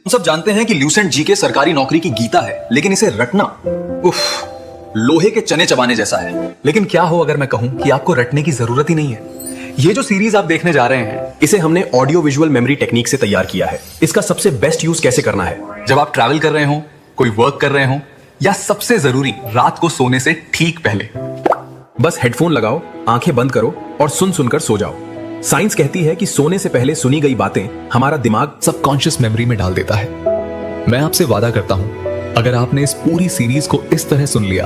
हम सब जानते हैं कि ल्यूसेंट जीके सरकारी नौकरी की गीता है, लेकिन इसे रटना उफ, लोहे के चने चबाने जैसा है। लेकिन क्या हो अगर मैं कहूं कि आपको रटने की जरूरत ही नहीं है। ये जो सीरीज आप देखने जा रहे हैं, इसे हमने ऑडियो विजुअल मेमोरी टेक्निक से तैयार किया है। इसका सबसे बेस्ट यूज कैसे करना है, जब आप ट्रैवल कर रहे हो, कोई वर्क कर रहे हो, या सबसे जरूरी रात को सोने से ठीक पहले। बस हेडफोन लगाओ, आंखें बंद करो और सुन सुनकर सो जाओ। साइंस कहती है कि सोने से पहले सुनी गई बातें हमारा दिमाग सबकॉन्शियस मेमोरी में डाल देता है। मैं आपसे वादा करता हूं, अगर आपने इस पूरी सीरीज को इस तरह सुन लिया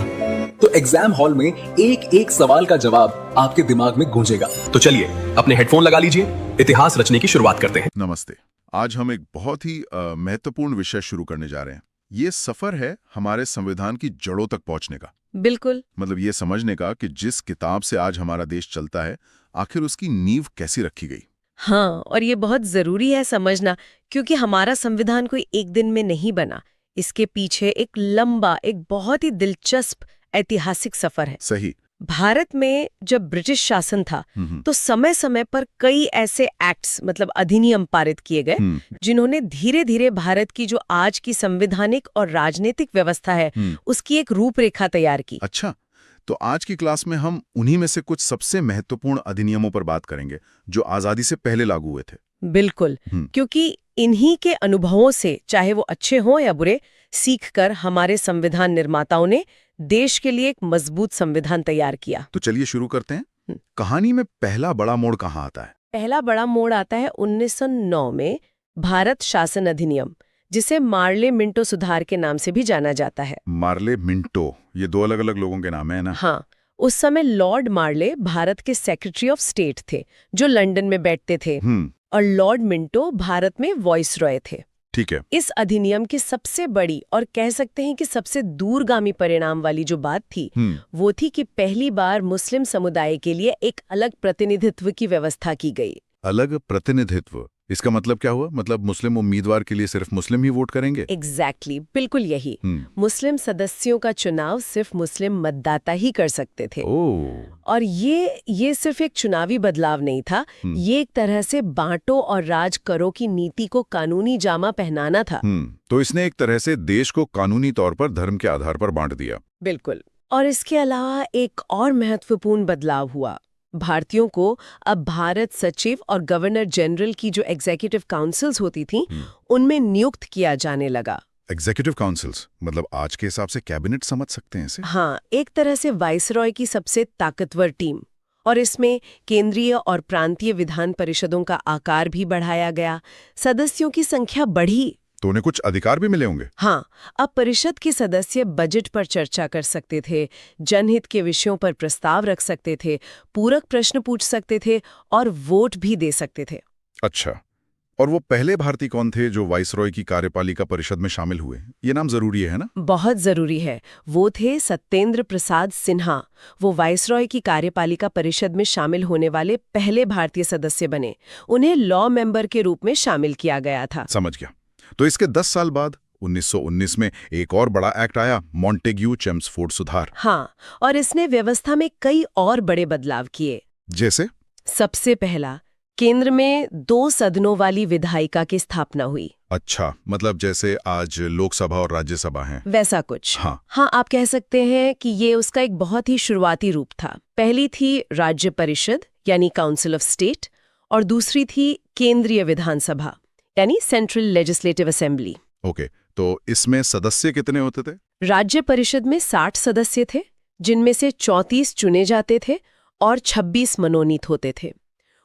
तो एग्जाम हॉल में एक एक सवाल का जवाब आपके दिमाग में गूंजेगा। तो चलिए अपने हेडफोन लगा लीजिए, इतिहास रचने की शुरुआत करते हैं। नमस्ते। आज हम एक बहुत ही महत्वपूर्ण विषय शुरू करने जा रहे हैं। ये सफर है हमारे संविधान की जड़ों तक पहुंचने का। बिल्कुल। मतलब ये समझने का कि जिस किताब से आज हमारा देश चलता है, आखिर उसकी नींव कैसी रखी गई। हाँ, और ये बहुत जरूरी है समझना, क्योंकि हमारा संविधान कोई एक दिन में नहीं बना। इसके पीछे एक लंबा, एक बहुत ही दिलचस्प ऐतिहासिक सफर है। सही। भारत में जब ब्रिटिश शासन था तो समय समय पर कई ऐसे एक्ट्स, मतलब अधिनियम पारित किए गए, जिन्होंने धीरे धीरे भारत की जो आज की संवैधानिक और राजनीतिक व्यवस्था है उसकी एक रूपरेखा तैयार की। अच्छा, तो आज की क्लास में हम उन्हीं में से कुछ सबसे महत्वपूर्ण अधिनियमों पर बात करेंगे जो आजादी से पहले लागू हुए थे। बिल्कुल, क्योंकि इन्हीं के अनुभवों से, चाहे वो अच्छे हों या बुरे, सीखकर हमारे संविधान निर्माताओं ने देश के लिए एक मजबूत संविधान तैयार किया। तो चलिए शुरू करते हैं। कहानी में पहला बड़ा मोड़ कहाँ आता है? पहला बड़ा मोड़ आता है 1909 में भारत शासन अधिनियम, जिसे मार्ले मिंटो सुधार के नाम से भी जाना जाता है। मार्ले मिंटो, ये दो अलग अलग लोगों के नाम है ना? हाँ, उस समय लॉर्ड मार्ले भारत के सेक्रेटरी ऑफ स्टेट थे, जो लंदन में बैठते थे, और लॉर्ड मिंटो भारत में वॉइसरॉय थे। ठीक है। इस अधिनियम की सबसे बड़ी और कह सकते हैं कि सबसे दूरगामी परिणाम वाली जो बात थी, वो थी कि पहली बार मुस्लिम समुदाय के लिए एक अलग प्रतिनिधित्व की व्यवस्था की गई। अलग प्रतिनिधित्व, इसका मतलब क्या हुआ? मतलब मुस्लिम उम्मीदवार के लिए सिर्फ मुस्लिम ही वोट करेंगे? एग्जैक्टली, बिल्कुल यही। मुस्लिम सदस्यों का चुनाव सिर्फ मुस्लिम मतदाता ही कर सकते थे। और ये सिर्फ एक चुनावी बदलाव नहीं था, ये एक तरह से बांटो और राज करो की नीति को कानूनी जामा पहनाना था। तो इसने एक तरह से देश को कानूनी तौर पर धर्म के आधार पर बांट दिया। बिल्कुल। और इसके अलावा एक और महत्वपूर्ण बदलाव हुआ। भारतीयों को अब भारत सचिव और गवर्नर जनरल की जो एग्जीक्यूटिव काउंसिल्स होती थीं, उनमें नियुक्त किया जाने लगा। एग्जीक्यूटिव काउंसिल्स मतलब आज के हिसाब से कैबिनेट समझ सकते हैं इसे? हाँ, एक तरह से वाइसरॉय की सबसे ताकतवर टीम। और इसमें केंद्रीय और प्रांतीय विधान परिषदों का आकार भी बढ़ाया गया, सदस्यों की संख्या बढ़ी। तो उन्हें कुछ अधिकार भी मिले होंगे? हाँ, अब परिषद के सदस्य बजट पर चर्चा कर सकते थे, जनहित के विषयों पर प्रस्ताव रख सकते थे, पूरक प्रश्न पूछ सकते थे और वोट भी दे सकते थे। अच्छा, और वो पहले भारतीय कौन थे जो वाइसरॉय की कार्यपालिका परिषद में शामिल हुए? ये नाम जरूरी है ना? बहुत जरूरी है। वो थे सत्येंद्र प्रसाद सिन्हा। वो वाइसरॉय की कार्यपालिका परिषद में शामिल होने वाले पहले भारतीय सदस्य बने। उन्हें लॉ मेंबर के रूप में शामिल किया गया था। समझ गया। तो इसके 10 साल बाद 1919 में एक और बड़ा एक्ट आया, मॉन्टेग्यू चेम्सफोर्ड सुधार। हाँ, और इसने व्यवस्था में कई और बड़े बदलाव किए। जैसे? सबसे पहला, केंद्र में 2 सदनों वाली विधायिका की स्थापना हुई। अच्छा, मतलब जैसे आज लोकसभा और राज्यसभा हैं, वैसा कुछ। हाँ, आप कह सकते हैं कि ये उसका एक बहुत ही शुरुआती रूप था। पहली थी राज्य परिषद यानी काउंसिल ऑफ स्टेट, और दूसरी थी केंद्रीय विधानसभा यानी सेंट्रल लेजिस्लेटिव असेंबली। ओके, तो इसमें सदस्य कितने होते थे? राज्य परिषद में 60 सदस्य थे, जिनमें से 34 चुने जाते थे और 26 मनोनीत होते थे।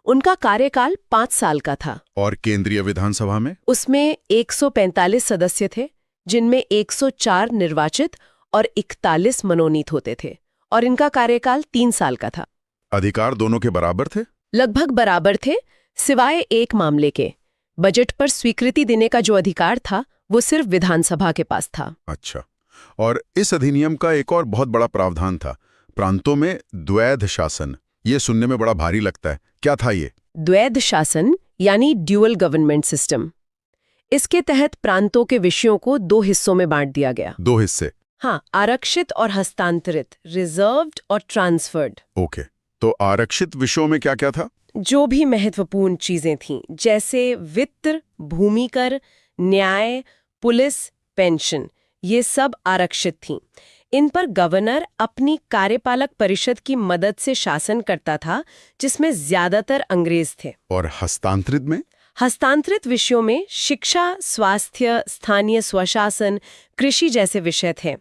उनका कार्यकाल 5 साल का था। और केंद्रीय विधानसभा में? उसमें 145 सदस्य थे, जिनमें 104 निर्वाचित और 41 मनोनीत होते थे, और इनका कार्यकाल 3 साल का था। अधिकार दोनों के बराबर थे? लगभग बराबर थे, सिवाय एक मामले के। बजट पर स्वीकृति देने का जो अधिकार था, वो सिर्फ विधानसभा के पास था। अच्छा, और इस अधिनियम का एक और बहुत बड़ा प्रावधान था, प्रांतों में द्वैध शासन। ये सुनने में बड़ा भारी लगता है, क्या था ये? द्वैध शासन यानी ड्यूअल गवर्नमेंट सिस्टम। इसके तहत प्रांतों के विषयों को 2 हिस्सों में बांट दिया गया। 2 हिस्से? हाँ, आरक्षित और हस्तांतरित, रिजर्व्ड और ट्रांसफर्ड। ओके, तो आरक्षित विषयों में क्या क्या था? जो भी महत्वपूर्ण चीजें थीं, जैसे वित्त, भूमि कर, न्याय, पुलिस, पेंशन, ये सब आरक्षित थीं। इन पर गवर्नर अपनी कार्यपालक परिषद की मदद से शासन करता था, जिसमें ज्यादातर अंग्रेज थे। और हस्तांतरित में? हस्तांतरित विषयों में शिक्षा, स्वास्थ्य, स्थानीय स्वशासन, कृषि जैसे विषय थे।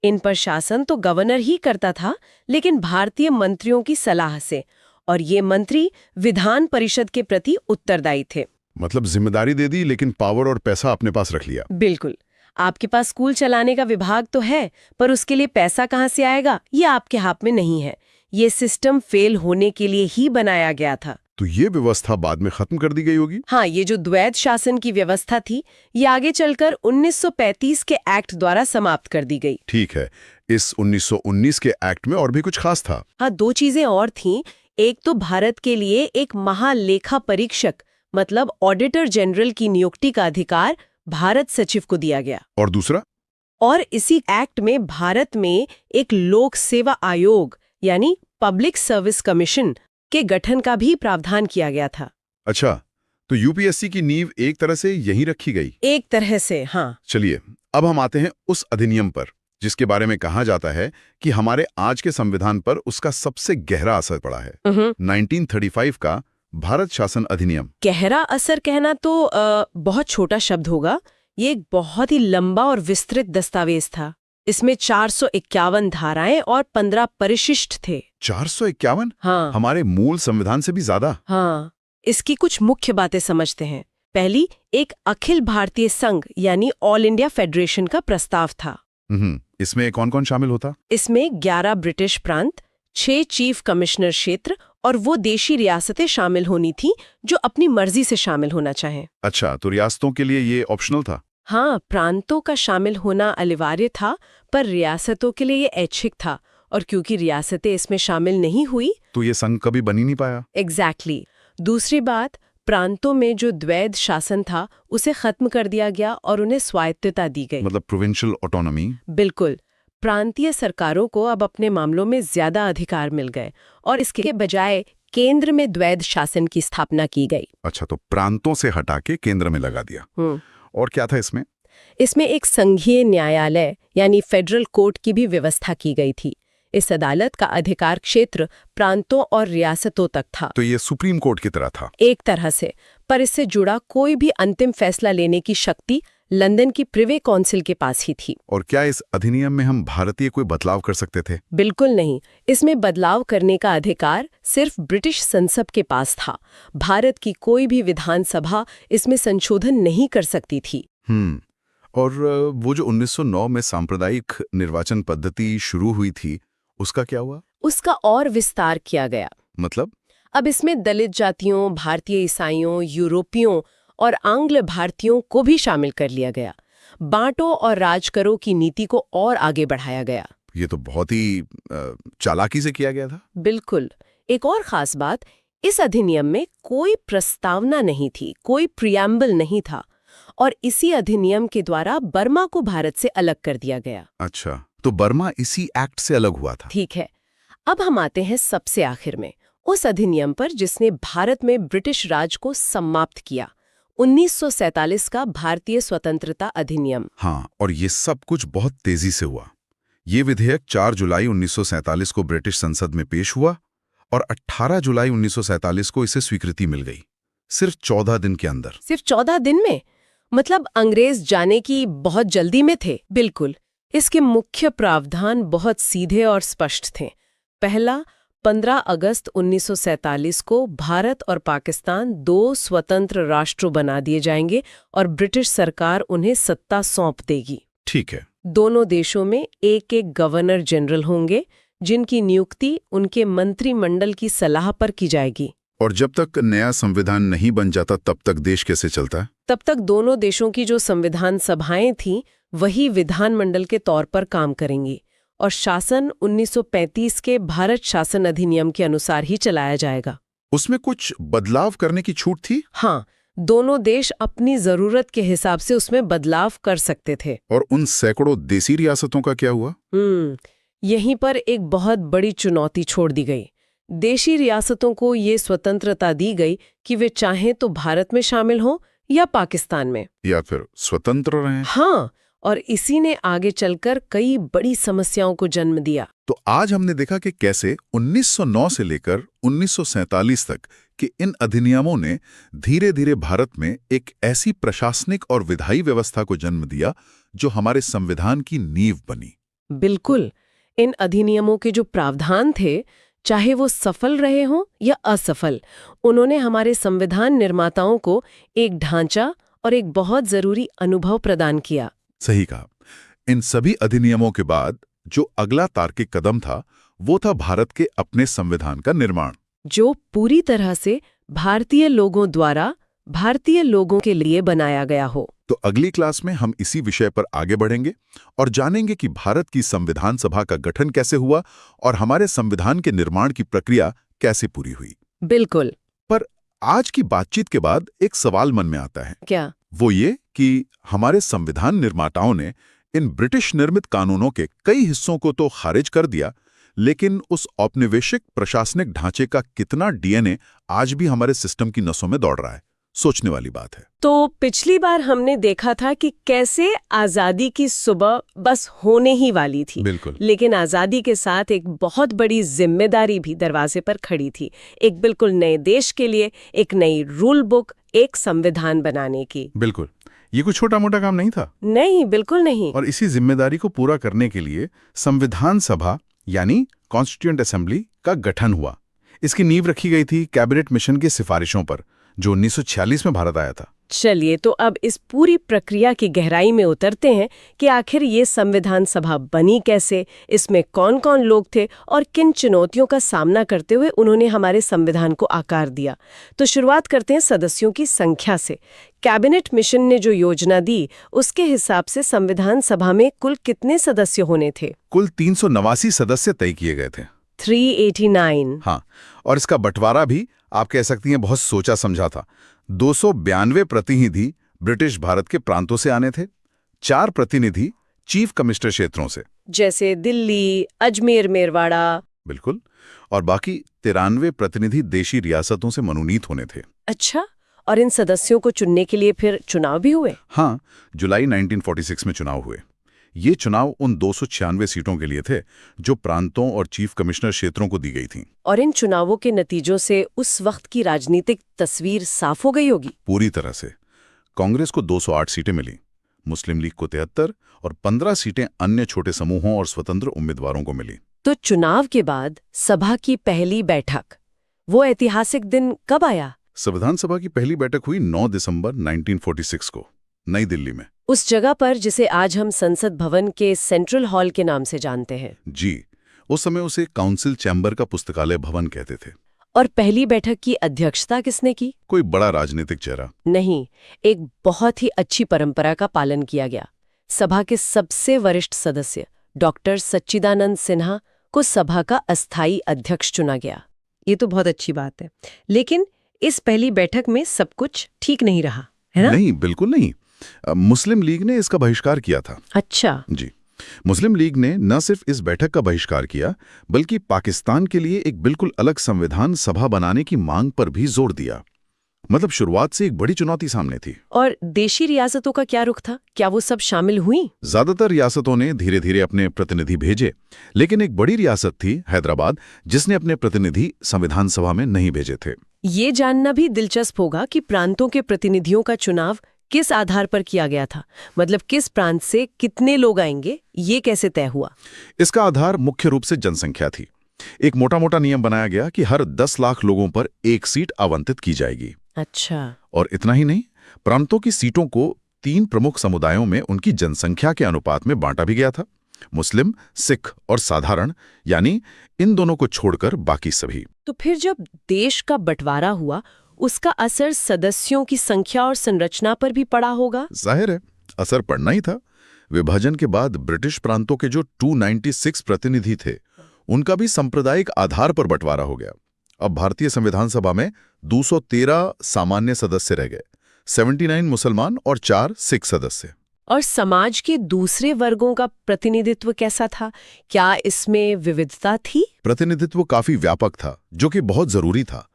इन पर शासन तो गवर्नर ही करता था, लेकिन भारतीय मंत्रियों की सलाह से, और ये मंत्री विधान परिषद के प्रति उत्तरदायी थे। मतलब जिम्मेदारी दे दी, लेकिन पावर और पैसा अपने पास रख लिया। बिल्कुल। आपके पास स्कूल चलाने का विभाग तो है, पर उसके लिए पैसा कहाँ से आएगा, ये आपके हाथ में नहीं है। ये सिस्टम फेल होने के लिए ही बनाया गया था। तो ये व्यवस्था बाद में खत्म कर दी गई होगी? हाँ, ये जो द्वैध शासन की व्यवस्था थी, ये आगे चलकर 1935 के एक्ट द्वारा समाप्त कर दी गई। ठीक है। इस 1919 के एक्ट में और भी कुछ खास था? हाँ, 2 चीजें और थीं। एक तो भारत के लिए एक महालेखा परीक्षक, मतलब ऑडिटर जनरल की नियुक्ति का अधिकार भारत सचिव को दिया गया। और दूसरा? और इसी एक्ट में भारत में एक लोक सेवा आयोग यानी पब्लिक सर्विस कमीशन के गठन का भी प्रावधान किया गया था। अच्छा, तो यूपीएससी की नींव एक तरह से यहीं रखी गई? एक तरह से, हाँ। चलिए, अब हम आते हैं उस अधिनियम पर जिसके बारे में कहा जाता है कि हमारे आज के संविधान पर उसका सबसे गहरा असर पड़ा है। 1935 का भारत शासन अधिनियम। गहरा असर कहना तो बहुत छोटा शब्द होगा। ये एक बहुत ही लंबा और विस्तृत दस्तावेज था। इसमें 451 धाराएं और 15 परिशिष्ट थे। 451? हाँ। हमारे मूल संविधान से भी ज्यादा। हाँ। इसकी कुछ मुख्य बातें समझते हैं। पहली, एक अखिल भारतीय संघ यानी ऑल इंडिया फेडरेशन का प्रस्ताव था। इसमें कौन कौन शामिल होता? इसमें 11 ब्रिटिश प्रांत, 6 चीफ कमिश्नर क्षेत्र और वो देशी रियासतें शामिल होनी थी जो अपनी मर्जी से शामिल होना चाहें। अच्छा, तो रियासतों के लिए ये ऑप्शनल था? हाँ, प्रांतों का शामिल होना अनिवार्य था, पर रियासतों के लिए ये ऐच्छिक था, और क्योंकि रियासतें इसमें शामिल नहीं हुई तो ये संघ कभी बन ही नहीं पाया। एग्जैक्टली। दूसरी बात, प्रांतों में जो द्वैध शासन था उसे खत्म कर दिया गया और उन्हें स्वायत्तता दी गई। मतलब प्रोविंशियल ऑटोनॉमी। बिल्कुल। प्रांतीय सरकारों को अब अपने मामलों में ज्यादा अधिकार मिल गए और इसके बजाय केंद्र में द्वैध शासन की स्थापना की गई। अच्छा, तो प्रांतों से हटा के केंद्र में लगा दिया। और क्या था इसमें? इसमें एक संघीय न्यायालय यानी फेडरल कोर्ट की भी व्यवस्था की गई थी। इस अदालत का अधिकार क्षेत्र प्रांतों और रियासतों तक था। तो ये सुप्रीम कोर्ट की तरह था? एक तरह से, पर इससे जुड़ा कोई भी अंतिम फैसला लेने की शक्ति लंदन की प्रिवे काउंसिल के पास ही थी। और क्या इस अधिनियम में हम भारतीय कोई बदलाव कर सकते थे? बिल्कुल नहीं। इसमें बदलाव करने का अधिकार सिर्फ ब्रिटिश संसद के पास था। भारत की कोई भी विधानसभा इसमें संशोधन नहीं कर सकती थी। और वो जो 1909 में सांप्रदायिक निर्वाचन पद्धति शुरू हुई थी, उसका क्या हुआ? उसका और विस्तार किया गया। मतलब? अब इसमें दलित जातियों, भारतीय ईसाइयों, यूरोपियों और आंग्ल भारतीयों को भी शामिल कर लिया गया। बांटो और राज करो की नीति को और आगे बढ़ाया गया। ये तो बहुत ही चालाकी से किया गया था। बिल्कुल। एक और खास बात, इस अधिनियम में कोई प्रस्तावना नहीं थी, कोई प्रियम्बल नहीं था, और इसी अधिनियम के द्वारा बर्मा को भारत से अलग कर दिया गया। अच्छा, तो बर्मा इसी एक्ट से अलग हुआ था। ठीक है। अब हम आते हैं सबसे आखिर में, उस अधिनियम पर जिसने भारत में ब्रिटिश राज को समाप्त किया, 1947 का भारतीय स्वतंत्रता अधिनियम। हाँ, और ये सब कुछ बहुत तेजी से हुआ। ये विधेयक 4 जुलाई 1947 को ब्रिटिश संसद में पेश हुआ और 18 जुलाई 1947 को इसे स्वीकृति मिल गई, सिर्फ 14 दिन के अंदर। सिर्फ 14 दिन में? मतलब अंग्रेज जाने की बहुत जल्दी में थे। बिल्कुल। इसके मुख्य प्रावधान बहुत सीधे और स्पष्ट थे। पहला, 15 अगस्त 1947 को भारत और पाकिस्तान 2 स्वतंत्र राष्ट्रों बना दिए जाएंगे और ब्रिटिश सरकार उन्हें सत्ता सौंप देगी। ठीक है। दोनों देशों में एक एक गवर्नर जनरल होंगे, जिनकी नियुक्ति उनके मंत्रिमंडल की सलाह पर की जाएगी। और जब तक नया संविधान नहीं बन जाता तब तक देश कैसे चलता है? तब तक दोनों देशों की जो संविधान सभाएं थीं वही विधानमंडल के तौर पर काम करेंगी, और शासन 1935 के भारत शासन अधिनियम के अनुसार ही चलाया जाएगा। उसमें कुछ बदलाव करने की छूट थी? हाँ, दोनों देश अपनी जरूरत के हिसाब से उसमें बदलाव कर सकते थे। और उन सैकड़ों देसी रियासतों का क्या हुआ? यहीं पर एक बहुत बड़ी चुनौती छोड़ दी गई। देशी रियासतों को ये स्वतंत्रता दी गई कि वे चाहें तो भारत में शामिल हों या पाकिस्तान में, या फिर स्वतंत्र रहे। हाँ, और इसी ने आगे चलकर कई बड़ी समस्याओं को जन्म दिया। तो आज हमने देखा कि कैसे 1909 से लेकर 1947 तक के इन अधिनियमों ने धीरे धीरे भारत में एक ऐसी प्रशासनिक और विधायी व्यवस्था को जन्म दिया जो हमारे संविधान की नींव बनी। बिल्कुल, इन अधिनियमों के जो प्रावधान थे, चाहे वो सफल रहे हों या असफल, उन्होंने हमारे संविधान निर्माताओं को एक ढांचा और एक बहुत जरूरी अनुभव प्रदान किया। सही कहा। इन सभी अधिनियमों के बाद जो अगला तार्किक कदम था वो था भारत के अपने संविधान का निर्माण, जो पूरी तरह से भारतीय लोगों द्वारा भारतीय लोगों के लिए बनाया गया हो। तो अगली क्लास में हम इसी विषय पर आगे बढ़ेंगे और जानेंगे कि भारत की संविधान सभा का गठन कैसे हुआ और हमारे संविधान के निर्माण की प्रक्रिया कैसे पूरी हुई। बिल्कुल। पर आज की बातचीत के बाद एक सवाल मन में आता है। क्या? वो ये कि हमारे संविधान निर्माताओं ने इन ब्रिटिश निर्मित कानूनों के कई हिस्सों को तो खारिज कर दिया, लेकिन उस औपनिवेशिक प्रशासनिक ढांचे का कितना डीएनए आज भी हमारे सिस्टम की नसों में दौड़ रहा है, सोचने वाली बात है। तो पिछली बार हमने देखा था कि कैसे आजादी की सुबह बस होने ही वाली थी। बिल्कुल। लेकिन आजादी के साथ एक बहुत बड़ी जिम्मेदारी भी दरवाजे पर खड़ी थी, एक बिल्कुल नए देश के लिए, एक नई रूल बुक, एक संविधान बनाने की। बिल्कुल, ये कोई छोटा मोटा काम नहीं था। नहीं, बिल्कुल नहीं। और इसी जिम्मेदारी को पूरा करने के लिए संविधान सभा यानी कॉन्स्टिट्यूएंट असेंबली का गठन हुआ। इसकी नींव रखी गई थी कैबिनेट मिशन की सिफारिशों पर, जो 1946 में भारत आया था। चलिए, तो अब इस पूरी प्रक्रिया की गहराई में उतरते हैं कि आखिर ये संविधान सभा बनी कैसे, इसमें कौन कौन लोग थे और किन चुनौतियों का सामना करते हुए उन्होंने हमारे संविधान को आकार दिया। तो शुरुआत करते हैं सदस्यों की संख्या से। कैबिनेट मिशन ने जो योजना दी, उसके हिसाब से संविधान सभा में कुल कितने सदस्य होने थे? कुल 389 सदस्य तय किए गए थे। 389। हाँ, और इसका बंटवारा भी आप कह सकती हैं बहुत सोचा समझा था। 292 प्रतिनिधि ब्रिटिश भारत के प्रांतों से आने थे, 4 प्रतिनिधि चीफ कमिश्नर क्षेत्रों से, जैसे दिल्ली, अजमेर, मेरवाड़ा। बिल्कुल, और बाकी 93 प्रतिनिधि देशी रियासतों से मनोनीत होने थे। अच्छा, और इन सदस्यों को चुनने के लिए फिर चुनाव भी हुए? हाँ, जुलाई 1946 में चुनाव हुए। ये चुनाव उन 296 सीटों के लिए थे जो प्रांतों और चीफ कमिश्नर क्षेत्रों को दी गई थीं। और इन चुनावों के नतीजों से उस वक्त की राजनीतिक तस्वीर साफ हो गई होगी। पूरी तरह से। कांग्रेस को 208 सीटें मिली, मुस्लिम लीग को 73 और 15 सीटें अन्य छोटे समूहों और स्वतंत्र उम्मीदवारों को मिली। तो चुनाव के बाद सभा की पहली बैठक, वो ऐतिहासिक दिन कब आया? संविधान सभा की पहली बैठक हुई 9 दिसंबर 1946 को नई दिल्ली में, उस जगह पर जिसे आज हम संसद भवन के सेंट्रल हॉल के नाम से जानते हैं। जी, उस समय उसे काउंसिल चैम्बर का पुस्तकालय भवन कहते थे। और पहली बैठक की अध्यक्षता किसने की? कोई बड़ा राजनीतिक चेहरा नहीं, एक बहुत ही अच्छी परंपरा का पालन किया गया। सभा के सबसे वरिष्ठ सदस्य डॉक्टर सच्चिदानंद सिन्हा को सभा का अस्थायी अध्यक्ष चुना गया। ये तो बहुत अच्छी बात है, लेकिन इस पहली बैठक में सब कुछ ठीक नहीं रहा, है ना? नहीं, बिल्कुल नहीं। मुस्लिम लीग ने इसका बहिष्कार किया था। अच्छा। जी, मुस्लिम लीग ने न सिर्फ इस बैठक का बहिष्कार किया, बल्कि पाकिस्तान के लिए एक बिल्कुल अलग संविधान सभा बनाने की मांग पर भी जोर दिया। मतलब शुरुआत से एक बड़ी चुनौती सामने थी। और देशी रियासतों का क्या रुख था? क्या वो सब शामिल हुई? ज्यादातर रियासतों ने धीरे धीरे अपने प्रतिनिधि भेजे, लेकिन एक बड़ी रियासत थी हैदराबाद, जिसने अपने प्रतिनिधि संविधान सभा में नहीं भेजे थे। ये जानना भी दिलचस्प होगा कि प्रांतों के प्रतिनिधियों का चुनाव किस आधार पर किया गया था। मतलब किस प्रांत से कितने लोग आएंगे, ये कैसे तय हुआ? इसका आधार मुख्य रूप से जनसंख्या थी। एक मोटा मोटा नियम बनाया गया कि हर 10 लाख लोगों पर एक सीट आवंटित की जाएगी। अच्छा। और इतना ही नहीं, प्रांतों की सीटों को 3 प्रमुख समुदायों में उनकी जनसंख्या के अनुपात में बांटा भी गया था। मुस्लिम, सिख और साधारण, यानी इन दोनों को छोड़कर बाकी सभी। तो फिर जब देश का बंटवारा हुआ, उसका असर सदस्यों की संख्या और संरचना पर भी पड़ा होगा। जाहिर है, असर पड़ना ही था। विभाजन के बाद ब्रिटिश प्रांतों के जो 296 प्रतिनिधि थे, उनका भी सांप्रदायिक आधार पर बंटवारा हो गया। अब भारतीय संविधान सभा में 213 सामान्य सदस्य रह गए, 79 मुसलमान और 4 सिख सदस्य। और समाज के दूसरे वर्गों का प्रतिनिधित्व कैसा था? क्या इसमें विविधता थी? प्रतिनिधित्व काफी व्यापक था, जो कि बहुत जरूरी था।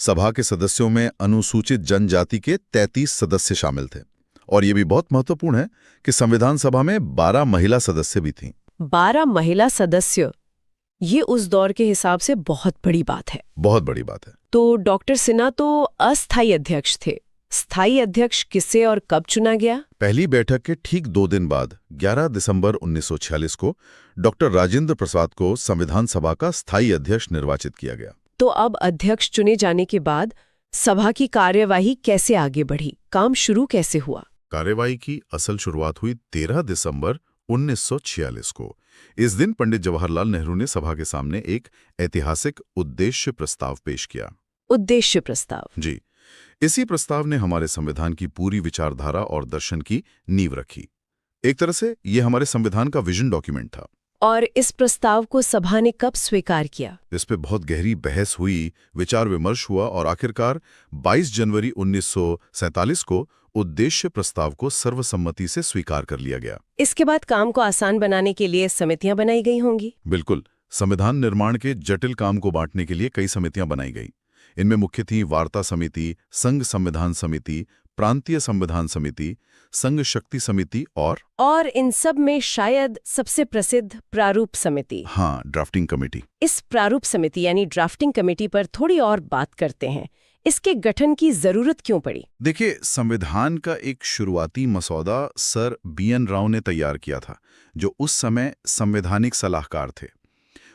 सभा के सदस्यों में अनुसूचित जनजाति के 33 सदस्य शामिल थे। और ये भी बहुत महत्वपूर्ण है कि संविधान सभा में 12 महिला सदस्य भी थीं। 12 महिला सदस्य, ये उस दौर के हिसाब से बहुत बड़ी बात है। बहुत बड़ी बात है। तो डॉक्टर सिन्हा तो अस्थायी अध्यक्ष थे। स्थायी अध्यक्ष किसे और कब चुना गया? पहली बैठक के ठीक 2 दिन बाद 11 दिसंबर 1946 को डॉक्टर राजेंद्र प्रसाद को संविधान सभा का स्थायी अध्यक्ष निर्वाचित किया गया। तो अब अध्यक्ष चुने जाने के बाद सभा की कार्यवाही कैसे आगे बढ़ी? काम शुरू कैसे हुआ? कार्यवाही की असल शुरुआत हुई 13 दिसंबर 1946 को। इस दिन पंडित जवाहरलाल नेहरू ने सभा के सामने एक ऐतिहासिक उद्देश्य प्रस्ताव पेश किया। उद्देश्य प्रस्ताव? जी, इसी प्रस्ताव ने हमारे संविधान की पूरी विचारधारा और दर्शन की नींव रखी। एक तरह से ये हमारे संविधान का विजन डॉक्यूमेंट था। और इस प्रस्ताव को सभा ने कब स्वीकार किया? इस पे बहुत गहरी बहस हुई, विचार विमर्श हुआ और आखिरकार 22 जनवरी 1947 को उद्देश्य प्रस्ताव को सर्वसम्मति से स्वीकार कर लिया गया। इसके बाद काम को आसान बनाने के लिए समितियां बनाई गई होंगी? बिल्कुल, संविधान निर्माण के जटिल काम को बांटने के लिए कई समितियां बनाई गई। इनमें मुख्य थी वार्ता समिति, संघ संविधान समिति, प्रांतीय संविधान समिति, संघ शक्ति समिति और इन सब में शायद सबसे प्रसिद्ध प्रारूप समिति। हाँ, ड्राफ्टिंग कमेटी। इस प्रारूप समिति यानी ड्राफ्टिंग कमेटी पर थोड़ी और बात करते हैं। इसके गठन की जरूरत क्यों पड़ी? देखिए, संविधान का एक शुरुआती मसौदा सर BN राव ने तैयार किया था, जो उस समय संवैधानिक सलाहकार थे।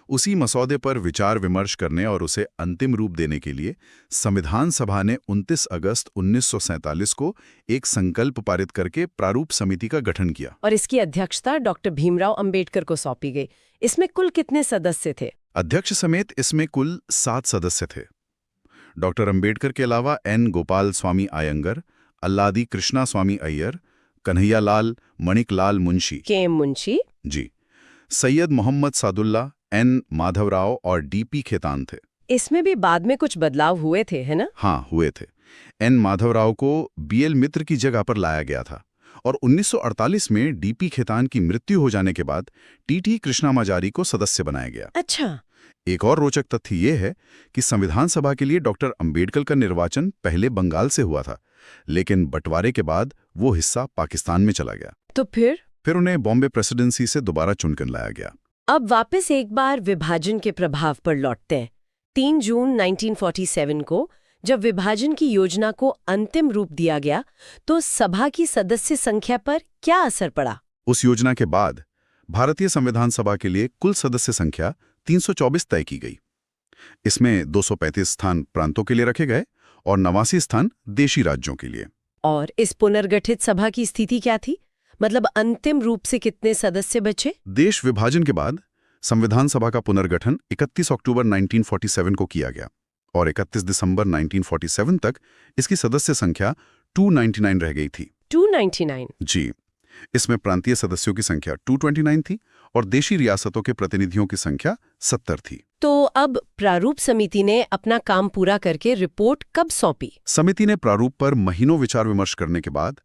उसी मसौदे पर विचार विमर्श करने और उसे अंतिम रूप देने के लिए संविधान सभा ने 29 अगस्त 1947 को एक संकल्प पारित करके प्रारूप समिति का गठन किया। और इसकी अध्यक्षता डॉक्टर भीमराव अंबेडकर को सौंपी गई। इसमें कुल कितने सदस्य थे? अध्यक्ष समेत इसमें कुल 7 सदस्य थे। डॉक्टर अंबेडकर के अलावा N. गोपाल स्वामी आयंगर, अल्लादी कृष्णा स्वामी अय्यर, कन्हैयालाल मणिकलाल मुंशी मुंशी जी, सैयद मोहम्मद सादुल्ला, N. माधवराव और DP खेतान थे। इसमें भी बाद में कुछ बदलाव हुए थे, है ना? हाँ, हुए थे। N. माधवराव को BL मित्र की जगह पर लाया गया था और 1948 में DP खेतान की मृत्यु हो जाने के बाद TT कृष्णामाचारी को सदस्य बनाया गया। अच्छा। एक और रोचक तथ्य ये है कि संविधान सभा के लिए डॉक्टर अंबेडकर का निर्वाचन पहले बंगाल से हुआ था, लेकिन बंटवारे के बाद वो हिस्सा पाकिस्तान में चला गया। तो फिर उन्हें बॉम्बे प्रेसिडेंसी से दोबारा चुनकर लाया गया। अब वापस एक बार विभाजन के प्रभाव पर लौटते हैं। 3 जून 1947 को जब विभाजन की योजना को अंतिम रूप दिया गया, तो सभा की सदस्य संख्या पर क्या असर पड़ा? उस योजना के बाद भारतीय संविधान सभा के लिए कुल सदस्य संख्या 324 तय की गई। इसमें 235 स्थान प्रांतों के लिए रखे गए और 89 स्थान देशी राज्यों के लिए। और इस पुनर्गठित सभा की स्थिति क्या थी? मतलब अंतिम रूप से कितने सदस्य बचे? देश विभाजन के बाद संविधान सभा का पुनर्गठन 31 अक्टूबर 1947 को किया गया और 31 दिसंबर 1947 तक इसकी सदस्य संख्या 299 रह गई थी। 299? जी, इसमें प्रांतीय सदस्यों की संख्या 229 थी और देशी रियासतों के प्रतिनिधियों की संख्या 70 थी। तो अब प्रारूप समिति ने अपना काम पूरा करके रिपोर्ट कब सौंपी? समिति ने प्रारूप पर महीनों विचार विमर्श करने के बाद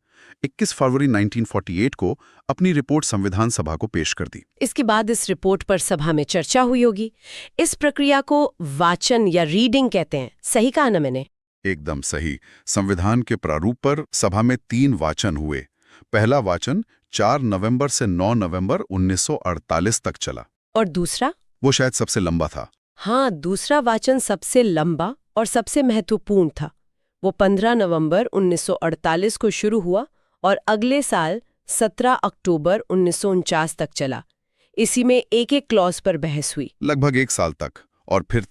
21 फरवरी 1948 को अपनी रिपोर्ट संविधान सभा को पेश कर दी। इसके बाद इस रिपोर्ट पर सभा में चर्चा हुई होगी। इस प्रक्रिया को वाचन या रीडिंग कहते हैं, सही कहा ना मैंने? एकदम सही। संविधान के प्रारूप पर सभा में 3 वाचन हुए। पहला वाचन 4 नवंबर से 9 नवंबर 1948 तक चला। और दूसरा? वो शायद सबसे लंबा था। हाँ, दूसरा वाचन सबसे लंबा और सबसे महत्वपूर्ण था। वो 15 नवंबर 1948 को शुरू हुआ और अगले साल 17 अक्टूबर 1949 तक चला। इसी में एक-एक क्लॉज पर बहस हुई, लगभग 1 साल तक। और फिर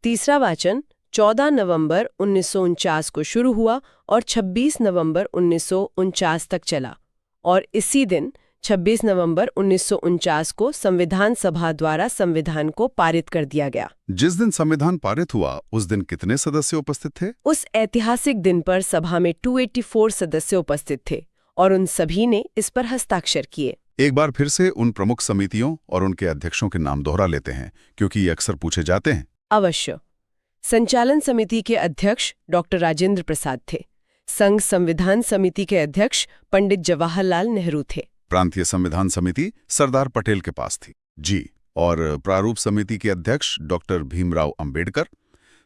तीसरा वाचन 14 नवंबर 1949 को शुरू हुआ और 26 नवंबर 1949 तक चला। और इसी दिन 26 नवंबर 1949 को संविधान सभा द्वारा संविधान को पारित कर दिया गया। जिस दिन संविधान पारित हुआ उस दिन कितने सदस्य उपस्थित थे? उस ऐतिहासिक दिन पर सभा में 284 सदस्य उपस्थित थे और उन सभी ने इस पर हस्ताक्षर किए। एक बार फिर से उन प्रमुख समितियों और उनके अध्यक्षों के नाम दोहरा लेते हैं, क्योंकि ये अक्सर पूछे जाते हैं। अवश्य। संचालन समिति के अध्यक्ष डॉक्टर राजेंद्र प्रसाद थे। संघ संविधान समिति के अध्यक्ष पंडित जवाहरलाल नेहरू थे। प्रांतीय संविधान समिति सरदार पटेल के पास थी। जी। और प्रारूप समिति के अध्यक्ष डॉक्टर भीमराव अंबेडकर।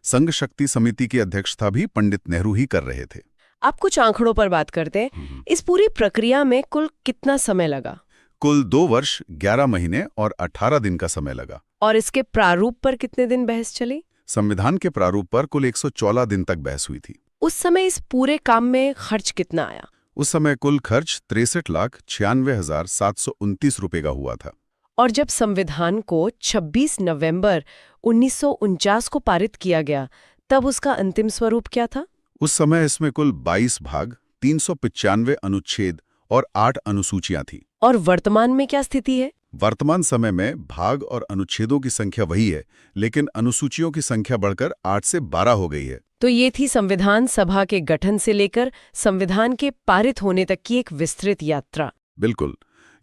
संघ शक्ति समिति की अध्यक्षता भी पंडित नेहरू ही कर रहे थे। आप कुछ आंकड़ों पर बात करते हैं। इस पूरी प्रक्रिया में कुल कितना समय लगा? कुल 2 वर्ष 11 महीने और 18 दिन का समय लगा। और इसके प्रारूप पर कितने दिन बहस चली? संविधान के प्रारूप पर कुल 114 दिन तक बहस हुई थी। उस समय इस पूरे काम में खर्च कितना आया? उस समय कुल खर्च 63,96,729 रुपए का हुआ था। और जब संविधान को 26 नवंबर 1949 को पारित किया गया, तब उसका अंतिम स्वरूप क्या था? उस समय इसमें कुल 22 भाग, 395 अनुच्छेद और 8 अनुसूचियां थी। और वर्तमान में क्या स्थिति है? वर्तमान समय में भाग और अनुच्छेदों की संख्या वही है, लेकिन अनुसूचियों की संख्या बढ़कर 8 से 12 हो गई है। तो ये थी संविधान सभा के गठन से लेकर संविधान के पारित होने तक की एक विस्तृत यात्रा। बिल्कुल,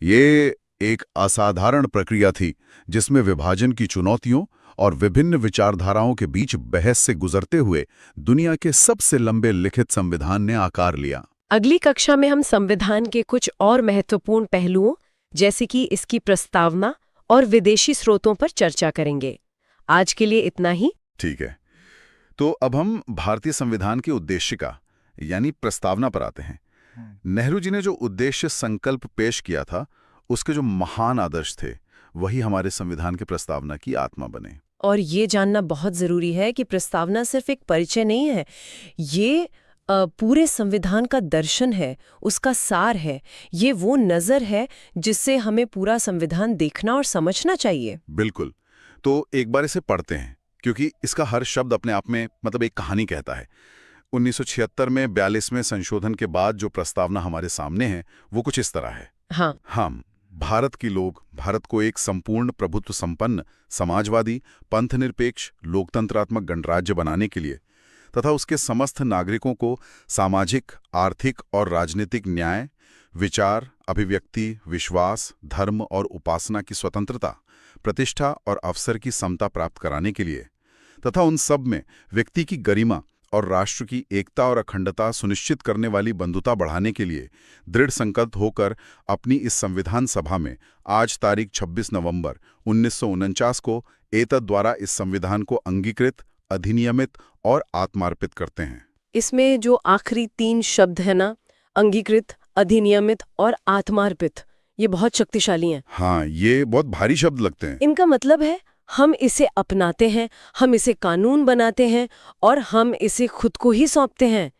ये एक असाधारण प्रक्रिया थी जिसमें विभाजन की चुनौतियों और विभिन्न विचारधाराओं के बीच बहस से गुजरते हुए दुनिया के सबसे लंबे लिखित संविधान ने आकार लिया। अगली कक्षा में हम संविधान के कुछ और महत्वपूर्ण पहलुओं, जैसे कि इसकी प्रस्तावना और विदेशी स्रोतों पर चर्चा करेंगे। आज के लिए इतना ही। ठीक है, तो अब हम भारतीय संविधान की उद्देशिका यानी प्रस्तावना पर आते हैं। नेहरू जी ने जो उद्देश्य संकल्प पेश किया था, उसके जो महान आदर्श थे, वही हमारे संविधान की प्रस्तावना की आत्मा बने। और ये जानना बहुत जरूरी है कि प्रस्तावना सिर्फ एक परिचय नहीं है, ये पूरे संविधान का दर्शन है, उसका सार है। ये वो नज़र है जिससे हमें पूरा संविधान देखना और समझना चाहिए। बिल्कुल, तो एक बार इसे पढ़ते हैं, क्योंकि इसका हर शब्द अपने आप में मतलब एक कहानी कहता है। 1976 में 42वें संशोधन के बाद जो प्रस्तावना हमारे सामने है, वो कुछ इस तरह है। हाँ, हम भारत के लोग भारत को एक संपूर्ण प्रभुत्व संपन्न, समाजवादी, पंथनिरपेक्ष, लोकतंत्रात्मक गणराज्य बनाने के लिए तथा उसके समस्त नागरिकों को सामाजिक, आर्थिक और राजनीतिक न्याय, विचार, अभिव्यक्ति, विश्वास, धर्म और उपासना की स्वतंत्रता, प्रतिष्ठा और अवसर की समता प्राप्त कराने के लिए तथा उन सब में व्यक्ति की गरिमा और राष्ट्र की एकता और अखंडता सुनिश्चित करने वाली बंधुता बढ़ाने के लिए दृढ़ संकल्प होकर अपनी इस संविधान सभा में आज तारीख 26 नवंबर 1949 को एतद द्वारा इस संविधान को अंगीकृत, अधिनियमित और आत्मार्पित करते हैं। इसमें जो आखिरी 3 शब्द है ना, अंगीकृत, अधिनियमित और आत्मार्पित, ये बहुत शक्तिशाली हैं। हाँ, ये बहुत भारी शब्द लगते हैं। इनका मतलब है हम इसे अपनाते हैं, हम इसे कानून बनाते हैं और हम इसे खुद को ही सौंपते हैं।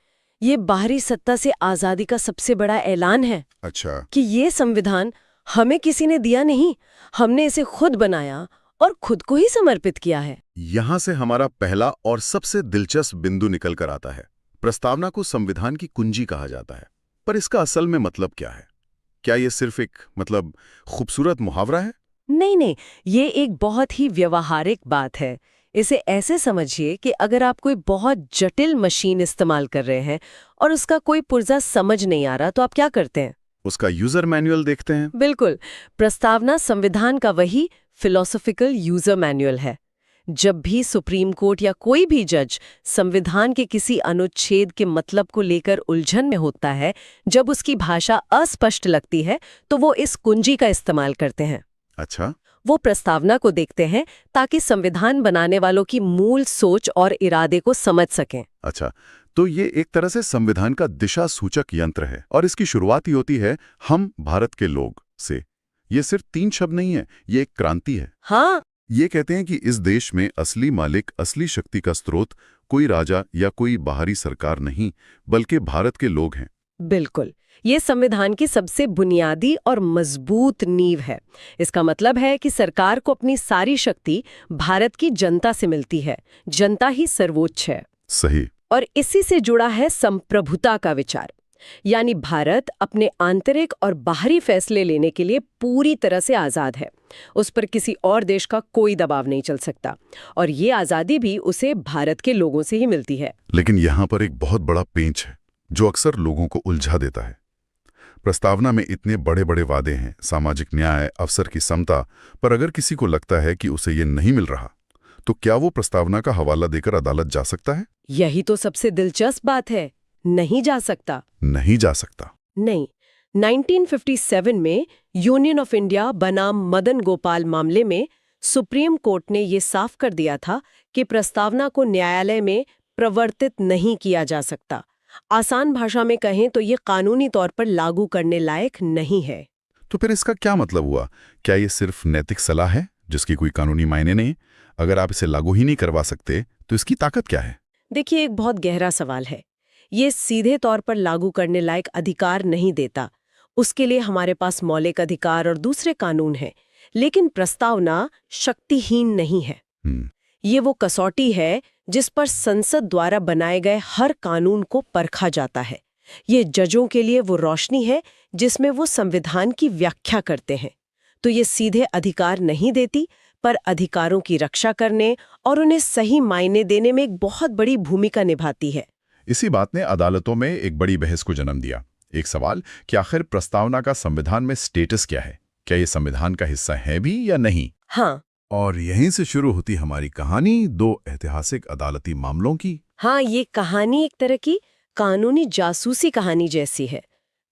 ये बाहरी सत्ता से आज़ादी का सबसे बड़ा ऐलान है। अच्छा, कि ये संविधान हमें किसी ने दिया नहीं, हमने इसे खुद बनाया और खुद को ही समर्पित किया है। यहाँ से हमारा पहला और सबसे दिलचस्प बिंदु निकल कर आता है। प्रस्तावना को संविधान की कुंजी कहा जाता है, पर इसका असल में मतलब क्या है? क्या ये सिर्फ एक खूबसूरत मुहावरा है? नहीं, ये एक बहुत ही व्यवहारिक बात है। इसे ऐसे समझिए कि अगर आप कोई बहुत जटिल मशीन इस्तेमाल कर रहे हैं और उसका कोई पुर्जा समझ नहीं आ रहा, तो आप क्या करते हैं? उसका यूजर मैनुअल देखते हैं। बिल्कुल, प्रस्तावना संविधान का वही फिलॉसॉफिकल यूजर मैनुअल है। जब भी सुप्रीम कोर्ट या कोई भी जज संविधान के किसी अनुच्छेद के मतलब को लेकर उलझन में होता है, जब उसकी भाषा अस्पष्ट लगती है, तो वो इस कुंजी का इस्तेमाल करते हैं। अच्छा, वो प्रस्तावना को देखते हैं ताकि संविधान बनाने वालों की मूल सोच और इरादे को समझ सकें। अच्छा, तो ये एक तरह से संविधान का दिशा सूचक यंत्र है और इसकी शुरुआत ही होती है हम भारत के लोग से। ये सिर्फ 3 शब्द नहीं है, ये एक क्रांति है। हाँ, ये कहते हैं कि इस देश में असली मालिक, असली शक्ति का स्रोत कोई राजा या कोई बाहरी सरकार नहीं, बल्कि भारत के लोग हैं। बिल्कुल, ये संविधान की सबसे बुनियादी और मजबूत नींव है। इसका मतलब है कि सरकार को अपनी सारी शक्ति भारत की जनता से मिलती है। जनता ही सर्वोच्च है। सही। और इसी से जुड़ा है संप्रभुता का विचार, यानी भारत अपने आंतरिक और बाहरी फैसले लेने के लिए पूरी तरह से आज़ाद है। उस पर किसी और देश का कोई दबाव नहीं चल सकता, और ये आज़ादी भी उसे भारत के लोगों से ही मिलती है। लेकिन यहाँ पर एक बहुत बड़ा पेंच है जो अक्सर लोगों को उलझा देता है। प्रस्तावना में इतने बड़े बड़े वादे हैं, सामाजिक न्याय, अवसर की समता, पर अगर किसी को लगता है कि उसे ये नहीं मिल रहा, तो क्या वो प्रस्तावना का हवाला देकर अदालत जा सकता है? यही तो सबसे दिलचस्प बात है। नहीं जा सकता। नहीं जा सकता। नहीं। 1957 में यूनियन ऑफ इंडिया बनाम मदन गोपाल मामले में सुप्रीम कोर्ट ने ये साफ कर दिया था कि प्रस्तावना को न्यायालय में प्रवर्तित नहीं किया जा सकता। आसान भाषा में कहें तो ये कानूनी तौर पर लागू करने लायक नहीं है। तो फिर इसका क्या मतलब हुआ? क्या ये सिर्फ नैतिक सलाह है जिसकी कोई कानूनी मायने नहीं? अगर आप इसे लागू ही नहीं करवा सकते तो इसकी ताकत क्या है? देखिए, एक बहुत गहरा सवाल है। ये सीधे तौर पर लागू करने लायक अधिकार नहीं देता। उसके लिए हमारे पास मौलिक अधिकार और दूसरे कानून हैं। लेकिन प्रस्तावना शक्तिहीन नहीं है। ये वो कसौटी है जिस पर संसद द्वारा बनाए गए हर कानून को परखा जाता है। ये जजों के लिए वो रोशनी है जिसमें वो संविधान की व्याख्या करते हैं। तो ये सीधे अधिकार नहीं देती, पर अधिकारों की रक्षा करने और उन्हें सही मायने देने में एक बहुत बड़ी भूमिका निभाती है। इसी बात ने अदालतों में एक बड़ी बहस को जन्म दिया। एक सवाल कि आखिर प्रस्तावना का संविधान में स्टेटस क्या है? क्या ये संविधान का हिस्सा है भी या नहीं? हाँ, और यहीं से शुरू होती हमारी कहानी दो ऐतिहासिक अदालती मामलों की। हाँ, ये कहानी एक तरह की कानूनी जासूसी कहानी जैसी है।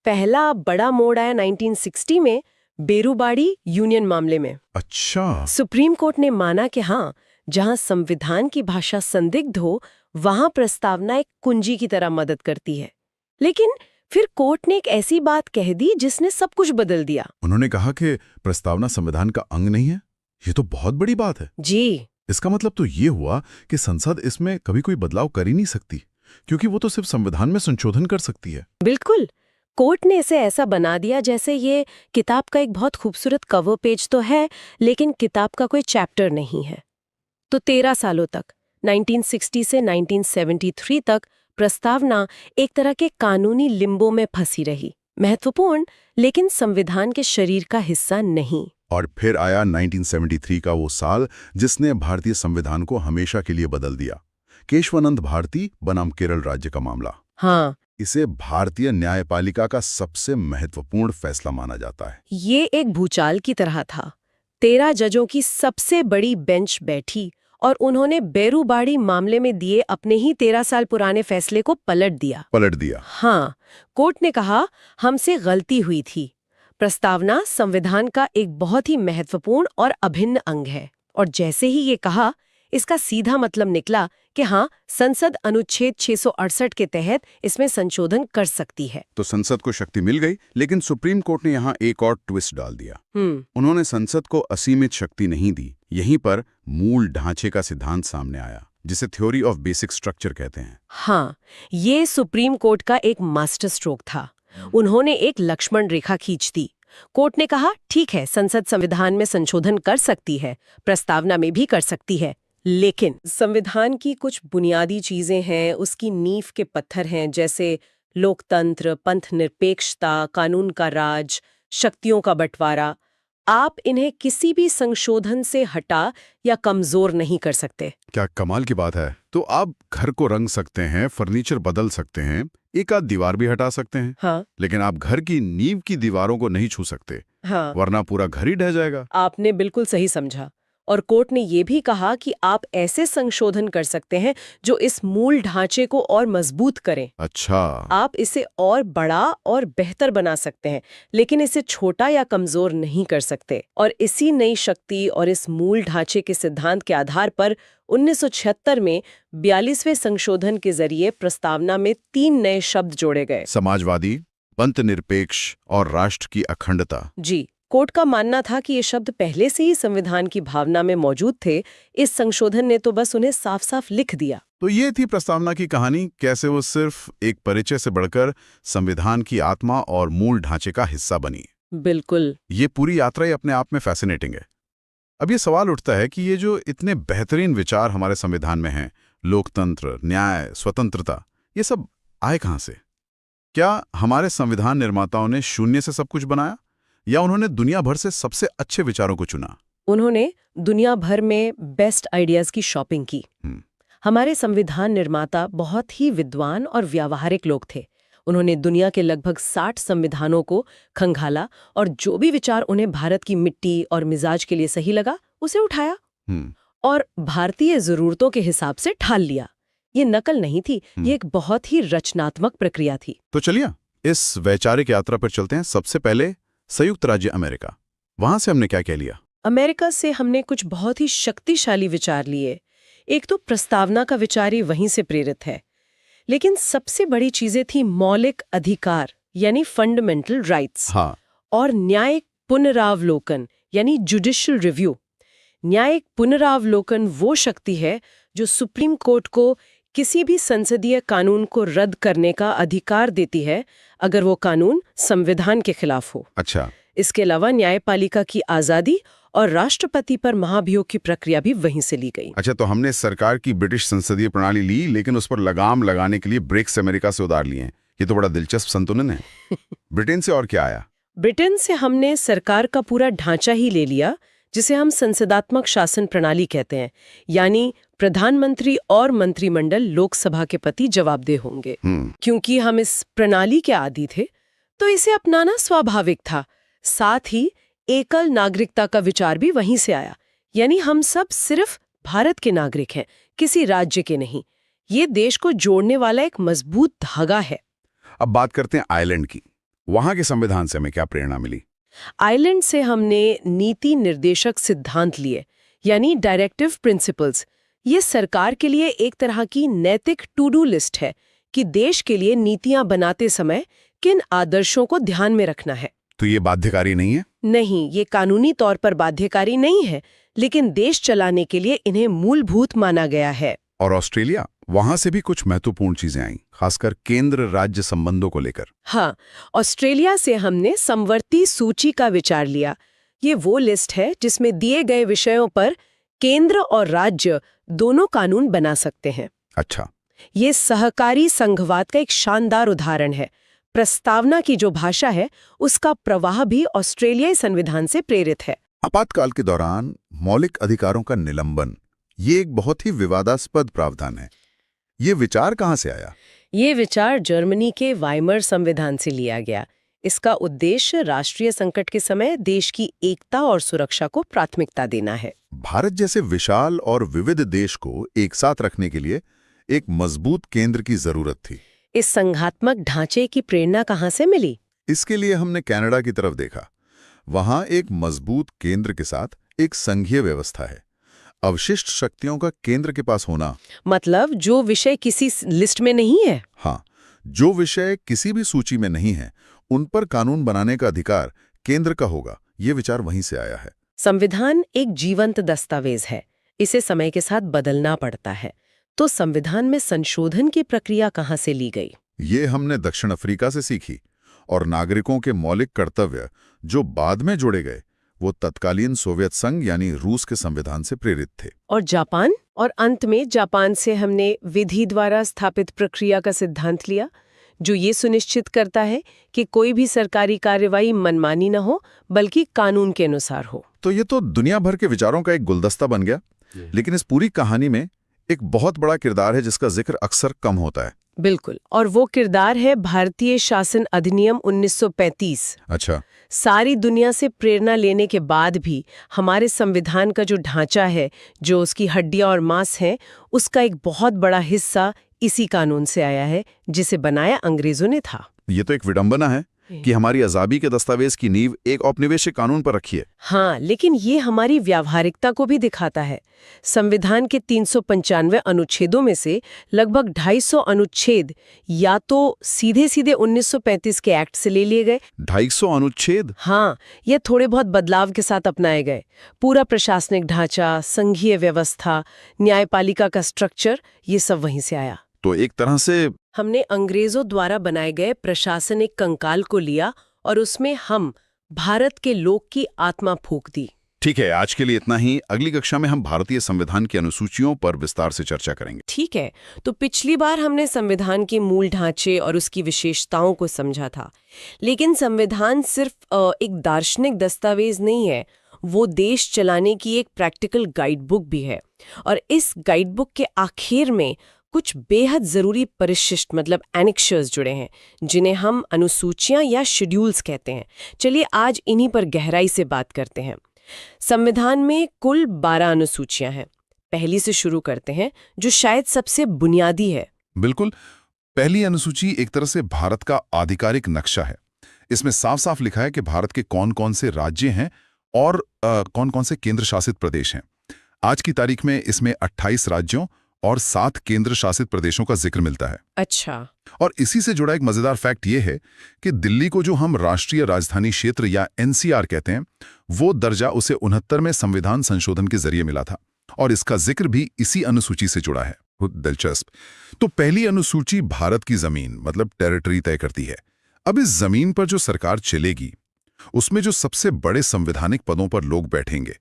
पहला बड़ा मोड़ आया 1960 में बेरूबाड़ी यूनियन मामले में। अच्छा। सुप्रीम कोर्ट ने माना कि हाँ, जहां संविधान की भाषा संदिग्ध हो वहां प्रस्तावना एक कुंजी की तरह मदद करती है। लेकिन फिर कोर्ट ने एक ऐसी बात कह दी जिसने सब कुछ बदल दिया। उन्होंने कहा कि प्रस्तावना संविधान का अंग नहीं है। ये तो बहुत बड़ी बात है। जी, इसका मतलब तो ये हुआ कि संसद इसमें कभी कोई बदलाव कर ही नहीं सकती, क्योंकि वो तो सिर्फ संविधान में संशोधन कर सकती है। बिल्कुल। कोर्ट ने इसे ऐसा बना दिया जैसे ये किताब का एक बहुत खूबसूरत कवर पेज तो है, लेकिन किताब का कोई चैप्टर नहीं है। तो 13 सालों तक 1960 से 1973 तक प्रस्तावना एक तरह के कानूनी लिम्बो में फंसी रही। महत्वपूर्ण, लेकिन संविधान के शरीर का हिस्सा नहीं। और फिर आया 1973 का वो साल जिसने भारतीय संविधान को हमेशा के लिए बदल दिया। केशवानंद भारती बनाम केरल राज्य का मामला। हाँ, इसे भारतीय न्यायपालिका का सबसे महत्वपूर्ण फैसला माना जाता है। ये एक भूचाल की तरह था। 13 जजों की सबसे बड़ी बेंच बैठी और उन्होंने बेरूबाड़ी मामले में दिए अपने ही 13 साल पुराने फैसले को पलट दिया। हाँ, कोर्ट ने कहा हमसे गलती हुई थी। प्रस्तावना संविधान का एक बहुत ही महत्वपूर्ण और अभिन्न अंग है। और जैसे ही ये कहा, इसका सीधा मतलब निकला कि हाँ, संसद अनुच्छेद 668 के तहत इसमें संशोधन कर सकती है। तो संसद को शक्ति मिल गई, लेकिन सुप्रीम कोर्ट ने यहाँ एक और ट्विस्ट डाल दिया। उन्होंने संसद को असीमित शक्ति नहीं दी। यहीं पर मूल ढांचे का सिद्धांत सामने आया, जिसे थ्योरी ऑफ बेसिक स्ट्रक्चर कहते हैं। हाँ, ये सुप्रीम कोर्ट का एक मास्टर स्ट्रोक था। उन्होंने एक लक्ष्मण रेखा खींच दी। कोर्ट ने कहा ठीक है, संसद संविधान में संशोधन कर सकती है, प्रस्तावना में भी कर सकती है, लेकिन संविधान की कुछ बुनियादी चीजें हैं, उसकी नींव के पत्थर हैं, जैसे लोकतंत्र, पंथ निरपेक्षता, कानून का राज, शक्तियों का बंटवारा। आप इन्हें किसी भी संशोधन से हटा या कमजोर नहीं कर सकते। क्या कमाल की बात है। तो आप घर को रंग सकते हैं, फर्नीचर बदल सकते हैं, एक आध दीवार भी हटा सकते हैं। हाँ, लेकिन आप घर की नींव की दीवारों को नहीं छू सकते। हाँ, वरना पूरा घर ही ढह जाएगा। आपने बिल्कुल सही समझा। और कोर्ट ने ये भी कहा कि आप ऐसे संशोधन कर सकते हैं जो इस मूल ढांचे को और मजबूत करें। अच्छा। आप इसे और बड़ा और बेहतर बना सकते हैं, लेकिन इसे छोटा या कमजोर नहीं कर सकते। और इसी नई शक्ति और इस मूल ढांचे के सिद्धांत के आधार पर 1976 में 42वें संशोधन के जरिए प्रस्तावना में 3 नए शब्द जोड़े गए। समाजवादी, पंथ निरपेक्ष और राष्ट्र की अखंडता। जी, कोर्ट का मानना था कि ये शब्द पहले से ही संविधान की भावना में मौजूद थे। इस संशोधन ने तो बस उन्हें साफ-साफ लिख दिया। तो ये थी प्रस्तावना की कहानी, कैसे वो सिर्फ एक परिचय से बढ़कर संविधान की आत्मा और मूल ढांचे का हिस्सा बनी। बिल्कुल। ये पूरी यात्रा ही अपने आप में फैसिनेटिंग है। अब ये सवाल उठता है कि ये जो इतने बेहतरीन विचार हमारे संविधान में हैं, लोकतंत्र, न्याय, स्वतंत्रता, ये सब आए कहाँ से? क्या हमारे संविधान निर्माताओं ने शून्य से सब कुछ बनाया, या उन्होंने दुनिया भर से सबसे अच्छे विचारों को चुना? उन्होंने दुनिया भर में बेस्ट आइडियाज की शॉपिंग की। हमारे संविधान निर्माता बहुत ही विद्वान और व्यावहारिक लोग थे। उन्होंने दुनिया के लगभग 60 संविधानों को खंगाला और जो भी विचार उन्हें भारत की मिट्टी और मिजाज के लिए सही लगा, उसे उठाया और भारतीय जरूरतों के हिसाब से ढाल लिया। ये नकल नहीं थी, ये एक बहुत ही रचनात्मक प्रक्रिया थी। तो चलिए इस वैचारिक यात्रा पर चलते हैं। सबसे पहले संयुक्त राज्य अमेरिका, वहां से हमने क्या क्या लिया? अमेरिका से हमने कुछ बहुत ही शक्तिशाली विचार लिए। एक तो प्रस्तावना का विचार ही वहीं से प्रेरित है, लेकिन सबसे बड़ी चीजें थी मौलिक अधिकार यानी फंडामेंटल राइट्स, हाँ, और न्यायिक पुनरावलोकन यानी जुडिशियल रिव्यू। न्यायिक पुनरावलोकन वो शक्ति है जो सुप्रीम कोर्ट को किसी भी संसदीय कानून को रद्द करने का अधिकार देती है अगर वो कानून संविधान के खिलाफ हो। अच्छा, इसके अलावा न्यायपालिका की आजादी और राष्ट्रपति पर महाभियोग की प्रक्रिया भी वहीं से ली गई। अच्छा, तो हमने सरकार की ब्रिटिश संसदीय प्रणाली ली, लेकिन उस पर लगाम लगाने के लिए ब्रेक्स अमेरिका से उधार लिए हैं। ये तो बड़ा दिलचस्प संतुलन है। ब्रिटेन से और क्या आया? ब्रिटेन से हमने सरकार का पूरा ढांचा ही ले लिया, जिसे हम संसदात्मक शासन प्रणाली कहते हैं, यानी प्रधानमंत्री और मंत्रिमंडल लोकसभा के प्रति जवाबदेह होंगे। क्योंकि हम इस प्रणाली के आदी थे, तो इसे अपनाना स्वाभाविक था। साथ ही एकल नागरिकता का विचार भी वहीं से आया, यानी हम सब सिर्फ भारत के नागरिक हैं, किसी राज्य के नहीं। ये देश को जोड़ने वाला एक मजबूत धागा है। अब बात करते हैं आयरलैंड की। वहां के संविधान से हमें क्या प्रेरणा मिली? आयरलैंड से हमने नीति निर्देशक सिद्धांत लिए, यानी डायरेक्टिव प्रिंसिपल्स। ये सरकार के लिए एक तरह की नैतिक टू डू लिस्ट है कि देश के लिए नीतियां बनाते समय किन आदर्शों को ध्यान में रखना है। तो ये बाध्यकारी नहीं है? नहीं, ये कानूनी तौर पर बाध्यकारी नहीं है, लेकिन देश चलाने के लिए इन्हें मूलभूत माना गया है। और ऑस्ट्रेलिया, वहां से भी कुछ महत्वपूर्ण चीजें आईं, खासकर केंद्र राज्य संबंधों को लेकर। हाँ, ऑस्ट्रेलिया से हमने समवर्ती सूची का विचार लिया। ये वो लिस्ट है जिसमें दिए गए विषयों पर केंद्र और राज्य दोनों कानून बना सकते हैं। अच्छा, ये सहकारी संघवाद का एक शानदार उदाहरण है। प्रस्तावना की जो भाषा है, उसका प्रवाह भी ऑस्ट्रेलियाई संविधान से प्रेरित है। आपातकाल के दौरान मौलिक अधिकारों का निलंबन, ये एक बहुत ही विवादास्पद प्रावधान है। ये विचार कहाँ से आया? ये विचार जर्मनी के वाइमर संविधान से लिया गया। इसका उद्देश्य राष्ट्रीय संकट के समय देश की एकता और सुरक्षा को प्राथमिकता देना है। भारत जैसे विशाल और विविध देश को एक साथ रखने के लिए एक मजबूत केंद्र की जरूरत थी। इस संघात्मक ढांचे की प्रेरणा कहाँ से मिली? इसके लिए हमने कनाडा की तरफ देखा। वहां एक मजबूत केंद्र के साथ एक संघीय व्यवस्था है। अवशिष्ट शक्तियों का केंद्र के पास होना, मतलब जो विषय किसी लिस्ट में नहीं है। हाँ, जो विषय किसी भी सूची में नहीं है, उन पर कानून बनाने का अधिकार केंद्र का होगा। ये विचार वहीं से आया है। संविधान एक जीवंत दस्तावेज है, इसे समय के साथ बदलना पड़ता है। तो संविधान में संशोधन की प्रक्रिया कहाँ से ली गई? ये हमने दक्षिण अफ्रीका से सीखी, और नागरिकों के मौलिक कर्तव्य जो बाद में जोड़े गए, वो तत्कालीन सोवियत संघ यानी रूस के संविधान से प्रेरित थे। और जापान, और अंत में जापान से हमने विधि द्वारा स्थापित प्रक्रिया का सिद्धांत लिया, जो ये सुनिश्चित करता है कि कोई भी सरकारी कार्यवाही मनमानी न हो, बल्कि कानून के अनुसार हो। तो ये तो दुनिया भर के विचारों का एक गुलदस्ता बन गया। लेकिन इस पूरी कहानी में एक बहुत बड़ा किरदार है जिसका जिक्र अक्सर कम होता है। बिल्कुल, और वो किरदार है भारतीय शासन अधिनियम 1935। अच्छा, सारी दुनिया से प्रेरणा लेने के बाद भी हमारे संविधान का जो ढांचा है, जो उसकी हड्डियां और मांस हैं, उसका एक बहुत बड़ा हिस्सा इसी कानून से आया है, जिसे बनाया अंग्रेजों ने था। ये तो एक विडंबना है कि हमारी आजादी के दस्तावेज की नींव एक औपनिवेशिक कानून पर रखी है। हाँ, लेकिन ये हमारी व्यावहारिकता को भी दिखाता है। संविधान के 395 अनुच्छेदों में से लगभग 250 अनुच्छेद या तो सीधे सीधे 1935 के एक्ट से ले लिए गए। 250 अनुच्छेद? हाँ, ये थोड़े बहुत बदलाव के साथ अपनाए गए। पूरा प्रशासनिक ढांचा, संघीय व्यवस्था, न्यायपालिका का स्ट्रक्चर, ये सब वहीं से आया। तो एक तरह से हमने अंग्रेजों द्वारा बनाए गए प्रशासनिक कंकाल को लिया और उसमें हम भारत के लोक की आत्मा फूंक दी। ठीक है, आज के लिए इतना ही। अगली कक्षा में हम भारतीय संविधान की अनुसूचियों पर विस्तार से चर्चा करेंगे। ठीक है, तो पिछली बार हमने संविधान के मूल ढांचे और उसकी विशेषताओं को समझा था, लेकिन संविधान सिर्फ एक दार्शनिक दस्तावेज नहीं है, वो देश चलाने की एक प्रैक्टिकल गाइडबुक भी है। और इस गाइडबुक के आखिर में कुछ बेहद जरूरी परिशिष्ट मतलब एनेक्शर्स जुड़े हैं, जिन्हें हम अनुसूचियां या शेड्यूल्स कहते हैं। चलिए आज इन्हीं पर गहराई से बात करते हैं। संविधान में कुल 12 अनुसूचियां हैं। पहली से शुरू करते हैं, जो शायद सबसे बुनियादी है। बिल्कुल, पहली अनुसूची एक तरह से भारत का आधिकारिक नक्शा है। इसमें साफ साफ लिखा है कि भारत के कौन कौन से राज्य हैं और कौन कौन से केंद्र शासित प्रदेश हैं। आज की तारीख में इसमें 28 राज्यों और 7 केंद्र शासित प्रदेशों का जिक्र मिलता है। अच्छा। और इसी से जुड़ा एक मजेदार फैक्ट ये है कि दिल्ली को जो हम राष्ट्रीय राजधानी क्षेत्र या एनसीआर कहते हैं, वो दर्जा उसे 69 में संविधान संशोधन के जरिए मिला था और इसका जिक्र भी इसी अनुसूची से जुड़ा है। दिलचस्प। तो पहली अनुसूची भारत की जमीन मतलब टेरिटरी तय करती है। अब इस जमीन पर जो सरकार चलेगी उसमें जो सबसे बड़े संवैधानिक पदों पर लोग बैठेंगे,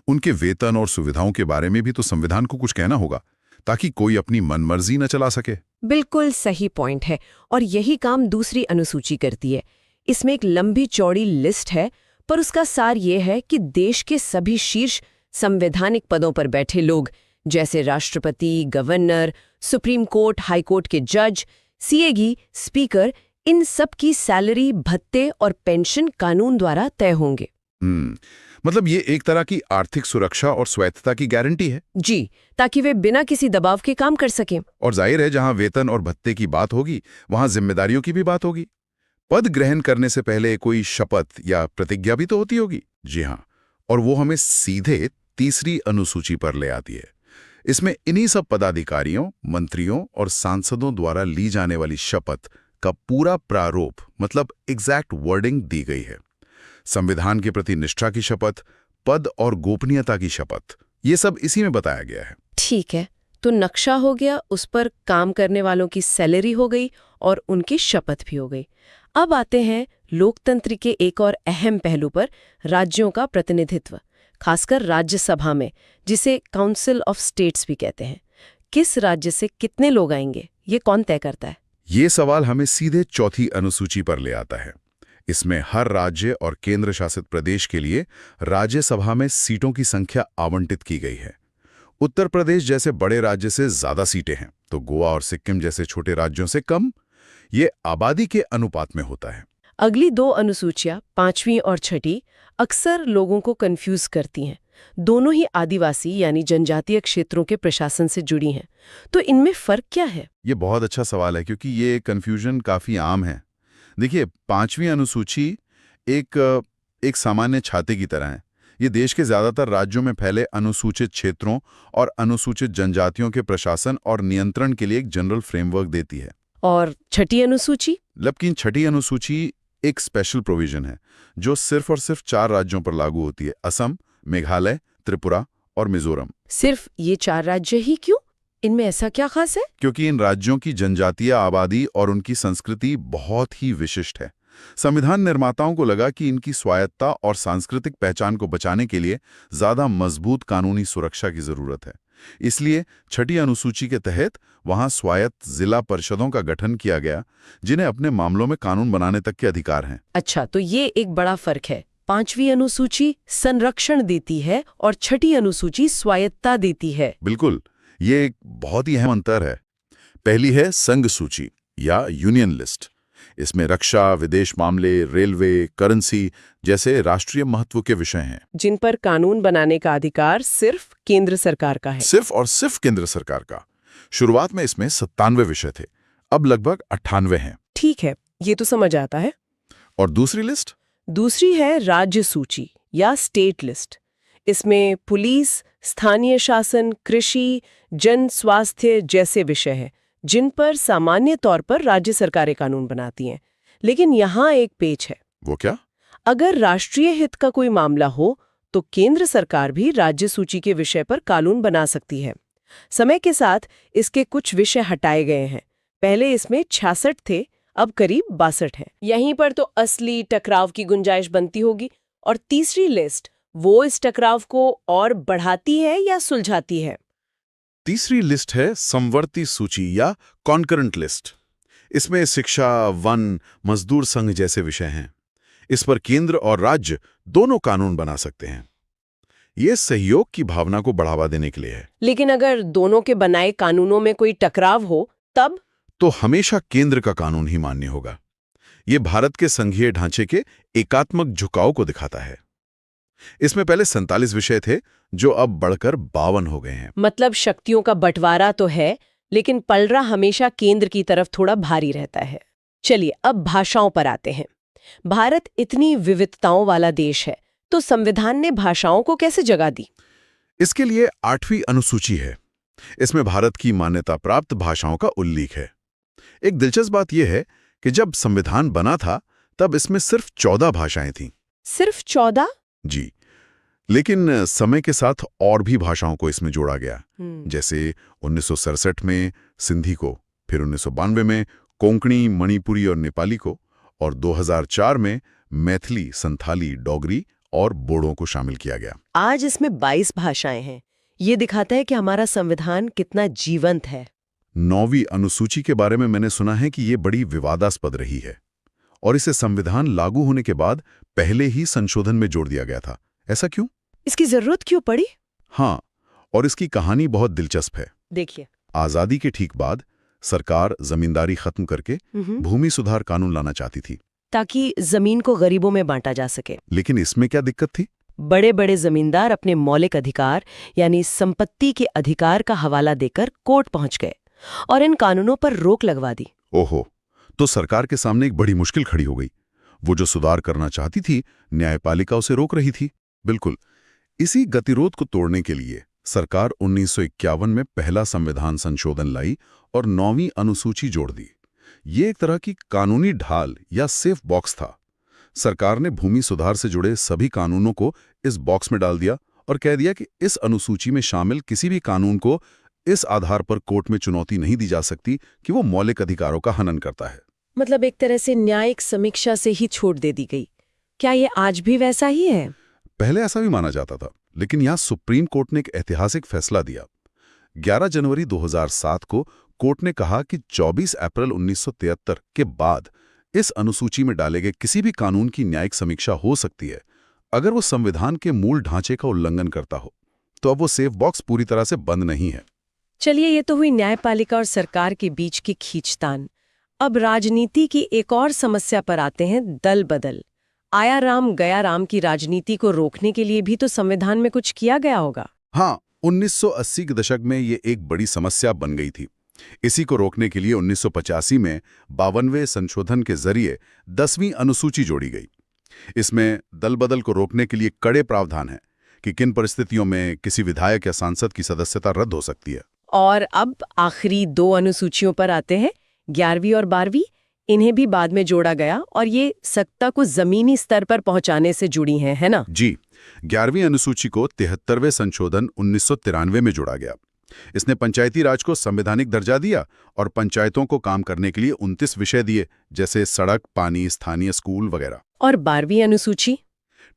उनके वेतन और सुविधाओं के बारे में भी तो संविधान को कुछ कहना होगा, ताकि कोई अपनी मनमर्जी न चला सके। बिल्कुल सही पॉइंट है, और यही काम दूसरी अनुसूची करती है। इसमें एक लंबी चौड़ी लिस्ट है, पर उसका सार ये है कि देश के सभी शीर्ष संवैधानिक पदों पर बैठे लोग, जैसे राष्ट्रपति, governor, supreme court, high court के जज, सीएगी, स्पीकर, इन सब की सैलरी, भत्ते और पेंशन कानून द्वारा तय होंगे। मतलब ये एक तरह की आर्थिक सुरक्षा और स्वायत्तता की गारंटी है। जी, ताकि वे बिना किसी दबाव के काम कर सकें। और जाहिर है, जहां वेतन और भत्ते की बात होगी वहां जिम्मेदारियों की भी बात होगी। पद ग्रहण करने से पहले कोई शपथ या प्रतिज्ञा भी तो होती होगी। जी हाँ, और वो हमें सीधे तीसरी अनुसूची पर ले आती है। इसमें इन्हीं सब पदाधिकारियों, मंत्रियों और सांसदों द्वारा ली जाने वाली शपथ का पूरा प्रारूप मतलब एग्जैक्ट वर्डिंग दी गई है। संविधान के प्रति निष्ठा की शपथ, पद और गोपनीयता की शपथ, ये सब इसी में बताया गया है। ठीक है, तो नक्शा हो गया, उस पर काम करने वालों की सैलरी हो गई और उनकी शपथ भी हो गई। अब आते हैं लोकतंत्र के एक और अहम पहलू पर, राज्यों का प्रतिनिधित्व, खासकर राज्यसभा में, जिसे काउंसिल ऑफ स्टेट्स भी कहते हैं। किस राज्य से कितने लोग आएंगे, ये कौन तय करता है? ये सवाल हमें सीधे चौथी अनुसूची पर ले आता है। इसमें हर राज्य और केंद्र शासित प्रदेश के लिए राज्यसभा में सीटों की संख्या आवंटित की गई है। उत्तर प्रदेश जैसे बड़े राज्य से ज्यादा सीटें हैं, तो गोवा और सिक्किम जैसे छोटे राज्यों से कम। ये आबादी के अनुपात में होता है। अगली दो अनुसूचियां, 5वीं और 6ठी, अक्सर लोगों को कंफ्यूज करती हैं। दोनों ही आदिवासी यानी जनजातीय क्षेत्रों के प्रशासन से जुड़ी हैं। तो इनमें फर्क क्या है? ये बहुत अच्छा सवाल है, क्योंकि ये कंफ्यूजन काफी आम है। देखिए, 5वीं अनुसूची एक सामान्य छाते की तरह है। ये देश के ज्यादातर राज्यों में फैले अनुसूचित क्षेत्रों और अनुसूचित जनजातियों के प्रशासन और नियंत्रण के लिए एक जनरल फ्रेमवर्क देती है। और 6ठी अनुसूची? लेकिन 6ठी अनुसूची एक स्पेशल प्रोविजन है जो सिर्फ और सिर्फ 4 राज्यों पर लागू होती है: असम, मेघालय, त्रिपुरा और मिजोरम। सिर्फ ये 4 राज्य ही क्यों? इनमें ऐसा क्या खास है? क्योंकि इन राज्यों की जनजातीय आबादी और उनकी संस्कृति बहुत ही विशिष्ट है। संविधान निर्माताओं को लगा कि इनकी स्वायत्तता और सांस्कृतिक पहचान को बचाने के लिए ज्यादा मजबूत कानूनी सुरक्षा की जरूरत है। इसलिए 6ठी अनुसूची के तहत वहां स्वायत्त जिला परिषदों का गठन किया गया, जिन्हें अपने मामलों में कानून बनाने तक के अधिकार हैं। अच्छा, तो ये एक बड़ा फर्क है। 5वीं अनुसूची संरक्षण देती है और 6ठी अनुसूची स्वायत्तता देती है। बिल्कुल, ये एक बहुत ही अहम अंतर है। पहली है संघ सूची या यूनियन लिस्ट। इसमें रक्षा, विदेश मामले, रेलवे, करेंसी जैसे राष्ट्रीय महत्व के विषय हैं, जिन पर कानून बनाने का अधिकार सिर्फ केंद्र सरकार का है। सिर्फ और सिर्फ केंद्र सरकार का। शुरुआत में इसमें 97 विषय थे, अब लगभग 98 हैं। ठीक है, ये तो समझ आता है। और दूसरी लिस्ट? दूसरी है राज्य सूची या स्टेट लिस्ट। इसमें पुलिस, स्थानीय शासन, कृषि, जन स्वास्थ्य जैसे विषय हैं, जिन पर सामान्य तौर पर राज्य सरकारें कानून बनाती हैं। लेकिन यहाँ एक पेच है। वो क्या? अगर राष्ट्रीय हित का कोई मामला हो तो केंद्र सरकार भी राज्य सूची के विषय पर कानून बना सकती है। समय के साथ इसके कुछ विषय हटाए गए हैं। पहले इसमें 66 थे, अब करीब 62 हैं। यहीं पर तो असली टकराव की गुंजाइश बनती होगी। और तीसरी लिस्ट, वो इस टकराव को और बढ़ाती है या सुलझाती है? तीसरी लिस्ट है समवर्ती सूची या कॉन्करेंट लिस्ट। इसमें शिक्षा, वन, मजदूर संघ जैसे विषय हैं। इस पर केंद्र और राज्य दोनों कानून बना सकते हैं। ये सहयोग की भावना को बढ़ावा देने के लिए है। लेकिन अगर दोनों के बनाए कानूनों में कोई टकराव हो तब? तो हमेशा केंद्र का कानून ही मान्य होगा। ये भारत के संघीय ढांचे के एकात्मक झुकाव को दिखाता है। इसमें पहले 47 विषय थे, जो अब बढ़कर 52 हो गए हैं। मतलब शक्तियों का बंटवारा तो है, लेकिन पलड़ा हमेशा केंद्र की तरफ थोड़ा भारी रहता है। चलिए अब भाषाओं पर आते हैं। भारत इतनी विविधताओं वाला देश है, तो संविधान ने भाषाओं को कैसे जगह दी? इसके लिए 8वीं अनुसूची है। इसमें भारत की मान्यता प्राप्त भाषाओं का उल्लेख है। एक दिलचस्प बात यह है कि जब संविधान बना था तब इसमें सिर्फ 14 भाषाएं थीं। सिर्फ 14? जी, लेकिन समय के साथ और भी भाषाओं को इसमें जोड़ा गया। जैसे 1967 में सिंधी को, फिर 1992 में कोंकणी, मणिपुरी और नेपाली को, और 2004 में मैथिली, संथाली, डोगरी और बोडो को शामिल किया गया। आज इसमें 22 भाषाएं हैं। ये दिखाता है कि हमारा संविधान कितना जीवंत है। 9वीं अनुसूची के बारे में मैंने सुना है कि ये बड़ी विवादास्पद रही है और इसे संविधान लागू होने के बाद पहले ही संशोधन में जोड़ दिया गया था। ऐसा क्यों? इसकी जरूरत क्यों पड़ी? हाँ, और इसकी कहानी बहुत दिलचस्प है। देखिए, आजादी के ठीक बाद सरकार जमींदारी खत्म करके भूमि सुधार कानून लाना चाहती थी, ताकि जमीन को गरीबों में बांटा जा सके। लेकिन इसमें क्या दिक्कत थी? बड़े बड़े जमींदार अपने मौलिक अधिकार यानी संपत्ति के अधिकार का हवाला देकर कोर्ट पहुंच गए और इन कानूनों पर रोक लगवा दी। ओहो, तो सरकार के सामने एक बड़ी मुश्किल खड़ी हो गई। वो जो सुधार करना चाहती थी, न्यायपालिका उसे रोक रही थी। बिल्कुल, इसी गतिरोध को तोड़ने के लिए सरकार 1951 में पहला संविधान संशोधन लाई और 9वीं अनुसूची जोड़ दी। ये एक तरह की कानूनी ढाल या सेफ बॉक्स था। सरकार ने भूमि सुधार से जुड़े सभी कानूनों को इस बॉक्स में डाल दिया और कह दिया कि इस अनुसूची में शामिल किसी भी कानून को इस आधार पर कोर्ट में चुनौती नहीं दी जा सकती कि वो मौलिक अधिकारों का हनन करता है। मतलब एक तरह से न्यायिक समीक्षा से ही छूट दे दी गई। क्या ये आज भी वैसा ही है? पहले ऐसा भी माना जाता था, लेकिन यहाँ सुप्रीम कोर्ट ने एक ऐतिहासिक फैसला दिया। 11 जनवरी 2007 को कोर्ट ने कहा कि 24 अप्रैल 1973 के बाद इस अनुसूची में डाले गए किसी भी कानून की न्यायिक समीक्षा हो सकती है अगर वो संविधान के मूल ढांचे का उल्लंघन करता हो। तो अब वो सेफ बॉक्स पूरी तरह से बंद नहीं है। चलिए, ये तो हुई न्यायपालिका और सरकार के बीच की खींचतान। अब राजनीति की एक और समस्या पर आते हैं, दल बदल। आया राम गया राम की राजनीति को रोकने के लिए भी तो संविधान में कुछ किया गया होगा। हाँ, 1980 के दशक में ये एक बड़ी समस्या बन गई थी। इसी को रोकने के लिए 1985 में 52वें संशोधन के जरिए 10वीं अनुसूची जोड़ी गई। इसमें दल बदल को रोकने के लिए कड़े प्रावधान हैं कि किन परिस्थितियों में किसी विधायक या सांसद की सदस्यता रद्द हो सकती है। और अब आखिरी 2 अनुसूचियों पर आते हैं, 11वीं और 12वीं। इन्हें भी बाद में जोड़ा गया और ये सत्ता को जमीनी स्तर पर पहुंचाने से जुड़ी हैं, है ना? जी, 11वीं अनुसूची को 73वें संशोधन 1993 में जोड़ा गया। इसने पंचायती राज को संवैधानिक दर्जा दिया और पंचायतों को काम करने के लिए 29 विषय दिए, जैसे सड़क, पानी, स्थानीय स्कूल वगैरह। और 12वीं अनुसूची?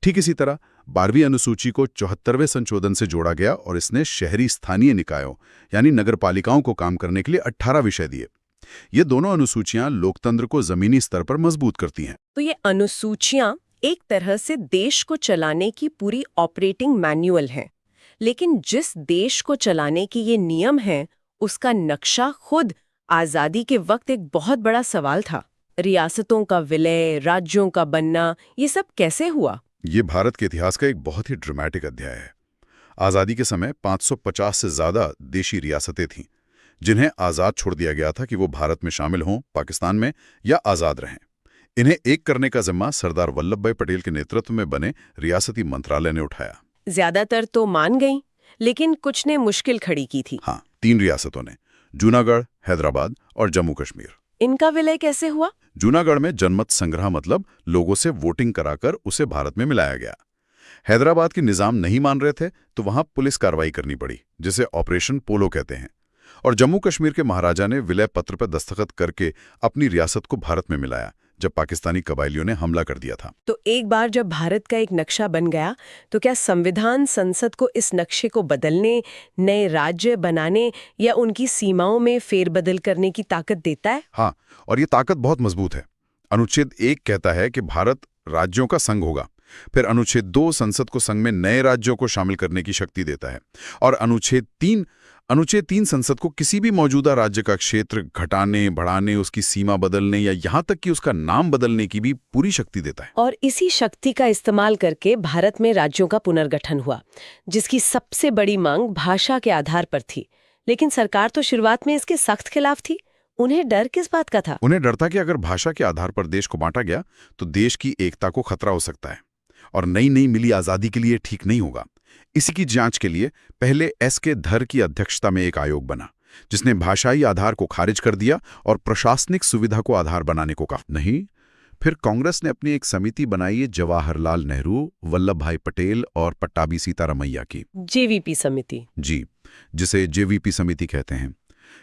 ठीक इसी तरह 12वीं अनुसूची को 74वें संशोधन से जोड़ा गया और इसने शहरी स्थानीय निकायों यानी नगरपालिकाओं को काम करने के लिए 18 विषय दिए। ये दोनों अनुसूचियां लोकतंत्र को जमीनी स्तर पर मजबूत करती हैं। तो ये अनुसूचियां एक तरह से देश को चलाने की पूरी ऑपरेटिंग मैनुअल हैं। लेकिन जिस देश को चलाने के ये नियम हैं, उसका नक्शा खुद आजादी के वक्त एक बहुत बड़ा सवाल था। रियासतों का विलय, राज्यों का बनना, ये सब कैसे हुआ? ये भारत के इतिहास का एक बहुत ही ड्रामेटिक अध्याय है। आजादी के समय 550 से ज्यादा देशी रियासतें थीं, जिन्हें आजाद छोड़ दिया गया था कि वो भारत में शामिल हों, पाकिस्तान में, या आजाद रहें। इन्हें एक करने का जिम्मा सरदार वल्लभ भाई पटेल के नेतृत्व में बने रियासती मंत्रालय ने उठाया। ज्यादातर तो मान गई, लेकिन कुछ ने मुश्किल खड़ी की थी। हाँ, 3 रियासतों ने, जूनागढ़, हैदराबाद और जम्मू कश्मीर। इनका विलय कैसे हुआ? जूनागढ़ में जनमत संग्रह मतलब लोगों से वोटिंग कराकर उसे भारत में मिलाया गया। हैदराबाद के निजाम नहीं मान रहे थे तो वहां पुलिस कार्रवाई करनी पड़ी, जिसे ऑपरेशन पोलो कहते हैं। और जम्मू कश्मीर के महाराजा ने विलय पत्र पर दस्तखत करके अपनी रियासत को भारत में मिलाया जब पाकिस्तानी कबायलियों ने हमला कर दिया था। तो एक बार जब भारत का एक नक्शा बन गया, तो क्या संविधान संसद को इस नक्शे को बदलने, नए राज्य बनाने या उनकी सीमाओं में फेरबदल करने की ताकत देता है? हाँ, और ये ताकत बहुत मजबूत है। अनुच्छेद 1 कहता है कि भारत राज्यों का संघ होगा। फिर अनुच्छेद 2 संसद को संघ में नए राज्यों को शामिल करने की शक्ति देता है। और अनुच्छेद 3 संसद को किसी भी मौजूदा राज्य का क्षेत्र घटाने, बढ़ाने, उसकी सीमा बदलने या यहाँ तक कि उसका नाम बदलने की भी पूरी शक्ति देता है। और इसी शक्ति का इस्तेमाल करके भारत में राज्यों का पुनर्गठन हुआ, जिसकी सबसे बड़ी मांग भाषा के आधार पर थी। लेकिन सरकार तो शुरुआत में इसके सख्त खिलाफ थी। उन्हें डर किस बात का था? उन्हें डर था कि अगर भाषा के आधार पर देश को बांटा गया तो देश की एकता को खतरा हो सकता है। और नई नई मिली आज़ादी के लिए ठीक नहीं होगा। इसी की जांच के लिए पहले एस.के. धर की अध्यक्षता में एक आयोग बना, जिसने भाषाई आधार को खारिज कर दिया और प्रशासनिक सुविधा को आधार बनाने को कहा। नहीं, फिर कांग्रेस ने अपनी एक समिति बनाई, जवाहरलाल नेहरू, वल्लभ भाई पटेल और पट्टाभी सीतारामैया की जेवीपी समिति। जी, जिसे जेवीपी समिति कहते हैं।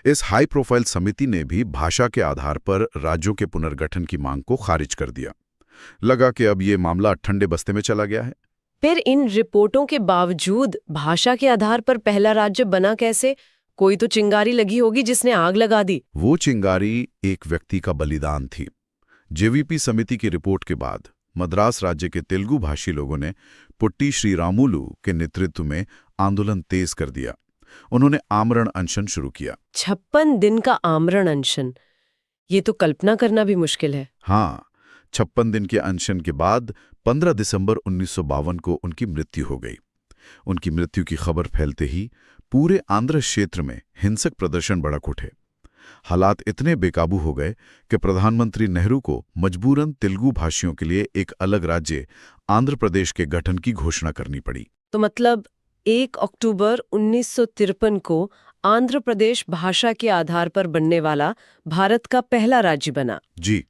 इस हाई प्रोफाइल समिति ने भी भाषा के आधार पर राज्यों के पुनर्गठन की मांग को खारिज कर दिया। लगा कि अब ये मामला ठंडे बस्ते में चला गया है। फिर इन रिपोर्टों के बावजूद भाषा के आधार पर पहला राज्य बना कैसे? कोई तो चिंगारी लगी होगी जिसने आग लगा दी। वो चिंगारी एक व्यक्ति का बलिदान थी। जेवीपी समिति की रिपोर्ट के बाद मद्रास राज्य के तेलुगु भाषी लोगों ने पुट्टी श्रीरामुलु के नेतृत्व में आंदोलन तेज कर दिया। उन्होंने आमरण अनशन शुरू किया। 56 दिन का आमरण अनशन, ये तो कल्पना करना भी मुश्किल है। हाँ, 56 दिन के अनशन के बाद 15 दिसंबर 1952 को उनकी मृत्यु हो गई। उनकी मृत्यु की खबर फैलते ही पूरे आंध्र क्षेत्र में हिंसक प्रदर्शन भड़क उठे। हालात इतने बेकाबू हो गए कि प्रधानमंत्री नेहरू को मजबूरन तेलुगु भाषियों के लिए एक अलग राज्य आंध्र प्रदेश के गठन की घोषणा करनी पड़ी। तो मतलब 1 अक्टूबर 1953 को आंध्र प्रदेश भाषा के आधार पर बनने वाला भारत का पहला राज्य बना। जी,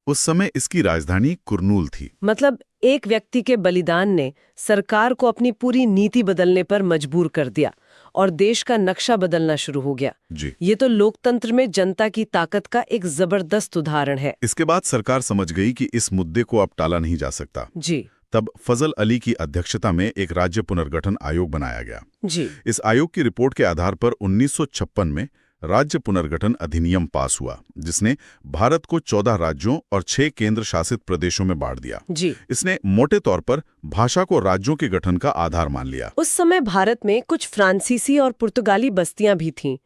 उस समय इसकी राजधानी कुर्नूल थी। मतलब एक व्यक्ति के बलिदान ने सरकार को अपनी पूरी नीति बदलने पर मजबूर कर दिया और देश का नक्शा बदलना शुरू हो गया। जी, ये तो लोकतंत्र में जनता की ताकत का एक जबरदस्त उदाहरण है। इसके बाद सरकार समझ गई कि इस मुद्दे को अब टाला नहीं जा सकता। जी तब फजल अली की अध्यक्षता में एक राज्य पुनर्गठन आयोग बनाया गया। जी। इस आयोग की रिपोर्ट के आधार पर 1956 में राज्य पुनर्गठन अधिनियम पास हुआ, जिसने भारत को 14 राज्यों और 6 केंद्र शासित प्रदेशों में बांट दिया। जी। इसने मोटे तौर पर भाषा को राज्यों के गठन का आधार मान लिया। उस समय भारत में कुछ फ्रांसीसी और पुर्तगाली बस्तियां भी थीं।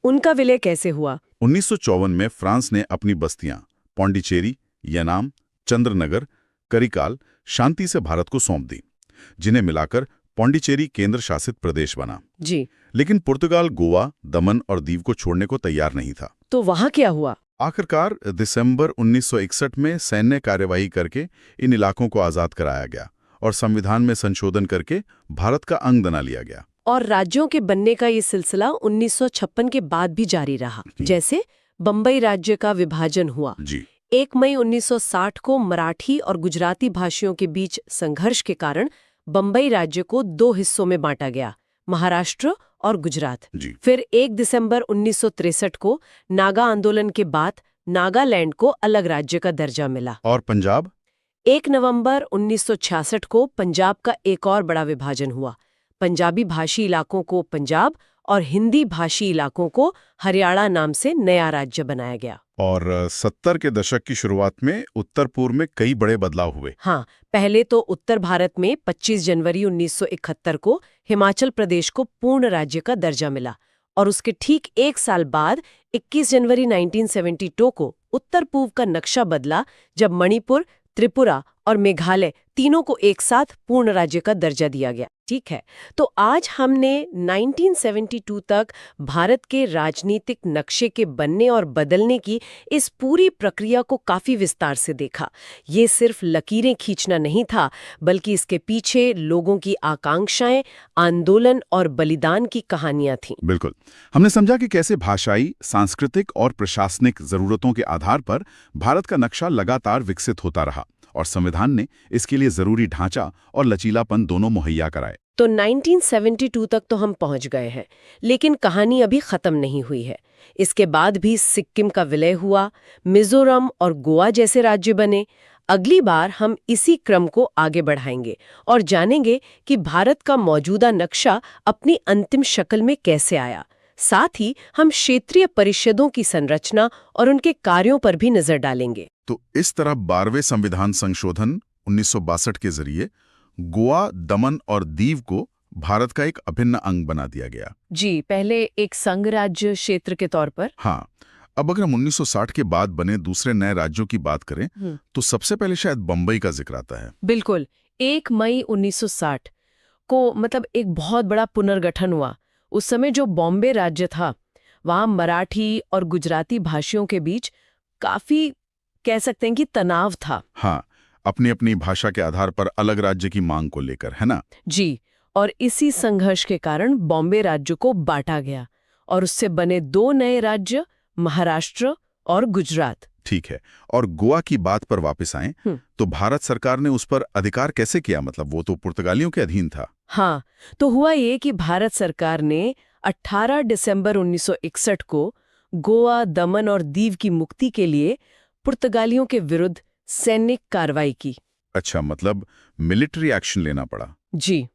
उनका विलय कैसे हुआ? 1954 में फ्रांस ने अपनी बस्तियां पौंडीचेरी, यनाम, चंद्रनगर, करिकाल, शांति से भारत को सौंप दी, जिन्हें मिलाकर पौंडीचेरी केंद्र शासित प्रदेश बना। जी। लेकिन पुर्तगाल गोवा, दमन और दीव को छोड़ने को तैयार नहीं था। तो वहां क्या हुआ? आखिरकार दिसंबर 1961 में सैन्य कार्यवाही करके इन इलाकों को आजाद कराया गया और संविधान में संशोधन करके भारत का अंग बना लिया गया। और राज्यों के बनने का ये सिलसिला 1956 के बाद भी जारी रहा। जैसे बम्बई राज्य का विभाजन हुआ। जी। 1 मई 1960 को मराठी और गुजराती भाषियों के बीच संघर्ष के कारण बम्बई राज्य को 2 हिस्सों में बांटा गया, महाराष्ट्र और गुजरात। जी। फिर 1 दिसंबर 1963 को नागा आंदोलन के बाद नागालैंड को अलग राज्य का दर्जा मिला। और पंजाब? 1 नवंबर 1966 को पंजाब का एक और बड़ा विभाजन हुआ। पंजाबी भाषी इलाकों को पंजाब और हिंदी भाषी इलाकों को हरियाणा नाम से नया राज्य बनाया गया। और 70 के दशक की शुरुआत में उत्तर पूर्व में कई बड़े बदलाव हुए। हाँ, पहले तो उत्तर भारत में 25 जनवरी 1971 को हिमाचल प्रदेश को पूर्ण राज्य का दर्जा मिला और उसके ठीक 1 साल बाद 21 जनवरी 1972 को उत्तर पूर्व का नक्शा बदला, जब मणिपुर, त्रिपुरा और मेघालय तीनों को एक साथ पूर्ण राज्य का दर्जा दिया गया। ठीक है, तो आज हमने 1972 तक भारत के राजनीतिक नक्शे के बनने और बदलने की इस पूरी प्रक्रिया को काफी विस्तार से देखा। ये सिर्फ लकीरें खींचना नहीं था, बल्कि इसके पीछे लोगों की आकांक्षाएं, आंदोलन और बलिदान की कहानियां थीं। बिल्कुल, हमने समझा कि कैसे भाषाई, सांस्कृतिक और प्रशासनिक जरूरतों के आधार पर भारत का नक्शा लगातार विकसित होता रहा और संविधान ने इसके लिए जरूरी ढांचा और लचीलापन दोनों मुहैया कराए। तो 1972 तक तो हम पहुंच गए हैं, लेकिन कहानी अभी खत्म नहीं हुई है। इसके बाद भी सिक्किम का विलय हुआ, मिजोरम और गोवा जैसे राज्य बने। अगली बार हम इसी क्रम को आगे बढ़ाएंगे और जानेंगे कि भारत का मौजूदा नक्शा अपनी अंतिम शक्ल में कैसे आया। साथ ही हम क्षेत्रीय परिषदों की संरचना और उनके कार्यों पर भी नजर डालेंगे। तो इस तरह 12वें संविधान संशोधन 1962 के जरिए गोवा, दमन और दीव को भारत का एक अभिन्न अंग बना दिया गया। जी, पहले एक संघ राज्य क्षेत्र के तौर पर। हाँ, अब अगर हम 1960 के बाद बने दूसरे नए राज्यों की बात करें तो सबसे पहले शायद बम्बई का जिक्र आता है। बिल्कुल, 1 मई 1960 को मतलब एक बहुत बड़ा पुनर्गठन हुआ। उस समय जो बॉम्बे राज्य था, वहाँ मराठी और गुजराती भाषियों के बीच काफी कह सकते हैं कि तनाव था। हाँ, अपनी अपनी भाषा के आधार पर अलग राज्य की मांग को लेकर, है ना? जी, और इसी संघर्ष के कारण बॉम्बे राज्य को बांटा गया और उससे बने दो नए राज्य, महाराष्ट्र और गुजरात। ठीक है। और गोवा की बात पर वापस आएं, तो भारत सरकार ने उस पर अधिकार कैसे किया? मतलब वो तो पुर्तगालियों के अधीन था। हाँ, तो हुआ ये कि भारत सरकार ने 18 दिसंबर 1961 को गोवा, दमन और दीव की मुक्ति के लिए पुर्तगालियों के विरुद्ध सैनिक कार्रवाई की। अच्छा, मतलब मिलिट्री एक्शन लेना पड़ा। जी,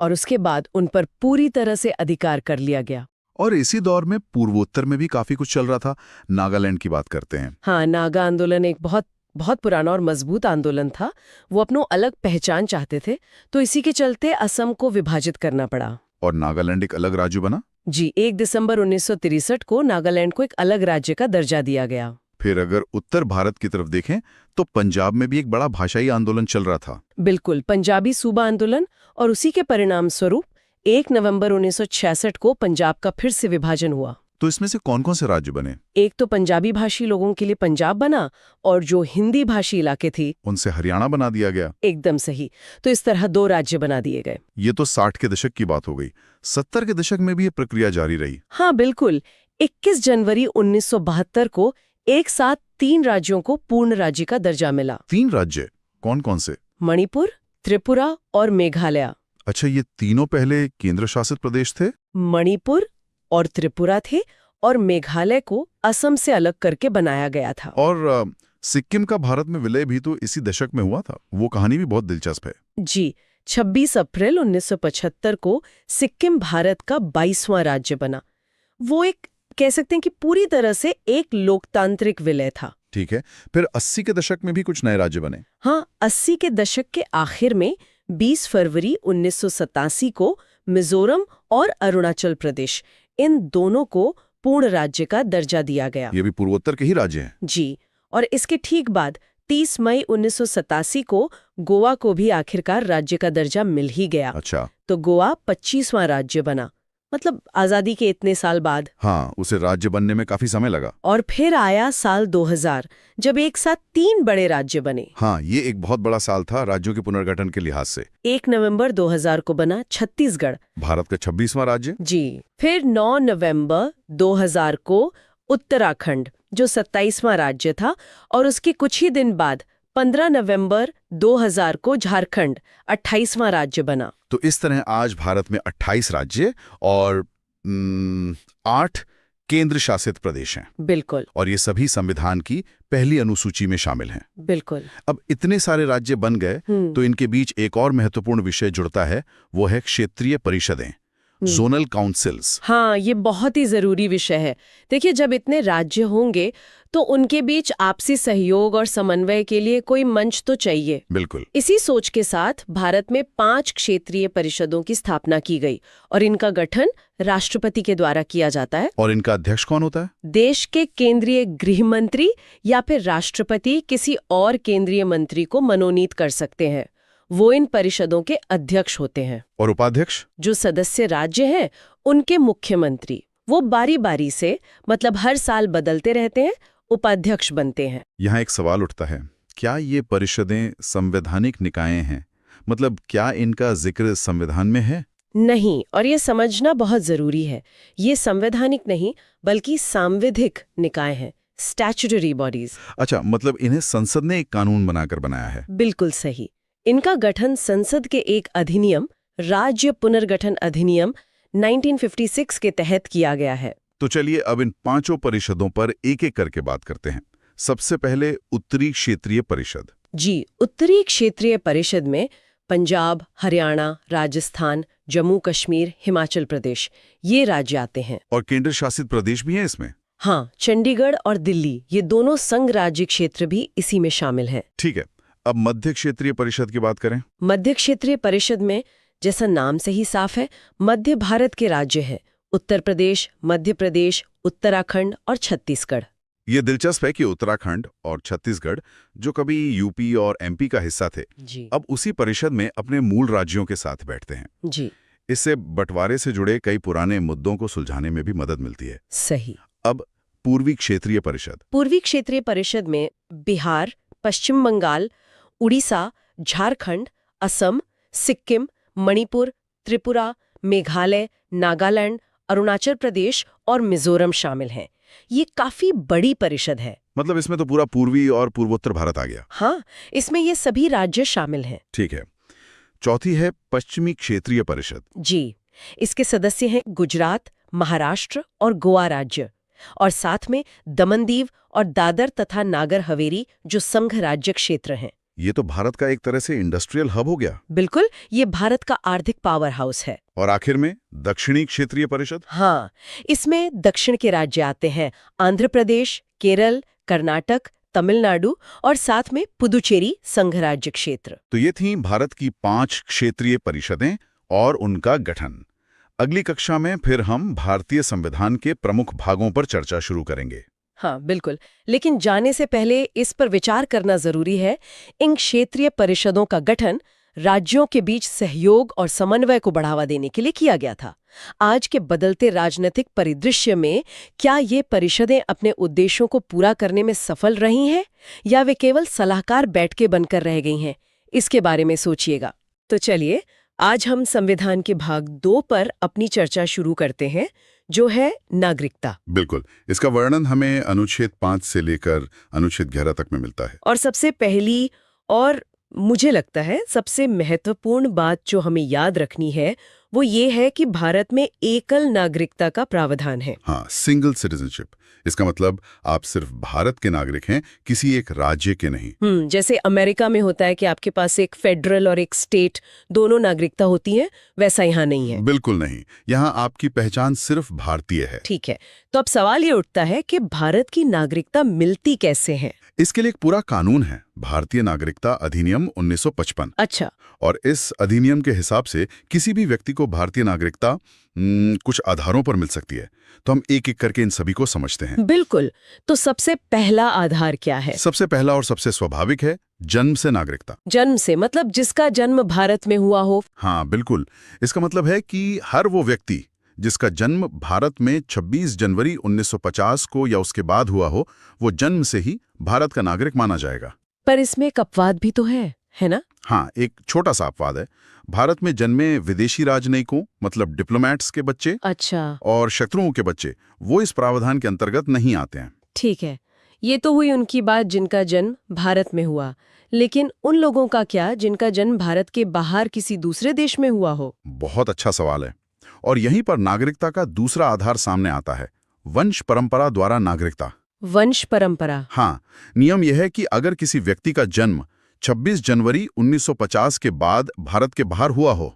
और उसके बाद उन पर पूरी तरह से अधिकार कर लिया गया। और इसी दौर में पूर्वोत्तर में भी काफी कुछ चल रहा था। नागालैंड की बात करते हैं। हाँ, नागा आंदोलन एक बहुत बहुत पुराना और मजबूत आंदोलन था। वो अपनो अलग पहचान चाहते थे, तो इसी के चलते असम को विभाजित करना पड़ा। और नागालैंड एक अलग राज्य बना। जी, 1 दिसंबर 1963 को नागालैंड को एक अलग राज्य का दर्जा दिया गया। फिर अगर उत्तर भारत की तरफ देखें तो पंजाब में भी एक बड़ा भाषाई आंदोलन चल रहा था। बिल्कुल, पंजाबी सूबा आंदोलन, और उसी के परिणाम स्वरूप 1 नवंबर 1966 को पंजाब का फिर से विभाजन हुआ। तो इसमें से कौन कौन से राज्य बने? एक तो पंजाबी भाषी लोगों के लिए पंजाब बना, और जो हिंदी भाषी इलाके थी उनसे हरियाणा बना दिया गया। एकदम सही। तो इस तरह 2 राज्य बना दिए गए। ये तो 60 के दशक की बात हो गई। 70 के दशक में भी ये प्रक्रिया जारी रही। हाँ बिल्कुल, 21 जनवरी 1972 को एक साथ 3 राज्यों को पूर्ण राज्य का दर्जा मिला। 3 राज्य? कौन कौन से? मणिपुर, त्रिपुरा और मेघालय। अच्छा, ये तीनों पहले केंद्र शासित प्रदेश थे? मणिपुर और त्रिपुरा थे, और मेघालय को असम से अलग करके बनाया गया था। और सिक्किम का भारत में विलय भी तो इसी दशक में हुआ था। वो कहानी भी बहुत दिलचस्प है। जी, 26 अप्रैल 1975 को सिक्किम भारत का 22वां राज्य बना। वो एक कह सकते हैं कि पूरी तरह से एक लोकतांत्रिक विलय था। ठीक है। फिर 80 के दशक में भी कुछ नए राज्य बने। हाँ, 80 के दशक के आखिर में 20 फरवरी 1987 को मिजोरम और अरुणाचल प्रदेश, इन दोनों को पूर्ण राज्य का दर्जा दिया गया। ये भी पूर्वोत्तर के ही राज्य हैं। जी, और इसके ठीक बाद 30 मई 1987 को गोवा को भी आखिरकार राज्य का दर्जा मिल ही गया। अच्छा, तो गोवा 25वां राज्य बना, मतलब आजादी के इतने साल बाद। हाँ, उसे राज्य बनने में काफी समय लगा। और फिर आया साल 2000, जब एक साथ 3 बड़े राज्य बने। हाँ, ये एक बहुत बड़ा साल था राज्यों के पुनर्गठन के लिहाज से। 1 नवंबर 2000 को बना छत्तीसगढ़, भारत का 26वां राज्य। जी। फिर 9 नवंबर 2000 को उत्तराखंड, जो 27वां राज्य था, और उसके कुछ ही दिन बाद 15 नवंबर 2000 को झारखंड 28वां राज्य बना। तो इस तरह आज भारत में 28 राज्य और 8 केंद्र शासित प्रदेश हैं। बिल्कुल। और ये सभी संविधान की पहली अनुसूची में शामिल हैं। बिल्कुल। अब इतने सारे राज्य बन गए तो इनके बीच एक और महत्वपूर्ण विषय जुड़ता है, वो है क्षेत्रीय परिषदें, जोनल काउंसिल्स। हाँ, ये बहुत ही जरूरी विषय है। देखिए, जब इतने राज्य होंगे तो उनके बीच आपसी सहयोग और समन्वय के लिए कोई मंच तो चाहिए। बिल्कुल। इसी सोच के साथ भारत में 5 क्षेत्रीय परिषदों की स्थापना की गई, और इनका गठन राष्ट्रपति के द्वारा किया जाता है। और इनका अध्यक्ष कौन होता है? देश के केंद्रीय गृह मंत्री या फिर राष्ट्रपति किसी और केंद्रीय मंत्री को मनोनीत कर सकते हैं। वो इन परिषदों के अध्यक्ष होते हैं। और उपाध्यक्ष? जो सदस्य राज्य हैं, उनके मुख्यमंत्री, वो बारी बारी से, मतलब हर साल बदलते रहते हैं, उपाध्यक्ष बनते हैं। यहाँ एक सवाल उठता है, क्या ये परिषदें संवैधानिक निकाय हैं? मतलब क्या इनका जिक्र संविधान में है? नहीं, और ये समझना बहुत जरूरी है। ये संवैधानिक नहीं बल्कि सांविधिक निकाय हैं, स्टैट्यूटरी बॉडीज। अच्छा, मतलब इन्हें संसद ने एक कानून बनाकर बनाया है। बिल्कुल सही। इनका गठन संसद के एक अधिनियम, राज्य पुनर्गठन अधिनियम 1956 के तहत किया गया है। तो चलिए अब इन 5 परिषदों पर एक-एक करके बात करते हैं। सबसे पहले उत्तरी क्षेत्रीय परिषद। जी, उत्तरी क्षेत्रीय परिषद में पंजाब, हरियाणा, राजस्थान, जम्मू कश्मीर, हिमाचल प्रदेश, ये राज्य आते हैं। और केंद्र शासित प्रदेश भी हैं इसमें? हाँ, चंडीगढ़ और दिल्ली, ये दोनों संघ राज्य क्षेत्र भी इसी में शामिल हैं। ठीक है। अब मध्य क्षेत्रीय परिषद की बात करें। मध्य क्षेत्रीय परिषद में, जैसा नाम से ही साफ है, मध्य भारत के राज्य हैं। उत्तर प्रदेश, मध्य प्रदेश, उत्तराखंड और छत्तीसगढ़। ये दिलचस्प है कि उत्तराखंड और छत्तीसगढ़, जो कभी यूपी और एमपी का हिस्सा थे, जी, अब उसी परिषद में अपने मूल राज्यों के साथ बैठते हैं। जी, इससे बंटवारे से जुड़े कई पुराने मुद्दों को सुलझाने में भी मदद मिलती है। सही। अब पूर्वी क्षेत्रीय परिषद। पूर्वी क्षेत्रीय परिषद में बिहार, पश्चिम बंगाल, उड़ीसा, झारखंड, असम, सिक्किम, मणिपुर, त्रिपुरा, मेघालय, नागालैंड, अरुणाचल प्रदेश और मिजोरम शामिल हैं। ये काफी बड़ी परिषद है। मतलब इसमें तो पूरा पूर्वी और पूर्वोत्तर भारत आ गया। हाँ, इसमें ये सभी राज्य शामिल हैं। ठीक है। चौथी है पश्चिमी क्षेत्रीय परिषद। जी, इसके सदस्य हैं गुजरात, महाराष्ट्र और गोवा राज्य, और साथ में दमन दीव और दादर तथा नागर हवेली जो संघ राज्य क्षेत्र हैं। ये तो भारत का एक तरह से इंडस्ट्रियल हब हो गया। बिल्कुल, ये भारत का आर्थिक पावर हाउस है। और आखिर में दक्षिणी क्षेत्रीय परिषद। हाँ, इसमें दक्षिण के राज्य आते हैं आंध्र प्रदेश, केरल, कर्नाटक, तमिलनाडु और साथ में पुदुचेरी संघ राज्य क्षेत्र। तो ये थी भारत की 5 क्षेत्रीय परिषदें और उनका गठन। अगली कक्षा में फिर हम भारतीय संविधान के प्रमुख भागों पर चर्चा शुरू करेंगे। हाँ, बिल्कुल। लेकिन जाने से पहले इस पर विचार करना जरूरी है, इन क्षेत्रीय परिषदों का गठन राज्यों के बीच सहयोग और समन्वय को बढ़ावा देने के लिए किया गया था। आज के बदलते राजनीतिक परिदृश्य में क्या ये परिषदें अपने उद्देश्यों को पूरा करने में सफल रही हैं या वे केवल सलाहकार बैठकें बनकर रह गई हैं? इसके बारे में सोचिएगा। तो चलिए, आज हम संविधान के भाग 2 पर अपनी चर्चा शुरू करते हैं, जो है नागरिकता। बिल्कुल। इसका वर्णन हमें अनुच्छेद 5 से लेकर अनुच्छेद 11 तक में मिलता है। और सबसे पहली और मुझे लगता है सबसे महत्वपूर्ण बात जो हमें याद रखनी है वो ये है कि भारत में एकल नागरिकता का प्रावधान है। हाँ, सिंगल सिटीजनशिप। इसका मतलब आप सिर्फ भारत के नागरिक हैं, किसी एक राज्य के नहीं। जैसे अमेरिका में होता है कि आपके पास एक फेडरल और एक स्टेट दोनों नागरिकता होती है, वैसा यहाँ नहीं है। बिल्कुल नहीं। यहाँ आपकी पहचान सिर्फ भारतीय है। ठीक है, तो अब सवाल ये उठता है कि भारत की नागरिकता मिलती कैसे है? इसके लिए एक पूरा कानून है, भारतीय नागरिकता अधिनियम 1955। अच्छा। और इस अधिनियम के हिसाब से किसी भी व्यक्ति को भारतीय नागरिकता कुछ आधारों पर मिल सकती है। तो हम एक एक करके इन सभी को समझते हैं। बिल्कुल। तो सबसे पहला आधार क्या है? सबसे पहला और सबसे स्वाभाविक है जन्म से नागरिकता। जन्म से मतलब जिसका जन्म भारत में हुआ हो? हाँ, बिल्कुल। इसका मतलब है कि हर वो व्यक्ति जिसका जन्म भारत में 26 जनवरी 1950 को या उसके बाद हुआ हो, वो जन्म से ही भारत का नागरिक माना जाएगा। पर इसमें एक अपवाद भी तो है ना? हाँ, एक छोटा सा अपवाद है। भारत में जन्मे विदेशी राजनयिकों मतलब डिप्लोमैट्स के बच्चे अच्छा और शत्रुओं के बच्चे वो इस प्रावधान के अंतर्गत नहीं आते हैं। ठीक है, ये तो हुई उनकी बात जिनका जन्म भारत में हुआ, लेकिन उन लोगों का क्या जिनका जन्म भारत के बाहर किसी दूसरे देश में हुआ हो? बहुत अच्छा सवाल है। और यहीं पर नागरिकता का दूसरा आधार सामने आता है, वंश परंपरा द्वारा नागरिकता। वंश परंपरा? हाँ, नियम यह है कि अगर किसी व्यक्ति का जन्म 26 जनवरी 1950 के बाद भारत के बाहर हुआ हो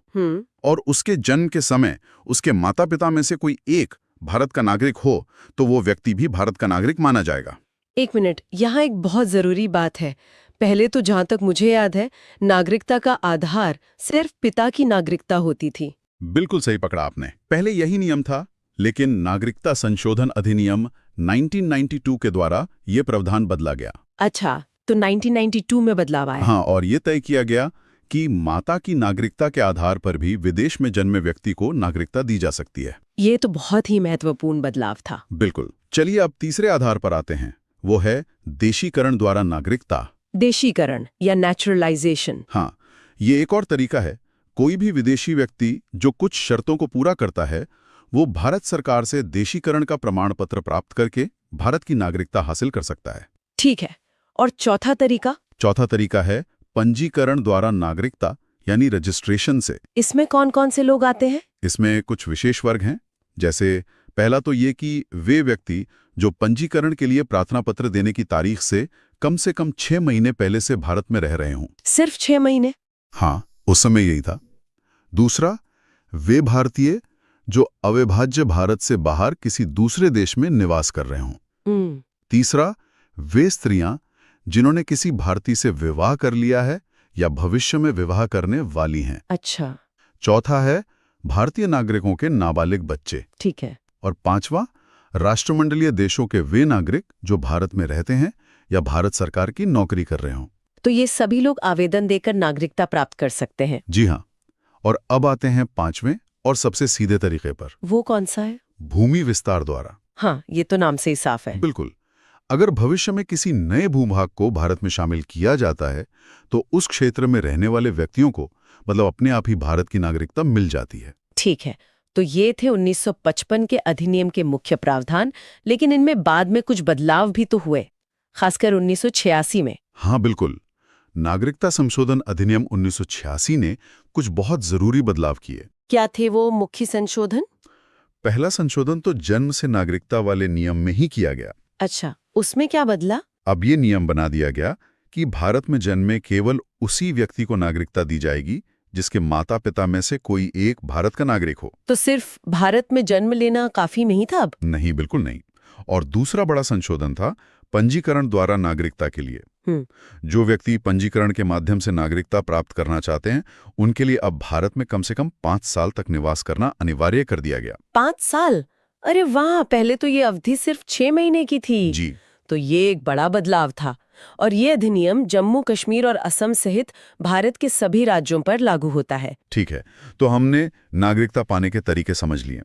और उसके जन्म के समय उसके माता पिता में से कोई एक भारत का नागरिक हो, तो वो व्यक्ति भी भारत का नागरिक माना जाएगा। एक मिनट, यहाँ एक बहुत जरूरी बात है। पहले तो जहाँ तक मुझे याद है, नागरिकता का आधार सिर्फ पिता की नागरिकता होती थी। बिल्कुल सही पकड़ा आपने। पहले यही नियम था, लेकिन नागरिकता संशोधन अधिनियम 1992 के द्वारा ये प्रावधान बदला गया। अच्छा, तो 1992 में बदलाव आया? हाँ, और ये तय किया गया कि माता की नागरिकता के आधार पर भी विदेश में जन्मे व्यक्ति को नागरिकता दी जा सकती है। ये तो बहुत ही महत्वपूर्ण बदलाव था। बिल्कुल। चलिए अब तीसरे आधार पर आते हैं, वो है देशीकरण द्वारा नागरिकता। देशीकरण या नेचुरलाइजेशन? हाँ, ये एक और तरीका है। कोई भी विदेशी व्यक्ति जो कुछ शर्तों को पूरा करता है, वो भारत सरकार से देशीकरण का प्रमाण पत्र प्राप्त करके भारत की नागरिकता हासिल कर सकता है। ठीक है, और चौथा तरीका? चौथा तरीका है पंजीकरण द्वारा नागरिकता यानी रजिस्ट्रेशन से। इसमें कौन कौन से लोग आते हैं? इसमें कुछ विशेष वर्ग हैं। जैसे पहला तो ये कि वे व्यक्ति जो पंजीकरण के लिए प्रार्थना पत्र देने की तारीख से कम 6 महीने पहले से भारत में रह रहे हों। सिर्फ 6 महीने? हाँ, उस समय यही था। दूसरा, वे भारतीय जो अविभाज्य भारत से बाहर किसी दूसरे देश में निवास कर रहे हों। तीसरा, वे स्त्रियां जिन्होंने किसी भारतीय से विवाह कर लिया है या भविष्य में विवाह करने वाली हैं। अच्छा। चौथा है भारतीय नागरिकों के नाबालिग बच्चे। ठीक है। और पांचवा, राष्ट्रमंडलीय देशों के वे नागरिक जो भारत में रहते हैं या भारत सरकार की नौकरी कर रहे हों। तो ये सभी लोग आवेदन देकर नागरिकता प्राप्त कर सकते हैं? जी हाँ। और अब आते हैं पांचवें और सबसे सीधे तरीके पर। वो कौन सा है? भूमि विस्तार द्वारा। हाँ, ये तो नाम से ही साफ है। बिल्कुल। अगर भविष्य में किसी नए भूभाग को भारत में शामिल किया जाता है तो उस क्षेत्र में रहने वाले व्यक्तियों को मतलब अपने आप ही भारत की नागरिकता मिल जाती है। ठीक है, तो ये थे 1955 के अधिनियम के मुख्य प्रावधान, लेकिन इनमें बाद में कुछ बदलाव भी तो हुए, खासकर 1986 में। हाँ बिल्कुल, नागरिकता संशोधन अधिनियम 1986 ने कुछ बहुत जरूरी बदलाव किए। क्या थे वो मुख्य संशोधन? पहला संशोधन तो जन्म से नागरिकता वाले नियम में ही किया गया। अच्छा, उसमें क्या बदला? अब ये नियम बना दिया गया कि भारत में जन्मे केवल उसी व्यक्ति को नागरिकता दी जाएगी जिसके माता पिता में से कोई एक भारत का नागरिक हो। तो सिर्फ भारत में जन्म लेना काफी नहीं था अब? नहीं, बिल्कुल नहीं। और दूसरा बड़ा संशोधन था पंजीकरण द्वारा नागरिकता के लिए। जो व्यक्ति पंजीकरण के माध्यम से नागरिकता प्राप्त करना चाहते हैं उनके लिए अब भारत में कम से कम 5 साल तक निवास करना अनिवार्य कर दिया गया। 5 साल? अरे वाह, पहले तो ये अवधि सिर्फ 6 महीने की थी। जी, तो ये एक बड़ा बदलाव था। और ये अधिनियम जम्मू कश्मीर और असम सहित भारत के सभी राज्यों पर लागू होता है। ठीक है, तो हमने नागरिकता पाने के तरीके समझ लिए।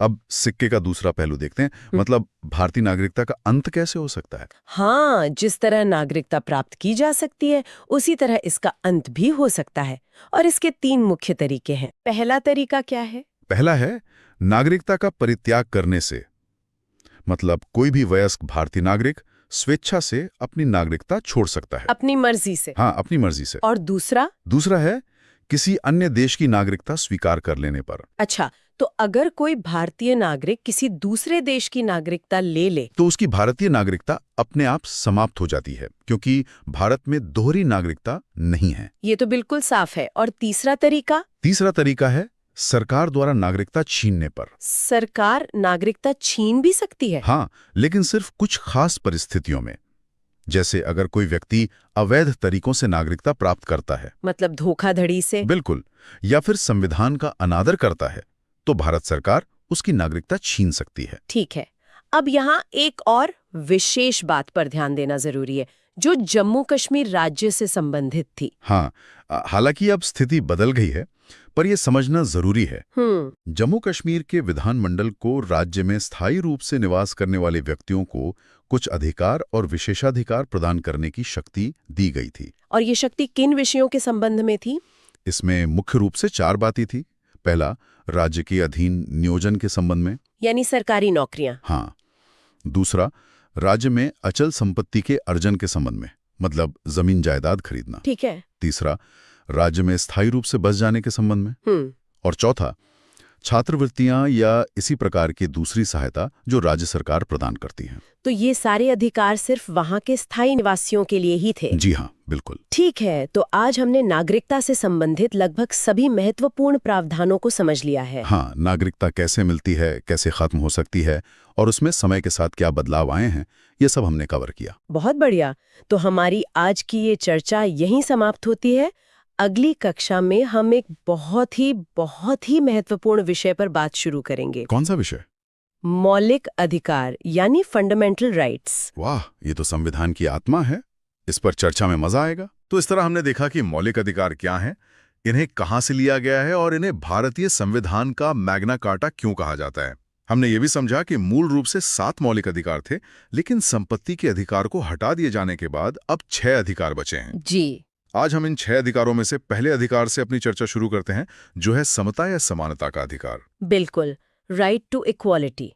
अब सिक्के का दूसरा पहलू देखते हैं, मतलब भारतीय नागरिकता का अंत कैसे हो सकता है? हाँ, जिस तरह नागरिकता प्राप्त की जा सकती है उसी तरह इसका अंत भी हो सकता है। और इसके 3 मुख्य तरीके हैं। पहला तरीका क्या है? पहला है नागरिकता का परित्याग करने से, मतलब कोई भी वयस्क भारतीय नागरिक स्वेच्छा से अपनी नागरिकता छोड़ सकता है। अपनी मर्जी से? हाँ, अपनी मर्जी से। और दूसरा? दूसरा है किसी अन्य देश की नागरिकता स्वीकार कर लेने पर। अच्छा, तो अगर कोई भारतीय नागरिक किसी दूसरे देश की नागरिकता ले ले तो उसकी भारतीय नागरिकता अपने आप समाप्त हो जाती है, क्योंकि भारत में दोहरी नागरिकता नहीं है। ये तो बिल्कुल साफ है। और तीसरा तरीका? तीसरा तरीका है सरकार द्वारा नागरिकता छीनने पर। सरकार नागरिकता छीन भी सकती है? हाँ, लेकिन सिर्फ कुछ खास परिस्थितियों में, जैसे अगर कोई व्यक्ति अवैध तरीकों से नागरिकता प्राप्त करता है, मतलब धोखाधड़ी से? बिल्कुल, या फिर संविधान का अनादर करता है, तो भारत सरकार उसकी नागरिकता छीन सकती है। ठीक है, अब यहाँ एक और विशेष बात पर ध्यान देना जरूरी है, जो जम्मू कश्मीर राज्य से संबंधित थी। हाँ, हालांकि अब स्थिति बदल गई है, पर यह समझना जरूरी है। जम्मू कश्मीर के विधानमंडल को राज्य में स्थायी रूप से निवास करने वाले व्यक्तियों को कुछ अधिकार और विशेषाधिकार प्रदान करने की शक्ति दी गई थी। और ये शक्ति किन विषयों के संबंध में थी? इसमें मुख्य रूप से 4 बातें थी। पहला, राज्य के अधीन नियोजन के संबंध में, यानी सरकारी नौकरियां। हाँ। दूसरा, राज्य में अचल संपत्ति के अर्जन के संबंध में, मतलब जमीन जायदाद खरीदना। ठीक है। तीसरा, राज्य में स्थायी रूप से बस जाने के संबंध में। और चौथा, छात्रवृत्तियां या इसी प्रकार की दूसरी सहायता जो राज्य सरकार प्रदान करती है। तो ये सारे अधिकार सिर्फ वहाँ के स्थायी निवासियों के लिए ही थे? जी हाँ, बिल्कुल। ठीक है, तो आज हमने नागरिकता से संबंधित लगभग सभी महत्वपूर्ण प्रावधानों को समझ लिया है। हाँ, नागरिकता कैसे मिलती है, कैसे खत्म हो सकती है और उसमें समय के साथ क्या बदलाव आए हैं, ये सब हमने कवर किया। बहुत बढ़िया। तो हमारी आज की ये चर्चा यहीं समाप्त होती है। अगली कक्षा में हम एक बहुत ही महत्वपूर्ण विषय पर बात शुरू करेंगे। कौन सा विषय? मौलिक अधिकार यानी फंडामेंटल राइट्स। वाह, ये तो संविधान की आत्मा है। इस पर चर्चा में मजा आएगा। तो इस तरह हमने देखा कि मौलिक अधिकार क्या हैं, इन्हें कहां से लिया गया है और इन्हें भारतीय संविधान का मैग्ना कार्टा क्यों कहा जाता है। हमने ये भी समझा कि मूल रूप से 7 मौलिक अधिकार थे, लेकिन संपत्ति के अधिकार को हटा दिए जाने के बाद अब 6 अधिकार बचे हैं। जी। आज हम इन 6 अधिकारों में से पहले अधिकार से अपनी चर्चा शुरू करते हैं, जो है समता या समानता का अधिकार। बिल्कुल, राइट टू इक्वालिटी।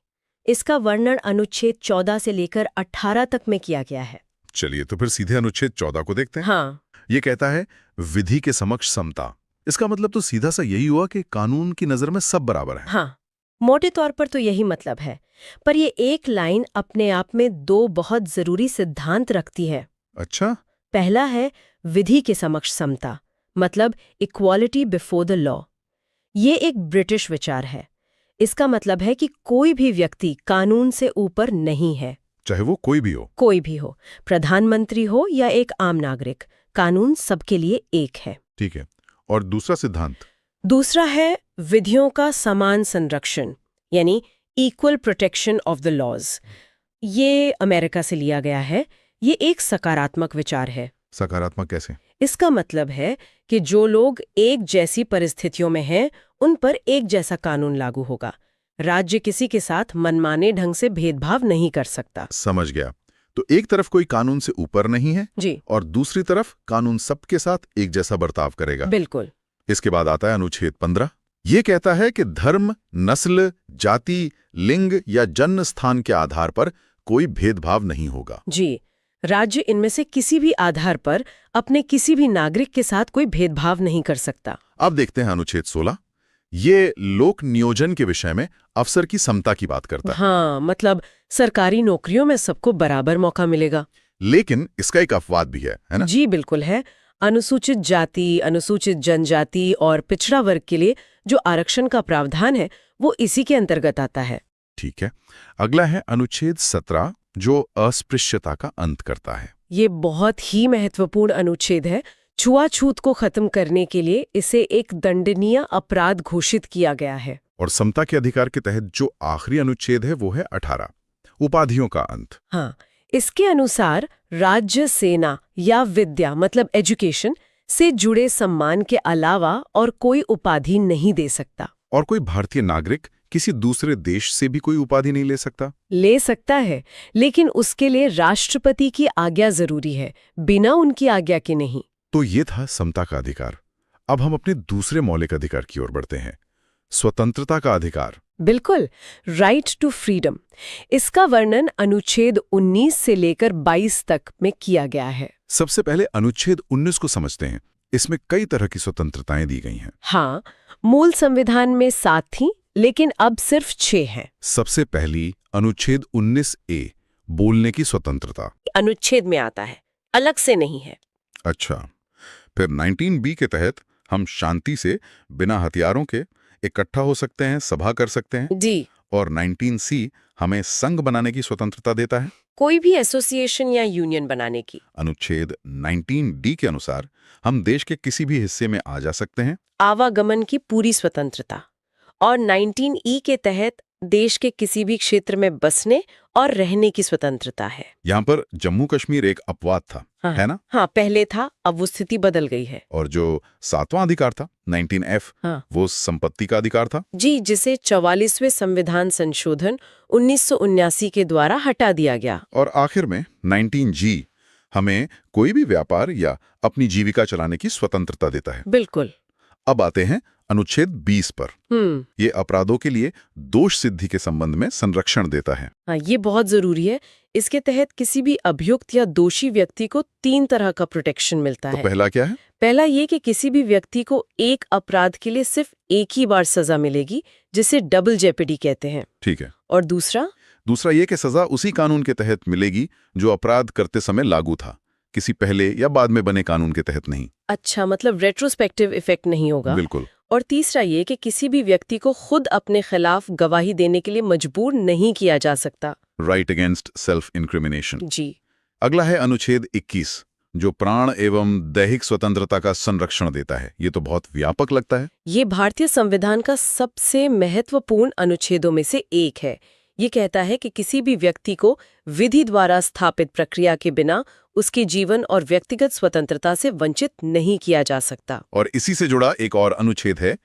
इसका वर्णन अनुच्छेद 14 से लेकर 18 तक में किया गया है। चलिए तो फिर सीधे अनुच्छेद 14 को देखते हैं। हाँ। ये कहता है विधि के समक्ष समता। इसका मतलब तो सीधा सा यही हुआ कि कानून की नजर में सब बराबर हैं। हाँ, मोटे तौर पर तो यही मतलब है, पर ये एक लाइन अपने आप में 2 बहुत जरूरी सिद्धांत रखती है। अच्छा। पहला है विधि के समक्ष समता, मतलब इक्वालिटी बिफोर द लॉ। ये एक ब्रिटिश विचार है। इसका मतलब है कि कोई भी व्यक्ति कानून से ऊपर नहीं है, चाहे वो कोई भी हो। कोई भी हो, प्रधानमंत्री हो या एक आम नागरिक, कानून सबके लिए एक है। ठीक है। और दूसरा सिद्धांत? दूसरा है विधियों का समान संरक्षण, यानी equal protection of the laws. ये अमेरिका से लिया गया है। ये एक सकारात्मक विचार है। सकारात्मक कैसे? इसका मतलब है कि जो लोग एक जैसी परिस्थितियों में हैं, उन पर एक जैसा कानून लागू होगा। राज्य किसी के साथ मनमाने ढंग से भेदभाव नहीं कर सकता। समझ गया। तो एक तरफ कोई कानून से ऊपर नहीं है जी और दूसरी तरफ कानून सबके साथ एक जैसा बर्ताव करेगा। बिल्कुल। इसके बाद आता है अनुच्छेद 15। ये कहता है कि धर्म, नस्ल, जाति, लिंग या जन्म स्थान के आधार पर कोई भेदभाव नहीं होगा। जी, राज्य इनमें से किसी भी आधार पर अपने किसी भी नागरिक के साथ कोई भेदभाव नहीं कर सकता। अब देखते हैं अनुच्छेद 16। ये लोक नियोजन के विषय में अफसर की समता की बात करता है। हाँ, मतलब सरकारी नौकरियों में सबको बराबर मौका मिलेगा। लेकिन इसका एक अपवाद भी है ना? जी बिल्कुल है। अनुसूचित जाति, अनुसूचित जनजाति और पिछड़ा वर्ग के लिए जो आरक्षण का प्रावधान है वो इसी के अंतर्गत आता है। ठीक है। अगला है अनुच्छेद 17 जो अस्पृश्यता का अंत करता है। ये बहुत ही महत्वपूर्ण अनुच्छेद है। छुआछूत को खत्म करने के लिए इसे एक दंडनीय अपराध घोषित किया गया है। और समता के अधिकार के तहत जो आखिरी अनुच्छेद है वो है 18, उपाधियों का अंत। हाँ, इसके अनुसार राज्य, सेना या विद्या मतलब एजुकेशन से जुड़े सम्मान के अलावा और कोई उपाधि नहीं दे सकता। और कोई भारतीय नागरिक किसी दूसरे देश से भी कोई उपाधि नहीं ले सकता? ले सकता है, लेकिन उसके लिए राष्ट्रपति की आज्ञा जरूरी है, बिना उनकी आज्ञा के नहीं। तो ये था समता का अधिकार। अब हम अपने दूसरे मौलिक अधिकार की ओर बढ़ते हैं, स्वतंत्रता का अधिकार। बिल्कुल, राइट टू फ्रीडम। इसका वर्णन अनुच्छेद 19 से लेकर 22 तक में किया गया है। सबसे पहले अनुच्छेद 19 को समझते हैं। इसमें कई तरह की स्वतंत्रताएं दी गई हैं। हाँ, मूल संविधान में 7 थीं, लेकिन अब सिर्फ 6 हैं। सबसे पहली अनुच्छेद 19A, बोलने की स्वतंत्रता। अनुच्छेद में आता है, अलग से नहीं है। अच्छा, फिर 19B के तहत हम शांति से बिना हथियारों के इकट्ठा हो सकते हैं, सभा कर सकते हैं। जी। और 19C हमें संघ बनाने की स्वतंत्रता देता है, कोई भी एसोसिएशन या यूनियन बनाने की। अनुच्छेद 19D के अनुसार हम देश के किसी भी हिस्से में आ जा सकते हैं, आवागमन की पूरी स्वतंत्रता। और 19E के तहत देश के किसी भी क्षेत्र में बसने और रहने की स्वतंत्रता है। यहाँ पर जम्मू कश्मीर एक अपवाद था, हाँ, है ना? हाँ, पहले था, अब वो स्थिति बदल गई है। और जो 7वां अधिकार था 19F, हाँ। वो संपत्ति का अधिकार था। जी, जिसे 44वें संविधान संशोधन 1979 के द्वारा हटा दिया गया। और आखिर में 19G हमें कोई भी व्यापार या अपनी जीविका चलाने की स्वतंत्रता देता है। बिल्कुल। अब आते हैं अनुच्छेद 20 पर। ये अपराधों के लिए दोष सिद्धि के संबंध में संरक्षण देता है। हाँ, ये बहुत जरूरी है। इसके तहत किसी भी अभियुक्त या दोषी व्यक्ति को 3 तरह का प्रोटेक्शन मिलता तो है। पहला क्या है? पहला ये कि किसी भी व्यक्ति को एक अपराध के लिए सिर्फ एक ही बार सजा मिलेगी, जिसे डबल जेपीडी कहते हैं। ठीक है। और दूसरा ये कि सजा उसी कानून के तहत मिलेगी जो अपराध करते समय लागू था, किसी पहले या बाद में बने कानून के तहत नहीं। अच्छा, मतलब रेट्रोस्पेक्टिव इफेक्ट नहीं होगा। बिल्कुल। और तीसरा ये कि किसी भी व्यक्ति को खुद अपने खिलाफ गवाही देने के लिए मजबूर नहीं किया जा सकता। Right against self incrimination. जी। अगला है अनुच्छेद 21 जो प्राण एवं दैहिक स्वतंत्रता का संरक्षण देता है। ये तो बहुत व्यापक लगता है। ये भारतीय संविधान का सबसे महत्वपूर्ण अनुच्छेदों में से एक है। ये कहता है कि किसी भी व्यक्ति को विधि द्वारा स्थापित प्रक्रिया के बिना उसके जीवन और व्यक्तिगत स्वतंत्रता से वंचित नहीं किया जा सकता। और इसी से जुड़ा एक और अनुच्छेद है,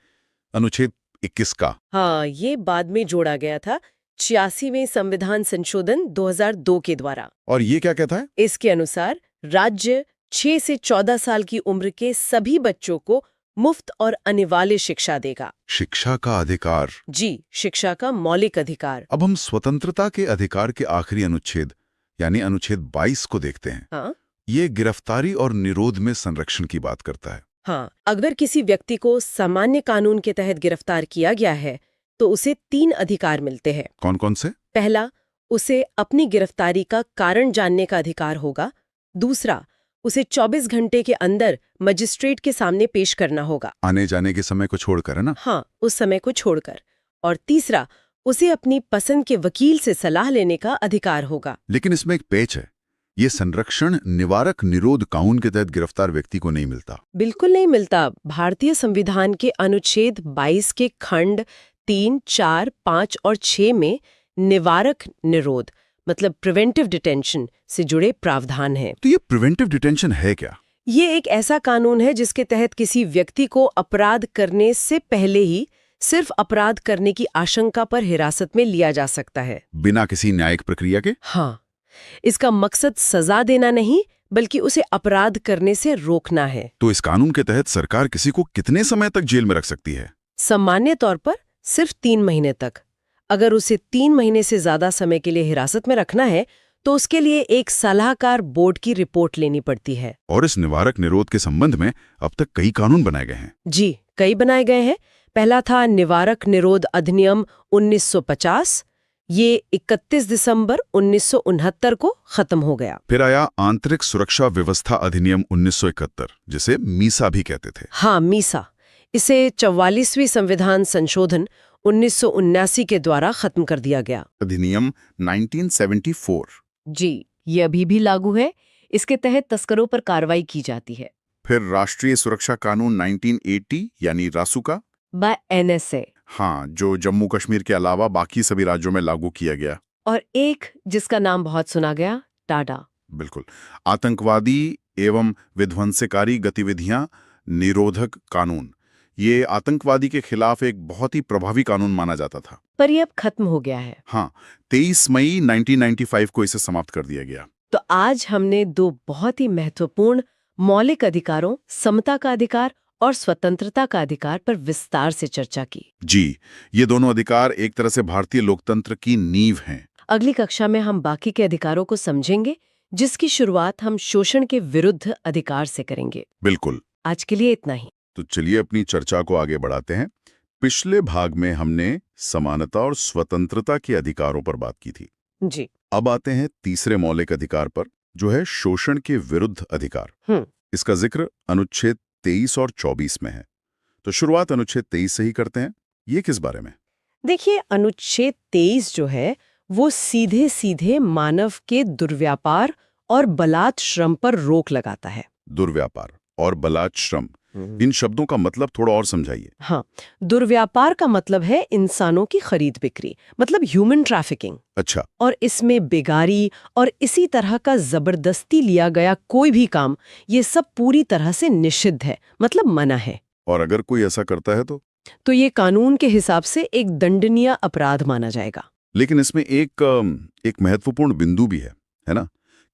अनुच्छेद 21 का। हाँ, ये बाद में जोड़ा गया था 86वें संविधान संशोधन 2002 के द्वारा। और ये क्या कहता है? इसके अनुसार राज्य 6 से 14 साल की उम्र के सभी बच्चों को मुफ्त और अनिवार्य शिक्षा देगा। शिक्षा का अधिकार। जी, शिक्षा का मौलिक अधिकार। अब हम स्वतंत्रता के अधिकार के आखिरी अनुच्छेद यानी अनुच्छेद 22 को देखते हैं। हाँ? ये गिरफ्तारी और निरोध में संरक्षण की बात करता है। हाँ, अगर किसी व्यक्ति को सामान्य कानून के तहत गिरफ्तार किया गया है तो उसे 3 अधिकार मिलते हैं। कौन कौन से? पहला, उसे अपनी गिरफ्तारी का कारण जानने का अधिकार होगा। दूसरा, उसे 24 घंटे के अंदर मजिस्ट्रेट के सामने पेश करना होगा। आने जाने के समय को छोड़कर, है ना? हाँ, उस समय को छोड़कर। और तीसरा, उसे अपनी पसंद के वकील से सलाह लेने का अधिकार होगा। लेकिन इसमें एक पेच है, ये संरक्षण निवारक निरोध कानून के तहत गिरफ्तार व्यक्ति को नहीं मिलता। बिल्कुल नहीं मिलता। भारतीय संविधान के अनुच्छेद 22 के खंड 3, 4, 5 और 6 में निवारक निरोध मतलब प्रिवेंटिव डिटेंशन से जुड़े प्रावधान हैं। तो ये प्रिवेंटिव डिटेंशन है क्या? ये एक ऐसा कानून है जिसके तहत किसी व्यक्ति को अपराध करने से पहले ही सिर्फ अपराध करने की आशंका पर हिरासत में लिया जा सकता है, बिना किसी न्यायिक प्रक्रिया के। हाँ, इसका मकसद सजा देना नहीं बल्कि उसे अपराध करने से रोकना है। तो इस कानून के तहत सरकार किसी को कितने समय तक जेल में रख सकती है? सामान्य तौर पर सिर्फ 3 महीने तक। अगर उसे 3 महीने से ज्यादा समय के लिए हिरासत में रखना है तो उसके लिए एक सलाहकार बोर्ड की रिपोर्ट लेनी पड़ती है। और इस निवारक निरोध के संबंध में अब तक कई कानून बनाए गए हैं। जी, कई बनाए गए हैं। पहला था निवारक निरोध अधिनियम 1950। ये 31 दिसंबर 1969 को खत्म हो गया। फिर आया आंतरिक सुरक्षा व्यवस्था अधिनियम 1971, जिसे मीसा भी कहते थे। हाँ, मीसा। इसे 44वीं संविधान संशोधन 1979 के द्वारा खत्म कर दिया गया। अधिनियम 1974। जी, ये अभी भी लागू है। इसके तहत तस्करों पर कार्रवाई की जाती है। फिर राष्ट्रीय सुरक्षा कानून 1980 यानी रासुका बाय NSA। हाँ, जो जम्मू कश्मीर के अलावा बाकी सभी राज्यों में लागू किया गया। और एक जिसका नाम बहुत सुना गया, टाडा। बिल्कुल, आतंकवादी एवं विध्वंसकारी गतिविधियां निरोधक कानून। ये आतंकवादी के खिलाफ एक बहुत ही प्रभावी कानून माना जाता था। पर ये अब खत्म हो गया है। हाँ, 23 मई 1995 को इसे समाप्त कर दिया गया। तो आज हमने 2 बहुत ही महत्वपूर्ण मौलिक अधिकारों, समता का अधिकार और स्वतंत्रता का अधिकार पर विस्तार से चर्चा की। जी, ये दोनों अधिकार एक तरह से भारतीय लोकतंत्र की नींव हैं। अगली कक्षा में हम बाकी के अधिकारों को समझेंगे, जिसकी शुरुआत हम शोषण के विरुद्ध अधिकार से करेंगे। बिल्कुल। आज के लिए इतना ही। तो चलिए अपनी चर्चा को आगे बढ़ाते हैं। पिछले भाग में हमने समानता और स्वतंत्रता के अधिकारों पर बात की थी। जी। अब आते हैं तीसरे मौलिक अधिकार पर, जो है शोषण के विरुद्ध अधिकार। इसका जिक्र अनुच्छेद 23 और 24 में है। तो शुरुआत अनुच्छेद 23 से ही करते हैं। ये किस बारे में? देखिए, अनुच्छेद 23 जो है वो सीधे सीधे मानव के दुर्व्यापार और बलात् श्रम पर रोक लगाता है। दुर्व्यापार और बलात् श्रम, इन शब्दों का मतलब थोड़ा और समझाइए। हाँ, दुर्व्यापार का मतलब है इंसानों की खरीद बिक्री, मतलब ह्यूमन ट्रैफिकिंग। अच्छा। और इसमें बेगारी और इसी तरह का जबरदस्ती लिया गया कोई भी काम, ये सब पूरी तरह से निषिद्ध है, मतलब मना है। और अगर कोई ऐसा करता है तो ये कानून के हिसाब से एक दंडनीय अपराध माना जाएगा। लेकिन इसमें एक महत्वपूर्ण बिंदु भी है ना?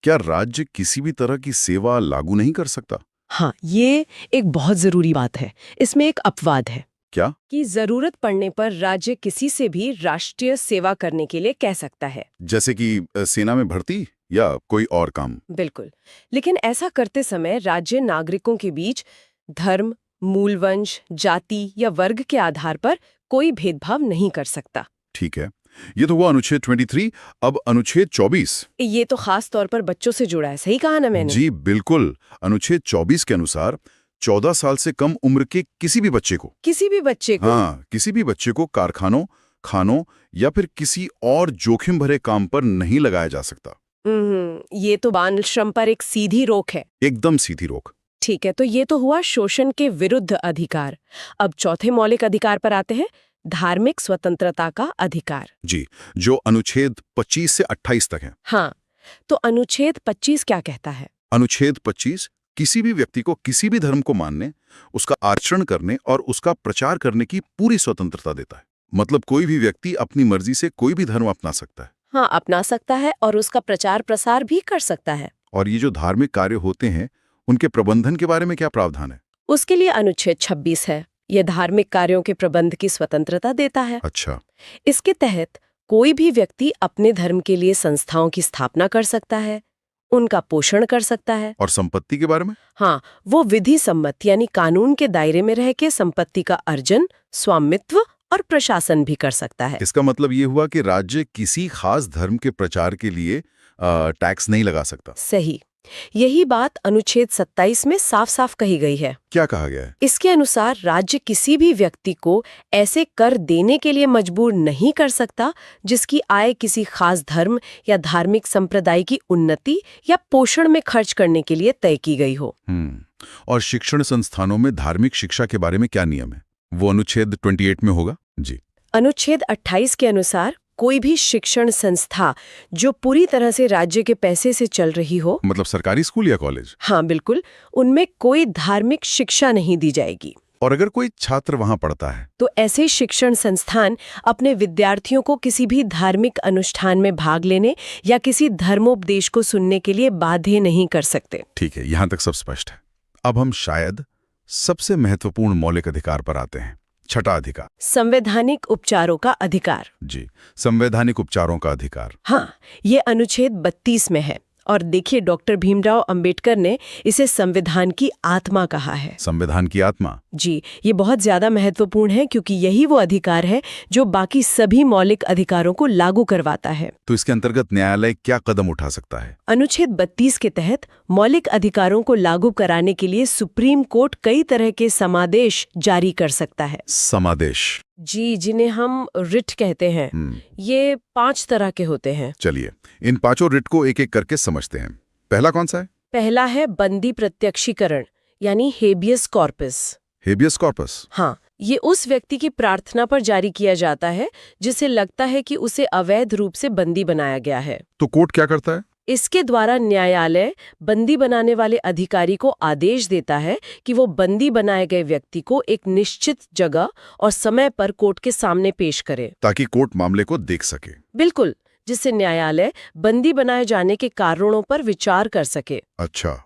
क्या राज्य किसी भी तरह की सेवा लागू नहीं कर सकता? हाँ, ये एक बहुत जरूरी बात है। इसमें एक अपवाद है। क्या? कि जरूरत पड़ने पर राज्य किसी से भी राष्ट्रीय सेवा करने के लिए कह सकता है। जैसे कि सेना में भर्ती या कोई और काम? बिल्कुल। लेकिन ऐसा करते समय राज्य नागरिकों के बीच धर्म, मूलवंश, जाति या वर्ग के आधार पर कोई भेदभाव नहीं कर सकता। ठीक है, ये तो हुआ अनुच्छेद 23। अब अनुच्छेद 24। ये तो खास तौर पर बच्चों से जुड़ा है, सही कहा ना मैंने? जी बिल्कुल। अनुच्छेद 24 के अनुसार 14 साल से कम उम्र के किसी भी बच्चे को हाँ, किसी भी बच्चे को कारखानों, खानों या फिर किसी और जोखिम भरे काम पर नहीं लगाया जा सकता। ये तो बाल श्रम पर एक सीधी रोक है। एकदम सीधी रोक। ठीक है, तो ये तो हुआ शोषण के विरुद्ध अधिकार। अब चौथे मौलिक अधिकार पर आते हैं, धार्मिक स्वतंत्रता का अधिकार। जी, जो अनुच्छेद 25 से 28 तक है। हाँ, तो अनुच्छेद 25 क्या कहता है? अनुच्छेद 25 किसी भी व्यक्ति को किसी भी धर्म को मानने, उसका आचरण करने और उसका प्रचार करने की पूरी स्वतंत्रता देता है। मतलब कोई भी व्यक्ति अपनी मर्जी से कोई भी धर्म अपना सकता है। हाँ, अपना सकता है और उसका प्रचार प्रसार भी कर सकता है। और ये जो धार्मिक कार्य होते हैं, उनके प्रबंधन के बारे में क्या प्रावधान है? उसके लिए अनुच्छेद 26 है। यह धार्मिक कार्यों के प्रबंध की स्वतंत्रता देता है। अच्छा। इसके तहत कोई भी व्यक्ति अपने धर्म के लिए संस्थाओं की स्थापना कर सकता है, उनका पोषण कर सकता है। और संपत्ति के बारे में? हाँ, वो विधि सम्मत यानी कानून के दायरे में रह के संपत्ति का अर्जन, स्वामित्व और प्रशासन भी कर सकता है। इसका मतलब ये हुआ कि राज्य किसी खास धर्म के प्रचार के लिए टैक्स नहीं लगा सकता। सही। यही बात अनुच्छेद 27 में साफ साफ कही गई है। क्या कहा गया है? इसके अनुसार राज्य किसी भी व्यक्ति को ऐसे कर देने के लिए मजबूर नहीं कर सकता जिसकी आय किसी खास धर्म या धार्मिक संप्रदाय की उन्नति या पोषण में खर्च करने के लिए तय की गई हो। और शिक्षण संस्थानों में धार्मिक शिक्षा के बारे में क्या नियम है? वो अनुच्छेद 28 में होगा। जी। अनुच्छेद 28 के अनुसार कोई भी शिक्षण संस्था जो पूरी तरह से राज्य के पैसे से चल रही हो, मतलब सरकारी स्कूल या कॉलेज? हाँ बिल्कुल, उनमें कोई धार्मिक शिक्षा नहीं दी जाएगी। और अगर कोई छात्र वहां पढ़ता है तो ऐसे शिक्षण संस्थान अपने विद्यार्थियों को किसी भी धार्मिक अनुष्ठान में भाग लेने या किसी धर्मोपदेश को सुनने के लिए बाध्य नहीं कर सकते। ठीक है, यहां तक सब स्पष्ट है। अब हम शायद सबसे महत्वपूर्ण मौलिक अधिकार पर आते हैं। छठा अधिकार, संवैधानिक उपचारों का अधिकार। जी, संवैधानिक उपचारों का अधिकार। हाँ, ये अनुच्छेद 32 में है और देखिए डॉक्टर भीमराव अंबेडकर ने इसे संविधान की आत्मा कहा है। संविधान की आत्मा। जी, ये बहुत ज्यादा महत्वपूर्ण है क्योंकि यही वो अधिकार है जो बाकी सभी मौलिक अधिकारों को लागू करवाता है। तो इसके अंतर्गत न्यायालय क्या कदम उठा सकता है? अनुच्छेद 32 के तहत मौलिक अधिकारों को लागू कराने के लिए सुप्रीम कोर्ट कई तरह के समादेश जारी कर सकता है। समादेश? जी, जिन्हें हम रिट कहते हैं। ये 5 तरह के होते हैं। चलिए इन पांचों रिट को एक एक करके समझते हैं। पहला कौन सा है? पहला है बंदी प्रत्यक्षीकरण यानी हेबियस कॉर्पस। Habeas corpus? हाँ, ये उस व्यक्ति की प्रार्थना पर जारी किया जाता है जिसे लगता है कि उसे अवैध रूप से बंदी बनाया गया है। तो कोर्ट क्या करता है? इसके द्वारा न्यायालय बंदी बनाने वाले अधिकारी को आदेश देता है कि वो बंदी बनाए गए व्यक्ति को एक निश्चित जगह और समय पर कोर्ट के सामने पेश करे, ताकि कोर्ट मामले को देख सके। बिल्कुल, जिससे न्यायालय बंदी बनाए जाने के कारणों पर विचार कर सके। अच्छा,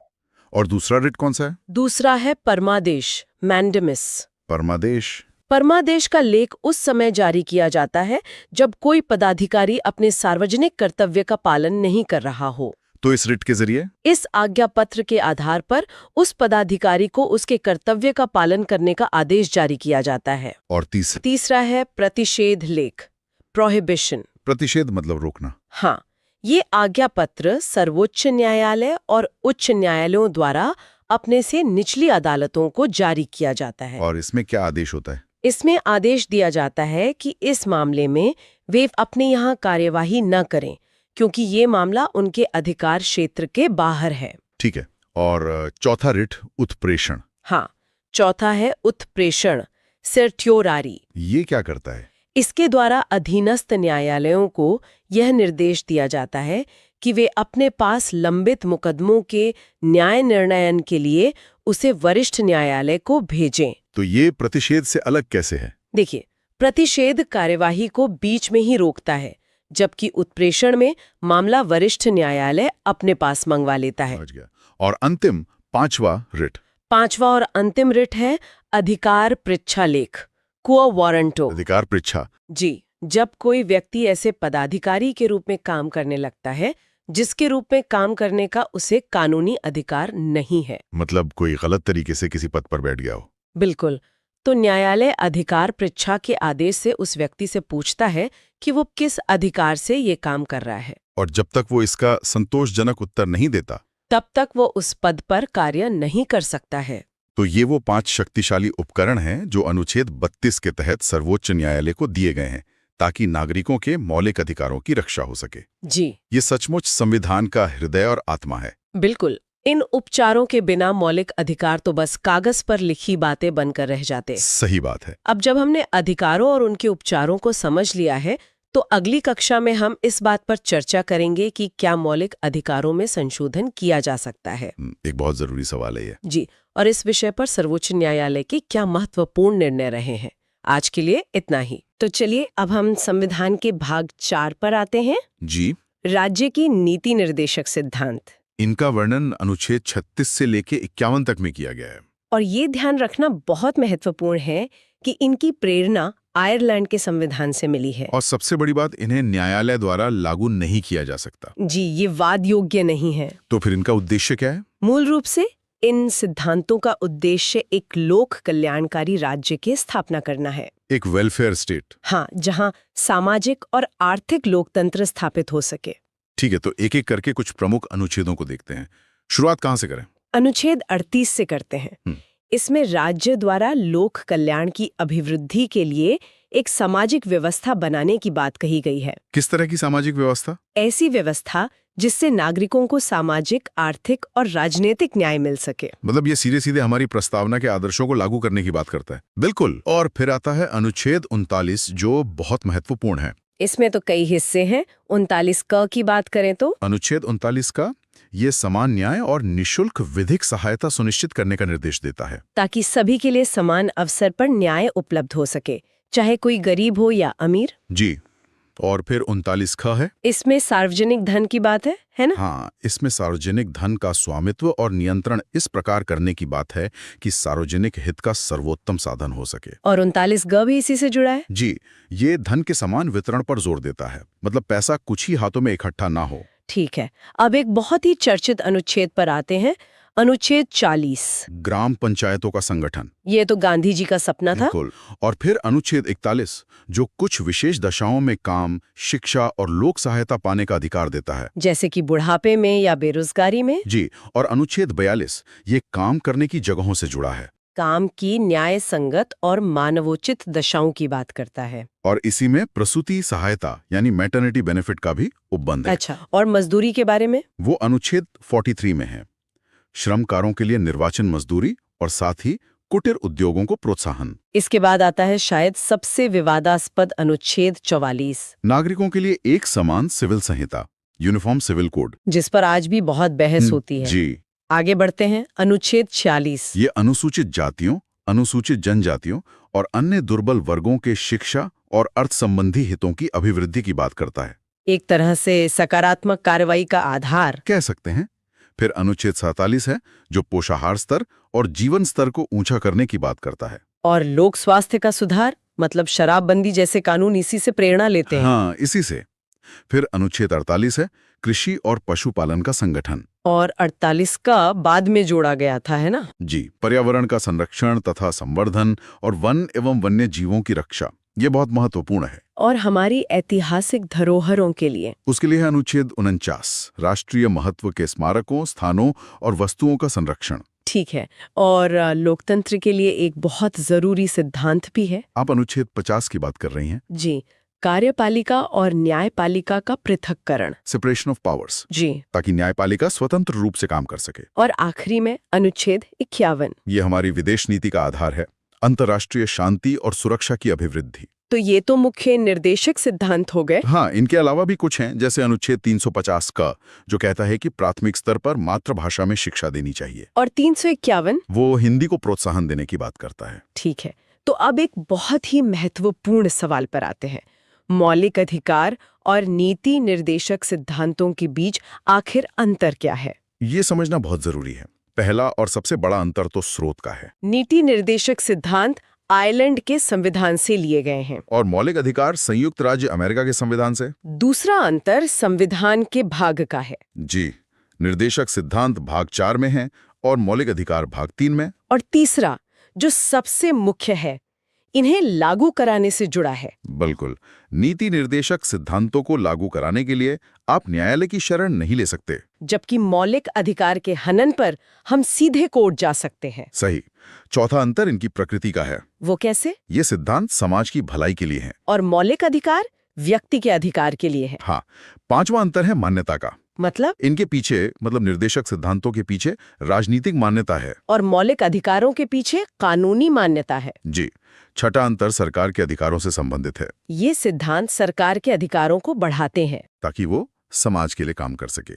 और दूसरा रिट कौन सा है? दूसरा है परमादेश, मैंडेमिस। परमादेश? परमादेश का लेख उस समय जारी किया जाता है जब कोई पदाधिकारी अपने सार्वजनिक कर्तव्य का पालन नहीं कर रहा हो। तो इस रिट के जरिए इस आज्ञा पत्र के आधार पर उस पदाधिकारी को उसके कर्तव्य का पालन करने का आदेश जारी किया जाता है। और तीसरा है प्रतिषेध लेख, प्रोहिबिशन। प्रतिषेध मतलब रोकना। हाँ, ये आज्ञा पत्र सर्वोच्च न्यायालय और उच्च न्यायालयों द्वारा अपने से निचली अदालतों को जारी किया जाता है। और इसमें क्या आदेश होता है? इसमें आदेश दिया जाता है कि इस मामले में वे अपने यहाँ कार्यवाही न करें क्योंकि ये मामला उनके अधिकार क्षेत्र के बाहर है। ठीक है, और चौथा रिट उत्प्रेषण। हाँ, चौथा है उत्प्रेषण, सर्ट्योरारी। ये क्या करता है? इसके द्वारा अधीनस्थ न्यायालयों को यह निर्देश दिया जाता है कि वे अपने पास लंबित मुकदमों के न्याय निर्णयन के लिए उसे वरिष्ठ न्यायालय को भेजें। तो ये प्रतिषेध से अलग कैसे है? देखिए, प्रतिषेध कार्यवाही को बीच में ही रोकता है, जबकि उत्प्रेषण में मामला वरिष्ठ न्यायालय अपने पास मंगवा लेता है। समझ गया। और अंतिम पांचवा रिट? पांचवा और अंतिम रिट है अधिकार पृच्छा लेख, क्वो वारंटो। अधिकार पृच्छा? जी, जब कोई व्यक्ति ऐसे पदाधिकारी के रूप में काम करने लगता है जिसके रूप में काम करने का उसे कानूनी अधिकार नहीं है। मतलब कोई गलत तरीके से किसी पद पर बैठ गया हो। बिल्कुल। तो न्यायालय अधिकार पृच्छा के आदेश से उस व्यक्ति से पूछता है कि वो किस अधिकार से ये काम कर रहा है, और जब तक वो इसका संतोषजनक उत्तर नहीं देता तब तक वो उस पद पर कार्य नहीं कर सकता है। तो ये वो 5 शक्तिशाली उपकरण हैं जो अनुच्छेद 32 के तहत सर्वोच्च न्यायालय को दिए गए हैं ताकि नागरिकों के मौलिक अधिकारों की रक्षा हो सके। जी, ये सचमुच संविधान का हृदय और आत्मा है। बिल्कुल। इन उपचारों के बिना मौलिक अधिकार तो बस कागज पर लिखी बातें बनकर रह जाते। सही बात है। अब जब हमने अधिकारों और उनके उपचारों को समझ लिया है तो अगली कक्षा में हम इस बात पर चर्चा करेंगे कि क्या मौलिक अधिकारों में संशोधन किया जा सकता है। एक बहुत जरूरी सवाल है ये। जी, और इस विषय पर सर्वोच्च न्यायालय के क्या महत्वपूर्ण निर्णय रहे हैं। आज के लिए इतना ही। तो चलिए अब हम संविधान के भाग 4 पर आते हैं। जी, राज्य की नीति निर्देशक सिद्धांत। इनका वर्णन अनुच्छेद 36 से लेके 51 तक में किया गया है। और ये ध्यान रखना बहुत महत्वपूर्ण है कि इनकी प्रेरणा आयरलैंड के संविधान से मिली है। और सबसे बड़ी बात, इन्हें न्यायालय द्वारा लागू नहीं किया जा सकता। जी, ये वाद योग्य नहीं है। तो फिर इनका उद्देश्य क्या है? मूल रूप से इन सिद्धांतों का उद्देश्य एक लोक कल्याणकारी राज्य की स्थापना करना है। एक वेलफेयर स्टेट। हाँ, जहाँ सामाजिक और आर्थिक लोकतंत्र स्थापित हो सके। ठीक है, तो एक एक करके कुछ प्रमुख अनुच्छेदों को देखते हैं। शुरुआत कहाँ से करें? अनुच्छेद 38 से करते हैं। इसमें राज्य द्वारा लोक कल्याण की अभिवृद्धि के लिए एक सामाजिक व्यवस्था बनाने की बात कही गई है। किस तरह की सामाजिक व्यवस्था? ऐसी व्यवस्था जिससे नागरिकों को सामाजिक, आर्थिक और राजनीतिक न्याय मिल सके। मतलब ये सीधे सीधे हमारी प्रस्तावना के आदर्शों को लागू करने की बात करता है। बिल्कुल। और फिर आता है अनुच्छेद 39 जो बहुत महत्वपूर्ण है। इसमें तो कई हिस्से हैं। 39 क की बात करें तो अनुच्छेद 39 का ये समान न्याय और निशुल्क विधिक सहायता सुनिश्चित करने का निर्देश देता है। ताकि सभी के लिए समान अवसर पर न्याय उपलब्ध हो सके, चाहे कोई गरीब हो या अमीर। जी। और फिर 39 ख है। इसमें सार्वजनिक धन की बात है ना? हाँ, इसमें सार्वजनिक धन का स्वामित्व और नियंत्रण इस प्रकार करने की बात है कि सार्वजनिक हित का सर्वोत्तम साधन हो सके। और 39 ग भी इसी से जुड़ा है। जी, ये धन के समान वितरण पर जोर देता है, मतलब पैसा कुछ ही हाथों में इकट्ठा ना हो। ठीक है, अब एक बहुत ही चर्चित अनुच्छेद पर आते हैं, अनुच्छेद 40। ग्राम पंचायतों का संगठन। ये तो गांधी जी का सपना था। बिल्कुल। और फिर अनुच्छेद 41 जो कुछ विशेष दशाओं में काम, शिक्षा और लोक सहायता पाने का अधिकार देता है, जैसे कि बुढ़ापे में या बेरोजगारी में। जी। और अनुच्छेद 42 ये काम करने की जगहों से जुड़ा है, काम की न्याय संगत और मानवोचित दशाओं की बात करता है। और इसी में प्रसूति सहायता यानी मैटरनिटी बेनिफिट का भी उपबंध है। अच्छा, और मजदूरी के बारे में? वो अनुच्छेद 43 में है। श्रमकारों के लिए निर्वाचन मजदूरी और साथ ही कुटीर उद्योगों को प्रोत्साहन। इसके बाद आता है शायद सबसे विवादास्पद अनुच्छेद 44, नागरिकों के लिए एक समान सिविल संहिता, यूनिफॉर्म सिविल कोड, जिस पर आज भी बहुत बहस होती है। जी। आगे बढ़ते हैं, अनुच्छेद 46। ये अनुसूचित जातियों, अनुसूचित जनजातियों और अन्य दुर्बल वर्गों के शिक्षा और अर्थ संबंधी हितों की अभिवृद्धि की बात करता है। एक तरह से सकारात्मक कार्रवाई का आधार कह सकते हैं। फिर अनुच्छेद 47 है जो पोषाहार स्तर और जीवन स्तर को ऊंचा करने की बात करता है। और लोक स्वास्थ्य का सुधार, मतलब शराबबंदी जैसे कानून इसी से प्रेरणा लेते हैं। हाँ, इसी से। फिर अनुच्छेद 48 है कृषि और पशुपालन का संगठन। और 48 का बाद में जोड़ा गया था, है ना? जी, पर्यावरण का संरक्षण तथा संवर्धन और वन एवं वन्य जीवों की रक्षा, ये बहुत महत्वपूर्ण है। और हमारी ऐतिहासिक धरोहरों के लिए उसके लिए है अनुच्छेद 49 राष्ट्रीय महत्व के स्मारकों, स्थानों और वस्तुओं का संरक्षण। ठीक है। और लोकतंत्र के लिए एक बहुत जरूरी सिद्धांत भी है। आप अनुच्छेद 50 की बात कर रही हैं। जी, कार्यपालिका और न्यायपालिका का पृथक्करण। Separation of powers. जी। ताकि न्यायपालिका स्वतंत्र रूप से काम कर सके। और आखिरी में अनुच्छेद 51। ये हमारी विदेश नीति का आधार है, अंतर्राष्ट्रीय शांति और सुरक्षा की अभिवृद्धि। तो ये तो मुख्य निर्देशक सिद्धांत हो गए। हाँ, इनके अलावा भी कुछ हैं, जैसे अनुच्छेद 350 का जो कहता है कि प्राथमिक स्तर पर मातृभाषा में शिक्षा देनी चाहिए। और 351 वो हिंदी को प्रोत्साहन देने की बात करता है। ठीक है, तो अब एक बहुत ही महत्वपूर्ण सवाल पर आते हैं। मौलिक अधिकार और नीति निर्देशक सिद्धांतों के बीच आखिर अंतर क्या है? ये समझना बहुत जरूरी है। पहला और सबसे बड़ा अंतर तो स्रोत का है। नीति निर्देशक सिद्धांत आयरलैंड के संविधान से लिए गए हैं और मौलिक अधिकार संयुक्त राज्य अमेरिका के संविधान से। दूसरा अंतर संविधान के भाग का है। जी, निर्देशक सिद्धांत भाग 4 में है और मौलिक अधिकार भाग 3 में। और तीसरा, जो सबसे मुख्य है, इन्हें लागू कराने से जुड़ा है। बिल्कुल, नीति निर्देशक सिद्धांतों को लागू कराने के लिए आप न्यायालय की शरण नहीं ले सकते, जबकि मौलिक अधिकार के हनन पर हम सीधे कोर्ट जा सकते हैं। सही। चौथा अंतर इनकी प्रकृति का है। वो कैसे? ये सिद्धांत समाज की भलाई के लिए हैं और मौलिक अधिकार व्यक्ति के अधिकार के लिए है। हाँ। पांचवा अंतर है मान्यता का। मतलब इनके पीछे, मतलब निर्देशक सिद्धांतों के पीछे राजनीतिक मान्यता है और मौलिक अधिकारों के पीछे कानूनी मान्यता है। जी। छठा अंतर सरकार के अधिकारों से संबंधित है। ये सिद्धांत सरकार के अधिकारों को बढ़ाते हैं ताकि वो समाज के लिए काम कर सके,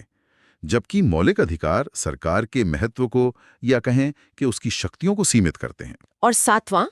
जबकि मौलिक अधिकार सरकार के महत्व को या कहें कि उसकी शक्तियों को सीमित करते हैं। और सातवां,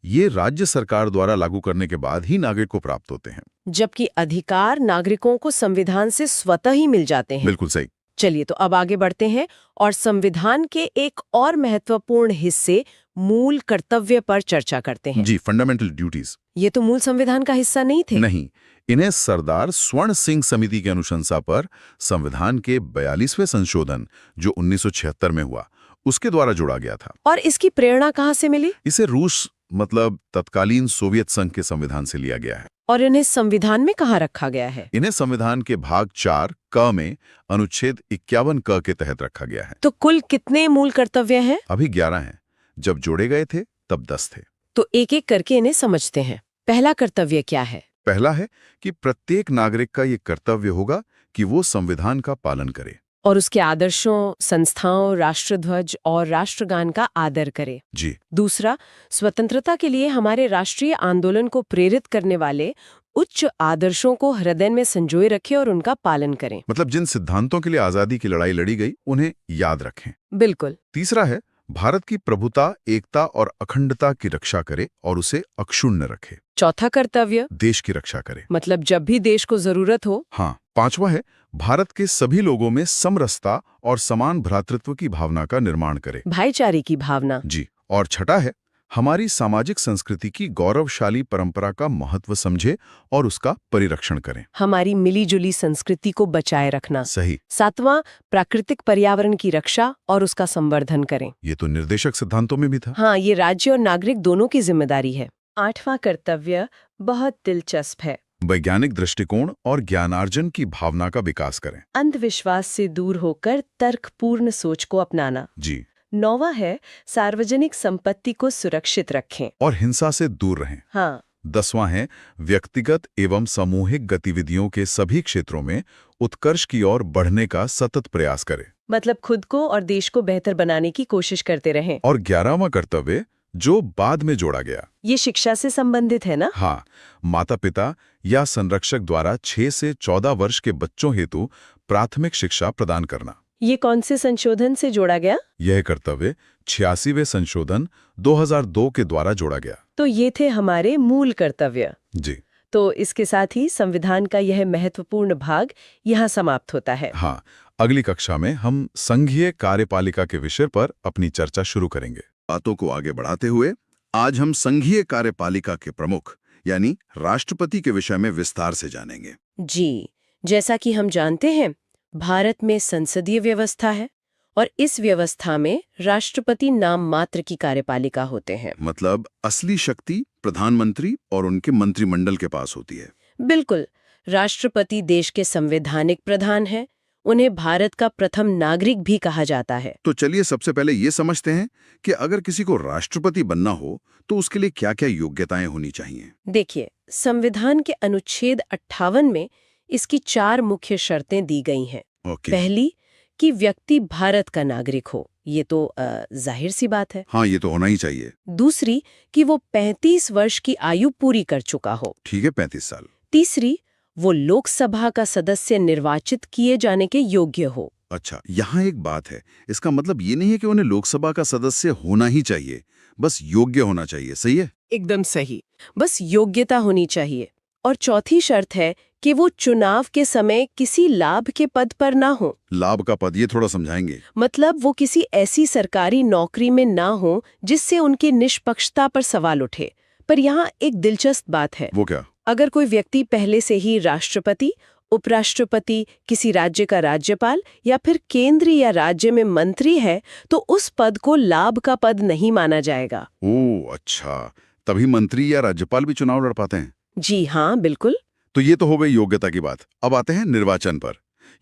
ये राज्य सरकार द्वारा लागू करने के बाद ही नागरिक को प्राप्त होते हैं, जबकि अधिकार नागरिकों को संविधान से स्वतः ही मिल जाते हैं। बिल्कुल सही। चलिए तो अब आगे बढ़ते हैं और संविधान के एक और महत्वपूर्ण हिस्से मूल कर्तव्य पर चर्चा करते हैं। जी, फंडामेंटल ड्यूटीज। ये तो मूल संविधान का हिस्सा नहीं थे। नहीं, इन्हें सरदार स्वर्ण सिंह समिति की अनुशंसा पर संविधान के 42वें संशोधन जो 1976 में हुआ, उसके द्वारा जोड़ा गया था। और इसकी प्रेरणा कहाँ से मिली? इसे रूस, मतलब तत्कालीन सोवियत संघ के संविधान से लिया गया है। और इन्हें संविधान में कहाँ रखा गया है? इन्हें संविधान के भाग 4 क में अनुच्छेद 51 क के तहत रखा गया है। तो कुल कितने मूल कर्तव्य हैं? अभी 11 हैं। जब जोड़े गए थे तब 10 थे। तो एक एक करके इन्हें समझते हैं। पहला कर्तव्य क्या है? पहला है कि प्रत्येक नागरिक का ये कर्तव्य होगा कि वो संविधान का पालन करे और उसके आदर्शों, संस्थाओं, राष्ट्रध्वज और राष्ट्रगान का आदर करे। जी। दूसरा, स्वतंत्रता के लिए हमारे राष्ट्रीय आंदोलन को प्रेरित करने वाले उच्च आदर्शों को हृदय में संजोए रखें और उनका पालन करें। मतलब जिन सिद्धांतों के लिए आजादी की लड़ाई लड़ी गई उन्हें याद रखें। बिल्कुल। तीसरा है भारत की प्रभुता, एकता और अखंडता की रक्षा करे और उसे अक्षुण्ण रखे। चौथा कर्तव्य देश की रक्षा करे, मतलब जब भी देश को जरूरत हो। हाँ। पांचवा है भारत के सभी लोगों में समरसता और समान भ्रातृत्व की भावना का निर्माण करे, भाईचारे की भावना। जी। और छठा है हमारी सामाजिक संस्कृति की गौरवशाली परंपरा का महत्व समझे और उसका परिरक्षण करें। हमारी मिलीजुली संस्कृति को बचाए रखना। सही। सातवां, प्राकृतिक पर्यावरण की रक्षा और उसका संवर्धन करें। ये तो निर्देशक सिद्धांतों में भी था। हाँ, ये राज्य और नागरिक दोनों की जिम्मेदारी है। आठवां कर्तव्य बहुत दिलचस्प है। वैज्ञानिक दृष्टिकोण और ज्ञानार्जन की भावना का विकास करें, अंधविश्वास से दूर होकर तर्कपूर्ण सोच को अपनाना। जी। नौवां है सार्वजनिक संपत्ति को सुरक्षित रखें और हिंसा से दूर रहें। हाँ। 10वां है व्यक्तिगत एवं सामूहिक गतिविधियों के सभी क्षेत्रों में उत्कर्ष की ओर बढ़ने का सतत प्रयास करें, मतलब खुद को और देश को बेहतर बनाने की कोशिश करते रहें। और 11वां कर्तव्य जो बाद में जोड़ा गया, ये शिक्षा से संबंधित है ना? हाँ, माता पिता या संरक्षक द्वारा 6 से 14 वर्ष के बच्चों हेतु प्राथमिक शिक्षा प्रदान करना। ये कौन से संशोधन से जोड़ा गया? यह कर्तव्य 86वें संशोधन 2002 के द्वारा जोड़ा गया। तो ये थे हमारे मूल कर्तव्य। जी। तो इसके साथ ही संविधान का यह महत्वपूर्ण भाग यहाँ समाप्त होता है। हाँ, अगली कक्षा में हम संघीय कार्यपालिका के विषय पर अपनी चर्चा शुरू करेंगे। बातों को आगे बढ़ाते हुए आज हम संघीय कार्यपालिका के प्रमुख यानी राष्ट्रपति के विषय में विस्तार से जानेंगे। जी, जैसा कि हम जानते हैं, भारत में संसदीय व्यवस्था है और इस व्यवस्था में राष्ट्रपति नाम मात्र की कार्यपालिका होते हैं। मतलब असली शक्ति प्रधानमंत्री और उनके मंत्रिमंडल के पास होती है। बिल्कुल। राष्ट्रपति देश के संवैधानिक प्रधान हैं। उन्हें भारत का प्रथम नागरिक भी कहा जाता है। तो चलिए सबसे पहले ये समझते हैं कि अगर किसी को राष्ट्रपति बनना हो तो उसके लिए क्या-क्या योग्यताएं होनी चाहिए। देखिए, संविधान के अनुच्छेद 58 में इसकी 4 मुख्य शर्तें दी गई हैं। पहली, कि व्यक्ति भारत का नागरिक हो। ये तो जाहिर सी बात है। हाँ, ये तो होना ही चाहिए। दूसरी, कि वो 35 वर्ष की आयु पूरी कर चुका हो। ठीक है, 35 साल। तीसरी, वो लोकसभा का सदस्य निर्वाचित किए जाने के योग्य हो। अच्छा, यहाँ एक बात है, इसका मतलब ये नहीं है कि उन्हें लोकसभा का सदस्य होना ही चाहिए, बस योग्य होना चाहिए। सही है? एकदम सही, बस योग्यता होनी चाहिए। और चौथी शर्त है कि वो चुनाव के समय किसी लाभ के पद पर ना हो। लाभ का पद, ये थोड़ा समझाएंगे। मतलब वो किसी ऐसी सरकारी नौकरी में ना हो जिससे उनकी निष्पक्षता पर सवाल उठे। पर यहाँ एक दिलचस्प बात है। वो क्या? अगर कोई व्यक्ति पहले से ही राष्ट्रपति, उपराष्ट्रपति, किसी राज्य का राज्यपाल या फिर केंद्र या राज्य में मंत्री है तो उस पद को लाभ का पद नहीं माना जाएगा। ओह अच्छा, तभी मंत्री या राज्यपाल भी चुनाव लड़ पाते हैं। जी हाँ, बिल्कुल। तो ये तो हो गई योग्यता की बात। अब आते हैं निर्वाचन पर।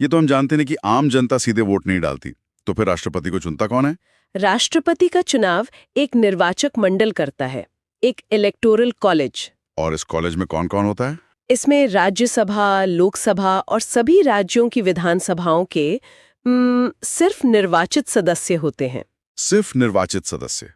ये तो हम जानते हैं कि आम जनता सीधे वोट नहीं डालती, तो फिर राष्ट्रपति को चुनता कौन है? राष्ट्रपति का चुनाव एक निर्वाचक मंडल करता है, एक इलेक्टोरल कॉलेज। और इस कॉलेज में कौन कौन होता है? इसमें राज्यसभा, लोकसभा और सभी राज्यों की विधानसभाओं के सिर्फ निर्वाचित सदस्य होते हैं। सिर्फ निर्वाचित सदस्य?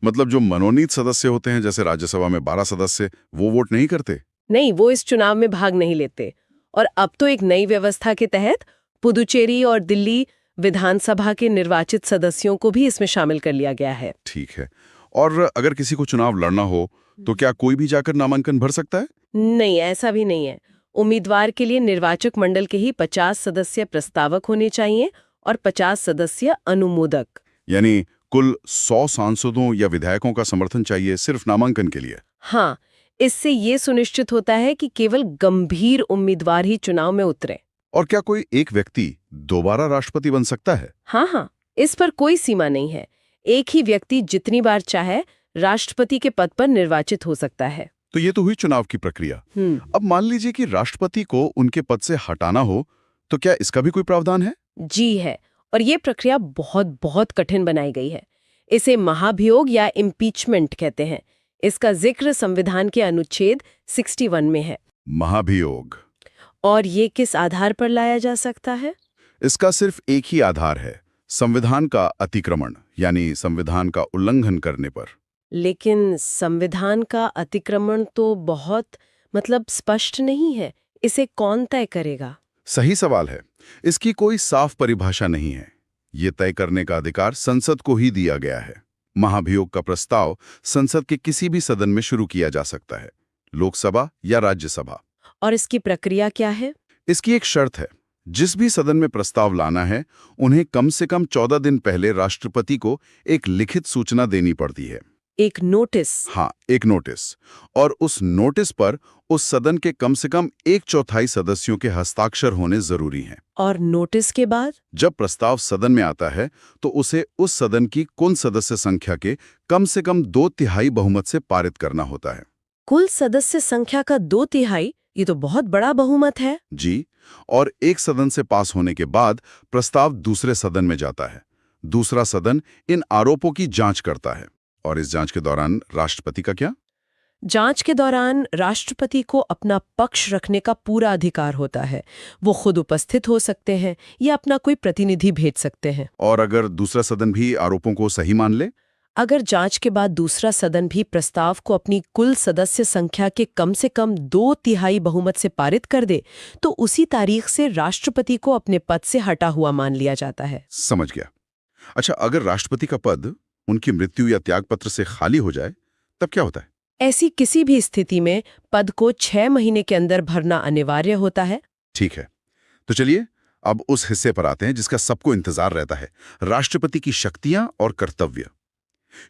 मतलब जो मनोनीत सदस्य होते हैं, जैसे राज्यसभा में 12 सदस्य, वो वोट नहीं करते? नहीं, वो इस चुनाव में भाग नहीं लेते। और अब तो एक नई व्यवस्था के तहत पुदुचेरी और दिल्ली विधानसभा के निर्वाचित सदस्यों को भी इसमें शामिल कर लिया गया है। ठीक है। और अगर किसी को चुनाव लड़ना हो तो क्या कोई भी जाकर नामांकन भर सकता है? नहीं, ऐसा भी नहीं है। उम्मीदवार के लिए निर्वाचक मंडल के ही 50 सदस्य प्रस्तावक होने चाहिए और 50 सदस्य अनुमोदक। यानी कुल 100 सांसदों या विधायकों का समर्थन चाहिए सिर्फ नामांकन के लिए। हाँ, इससे ये सुनिश्चित होता है कि केवल गंभीर उम्मीदवार ही चुनाव में उतरे। और क्या कोई एक व्यक्ति दोबारा राष्ट्रपति बन सकता है? हाँ, इस पर कोई सीमा नहीं है। एक ही व्यक्ति जितनी बार चाहे राष्ट्रपति के पद पर निर्वाचित हो सकता है। तो ये तो हुई चुनाव की प्रक्रिया। अब मान लीजिए कि राष्ट्रपति को उनके पद से हटाना हो, तो क्या इसका भी कोई प्रावधान है? जी है, और ये प्रक्रिया बहुत बहुत कठिन बनाई गई है। इसे महाभियोग या इम्पीचमेंट कहते हैं। इसका जिक्र संविधान के अनुच्छेद 61 में है। महाभियोग। और ये किस आधार पर लाया जा सकता है? इसका सिर्फ एक ही आधार है, संविधान का अतिक्रमण, यानी संविधान का उल्लंघन करने पर। लेकिन संविधान का अतिक्रमण तो बहुत मतलब स्पष्ट नहीं है। इसे कौन तय करेगा? सही सवाल है। इसकी कोई साफ परिभाषा नहीं है। ये तय करने का अधिकार संसद को ही दिया गया है। महाभियोग का प्रस्ताव संसद के किसी भी सदन में शुरू किया जा सकता है, लोकसभा या राज्यसभा। और इसकी प्रक्रिया क्या है? इसकी एक शर्त है, जिस भी सदन में प्रस्ताव लाना है उन्हें कम से कम 14 दिन पहले राष्ट्रपति को एक लिखित सूचना देनी पड़ती है। एक नोटिस? हाँ, एक नोटिस। और उस नोटिस पर उस सदन के कम से कम 1/4 सदस्यों के हस्ताक्षर होने जरूरी हैं। और नोटिस के बाद? जब प्रस्ताव सदन में आता है तो उसे उस सदन की कुल सदस्य संख्या के कम से कम 2/3 बहुमत से पारित करना होता है। कुल सदस्य संख्या का 2/3? ये तो बहुत बड़ा बहुमत है। जी, और एक सदन से पास होने के बाद प्रस्ताव दूसरे सदन में जाता है। दूसरा सदन इन आरोपों की जांच करता है। और इस जांच के दौरान राष्ट्रपति का क्या? जांच के दौरान राष्ट्रपति को अपना पक्ष रखने का पूरा अधिकार होता है। वो खुद उपस्थित हो सकते हैं या अपना कोई प्रतिनिधि भेज सकते हैं। और अगर दूसरा सदन भी आरोपों को सही मान ले? अगर जांच के बाद दूसरा सदन भी प्रस्ताव को अपनी कुल सदस्य संख्या के कम से कम 2/3 बहुमत से पारित कर दे, तो उसी तारीख से राष्ट्रपति को अपने पद से हटा हुआ मान लिया जाता है। समझ गया। अच्छा, अगर राष्ट्रपति का पद उनकी मृत्यु या त्यागपत्र से खाली हो जाए, तब क्या होता है? ऐसी किसी भी स्थिति में पद को 6 महीने के अंदर भरना अनिवार्य होता है। ठीक है, तो चलिए अब उस हिस्से पर आते हैं जिसका सबको इंतजार रहता है, राष्ट्रपति की शक्तियां और कर्तव्य।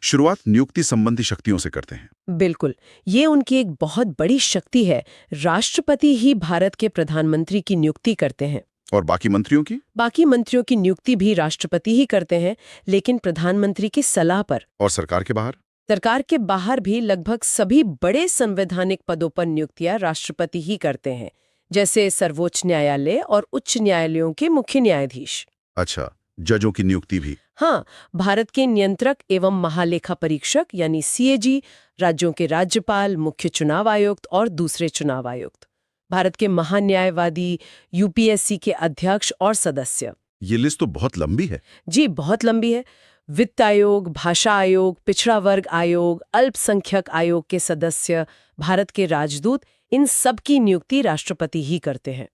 शुरुआत नियुक्ति संबंधी शक्तियों से करते हैं। बिल्कुल, ये उनकी एक बहुत बड़ी शक्ति है। राष्ट्रपति ही भारत के प्रधानमंत्री की नियुक्ति करते हैं। और बाकी मंत्रियों की? बाकी मंत्रियों की नियुक्ति भी राष्ट्रपति ही करते हैं, लेकिन प्रधानमंत्री की सलाह पर। और सरकार के बाहर? सरकार के बाहर भी लगभग सभी बड़े संवैधानिक पदों पर नियुक्तियां राष्ट्रपति ही करते हैं, जैसे सर्वोच्च न्यायालय और उच्च न्यायालयों के मुख्य न्यायाधीश। अच्छा, जजों की नियुक्ति भी? हाँ, भारत के नियंत्रक एवं महालेखा परीक्षक यानी CAG, राज्यों के राज्यपाल, मुख्य चुनाव आयुक्त और दूसरे चुनाव आयुक्त, भारत के महान्यायवादी, UPSC के अध्यक्ष और सदस्य। ये लिस्ट तो बहुत लंबी है। जी, बहुत लंबी है। वित्त आयोग, भाषा आयोग, पिछड़ा वर्ग आयोग, अल्पसंख्यक आयोग के सदस्य, भारत के राजदूत, इन सब की नियुक्ति राष्ट्रपति ही करते हैं।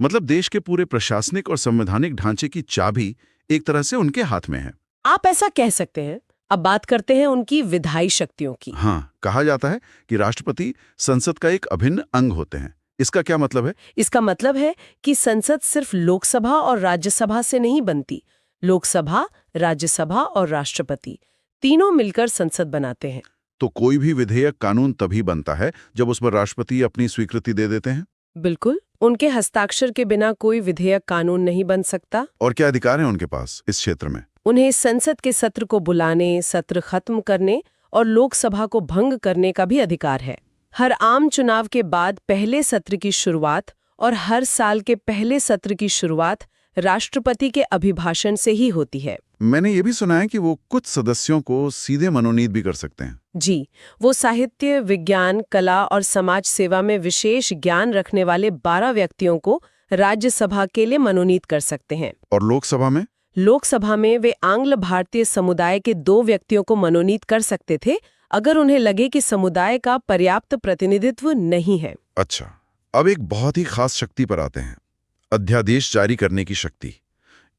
मतलब देश के पूरे प्रशासनिक और संवैधानिक ढांचे की चाबी एक तरह से उनके हाथ में है। आप ऐसा कह सकते हैं। अब बात करते हैं उनकी विधायी शक्तियों की। हाँ, कहा जाता है कि राष्ट्रपति संसद का एक अभिन्न अंग होते हैं। इसका क्या मतलब है? इसका मतलब है कि संसद सिर्फ लोकसभा और राज्यसभा से नहीं बनती। लोकसभा, राज्यसभा और राष्ट्रपति तीनों मिलकर संसद बनाते हैं। तो कोई भी विधेयक, कानून तभी बनता है जब उस पर राष्ट्रपति अपनी स्वीकृति दे देते हैं? बिल्कुल, उनके हस्ताक्षर के बिना कोई विधेयक, कानून नहीं बन सकता। और क्या अधिकार हैं उनके पास इस क्षेत्र में? उन्हें संसद के सत्र को बुलाने, सत्र खत्म करने और लोकसभा को भंग करने का भी अधिकार है। हर आम चुनाव के बाद पहले सत्र की शुरुआत और हर साल के पहले सत्र की शुरुआत राष्ट्रपति के अभिभाषण से ही होती है। मैंने ये भी सुना है कि वो कुछ सदस्यों को सीधे मनोनीत भी कर सकते हैं। जी, वो साहित्य, विज्ञान, कला और समाज सेवा में विशेष ज्ञान रखने वाले 12 व्यक्तियों को राज्यसभा के लिए मनोनीत कर सकते हैं। और लोकसभा में? लोकसभा में वे आंग्ल भारतीय समुदाय के 2 व्यक्तियों को मनोनीत कर सकते थे, अगर उन्हें लगे कि समुदाय का पर्याप्त प्रतिनिधित्व नहीं है। अच्छा, अब एक बहुत ही खास शक्ति पर आते हैं, अध्यादेश जारी करने की शक्ति।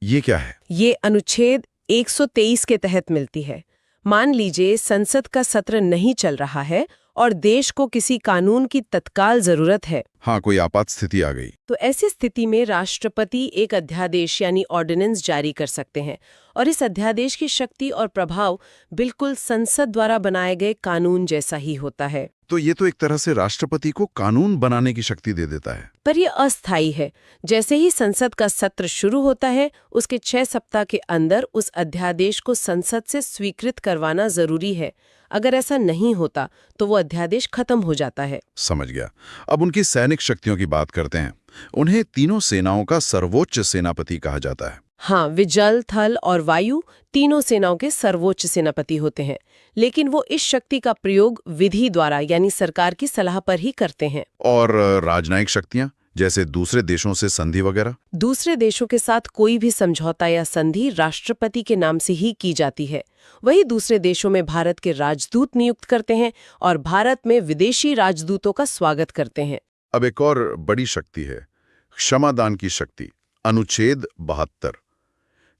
ये क्या है? ये अनुच्छेद 123 के तहत मिलती है। मान लीजिए संसद का सत्र नहीं चल रहा है और देश को किसी कानून की तत्काल जरूरत है। हाँ, कोई आपात स्थिति आ गई। तो ऐसी स्थिति में राष्ट्रपति एक अध्यादेश यानी ऑर्डिनेंस जारी कर सकते हैं और इस अध्यादेश की शक्ति और प्रभाव बिल्कुल संसद द्वारा बनाए गए कानून जैसा ही होता है। तो ये तो एक तरह से राष्ट्रपति को कानून बनाने की शक्ति दे देता है। पर यह अस्थायी है। जैसे ही संसद का सत्र शुरू होता है, उसके 6 सप्ताह के अंदर उस अध्यादेश को संसद से स्वीकृत करवाना जरूरी है। अगर ऐसा नहीं होता तो वो अध्यादेश खत्म हो जाता है। समझ गया। अब उनकी सैनिक शक्तियों की बात करते हैं। उन्हें तीनों सेनाओं का सर्वोच्च सेनापति कहा जाता है। हाँ, वे जल, थल और वायु तीनों सेनाओं के सर्वोच्च सेनापति होते हैं, लेकिन वो इस शक्ति का प्रयोग विधि द्वारा यानी सरकार की सलाह पर ही करते हैं। और राजनयिक शक्तियां जैसे दूसरे देशों से संधि वगैरह? दूसरे देशों के साथ कोई भी समझौता या संधि राष्ट्रपति के नाम से ही की जाती है। वही दूसरे देशों में भारत के राजदूत नियुक्त करते हैं और भारत में विदेशी राजदूतों का स्वागत करते हैं। अब एक और बड़ी शक्ति है, क्षमादान की शक्ति, अनुच्छेद 72।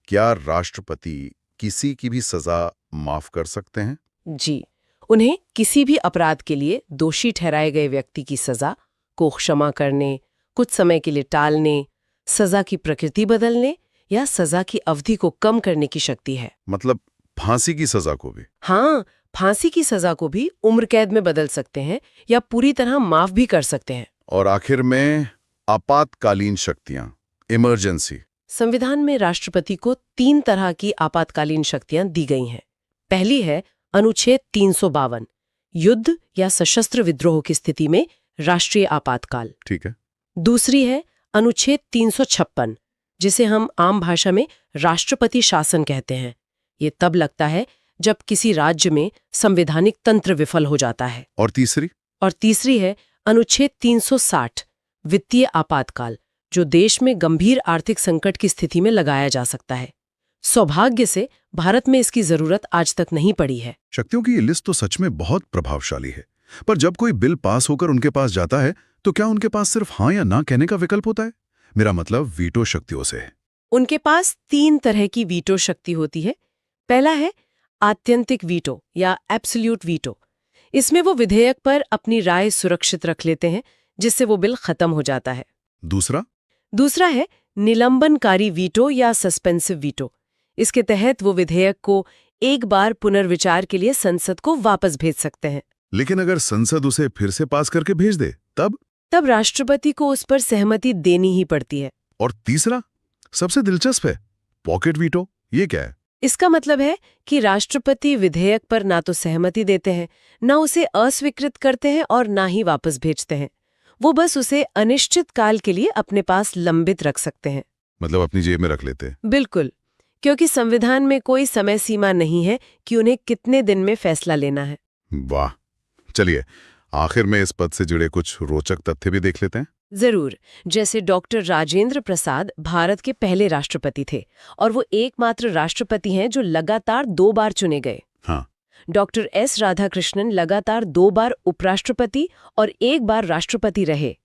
क्या राष्ट्रपति किसी की भी सजा माफ कर सकते हैं? जी, उन्हें किसी भी अपराध के लिए दोषी ठहराए गए व्यक्ति की सजा को क्षमा करने, कुछ समय के लिए टालने, सजा की प्रकृति बदलने या सजा की अवधि को कम करने की शक्ति है। मतलब फांसी की सजा को भी? हाँ, फांसी की सजा को भी उम्र कैद में बदल सकते हैं या पूरी तरह माफ भी कर सकते हैं। और आखिर में आपातकालीन शक्तियां, इमरजेंसी। संविधान में राष्ट्रपति को 3 तरह की आपातकालीन शक्तियां दी गई हैं। पहली है अनुच्छेद 352, युद्ध या सशस्त्र विद्रोह की स्थिति में राष्ट्रीय आपातकाल। ठीक है। दूसरी है अनुच्छेद 356, जिसे हम आम भाषा में राष्ट्रपति शासन कहते हैं। ये तब लगता है जब किसी राज्य में संवैधानिक तंत्र विफल हो जाता है। और तीसरी है अनुच्छेद 360, वित्तीय आपातकाल, जो देश में गंभीर आर्थिक संकट की स्थिति में लगाया जा सकता है। सौभाग्य से भारत में इसकी जरूरत आज तक नहीं पड़ी है। शक्तियों की ये लिस्ट तो सच में बहुत प्रभावशाली है, पर जब कोई बिल पास होकर उनके पास जाता है तो क्या उनके पास सिर्फ हाँ या ना कहने का विकल्प होता है? मेरा मतलब वीटो शक्तियों से है। उनके पास 3 तरह की वीटो शक्ति होती है। पहला है आत्यंतिक वीटो या एब्सोल्यूट वीटो। इसमें वो विधेयक पर अपनी राय सुरक्षित रख लेते हैं, जिससे वो बिल खत्म हो जाता है। दूसरा है निलंबनकारी वीटो या सस्पेंसिव वीटो। इसके तहत वो विधेयक को एक बार पुनर्विचार के लिए संसद को वापस भेज सकते हैं। लेकिन अगर संसद उसे फिर से पास करके भेज दे तब राष्ट्रपति को उस पर सहमति देनी ही पड़ती है। और तीसरा सबसे दिलचस्प है पॉकेट वीटो। ये क्या है? इसका मतलब है कि राष्ट्रपति विधेयक पर ना तो सहमति देते हैं, ना उसे अस्वीकृत करते हैं और ना ही वापस भेजते हैं। वो बस उसे अनिश्चित काल के लिए अपने पास लंबित रख सकते हैं। मतलब अपनी जेब में रख लेते हैं। बिल्कुल, क्योंकि संविधान में कोई समय सीमा नहीं है कि उन्हें कितने दिन में फैसला लेना है। वाह, चलिए आखिर में इस पद से जुड़े कुछ रोचक तथ्य भी देख लेते हैं। जरूर। जैसे डॉक्टर राजेंद्र प्रसाद भारत के पहले राष्ट्रपति थे और वो एकमात्र राष्ट्रपति हैं जो लगातार 2 बार चुने गए। हाँ। डॉक्टर एस राधाकृष्णन लगातार 2 बार उपराष्ट्रपति और 1 बार राष्ट्रपति रहे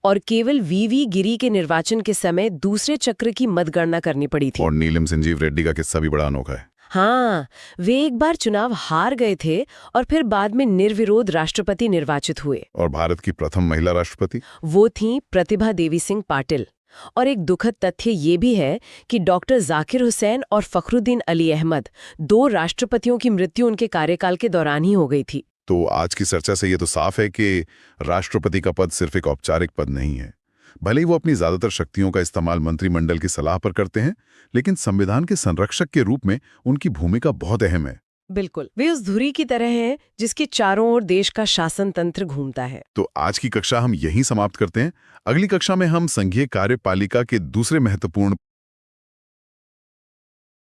और केवल वीवी गिरी के निर्वाचन के समय दूसरे चक्र की मतगणना करनी पड़ी थी। और नीलम संजीव रेड्डी का किस्सा भी बड़ा अनोखा है। हाँ, वे एक बार चुनाव हार गए थे और फिर बाद में निर्विरोध राष्ट्रपति निर्वाचित हुए। और भारत की प्रथम महिला राष्ट्रपति वो थीं प्रतिभा देवी सिंह पाटिल। और एक दुखद तथ्य ये भी है कि डॉक्टर जाकिर हुसैन और फखरुद्दीन अली अहमद 2 राष्ट्रपतियों की मृत्यु उनके कार्यकाल के दौरान ही हो गई थी। तो आज की चर्चा से ये तो साफ है कि राष्ट्रपति का पद सिर्फ एक औपचारिक पद नहीं है। भले ही वो अपनी ज्यादातर शक्तियों का इस्तेमाल मंत्रिमंडल की सलाह पर करते हैं, लेकिन संविधान के संरक्षक के रूप में उनकी भूमिका बहुत अहम है। बिल्कुल, वे उस धुरी की तरह हैं जिसके चारों ओर देश का शासन तंत्र घूमता है। तो आज की कक्षा हम यहीं समाप्त करते हैं। अगली कक्षा में हम संघीय कार्यपालिका के दूसरे महत्वपूर्ण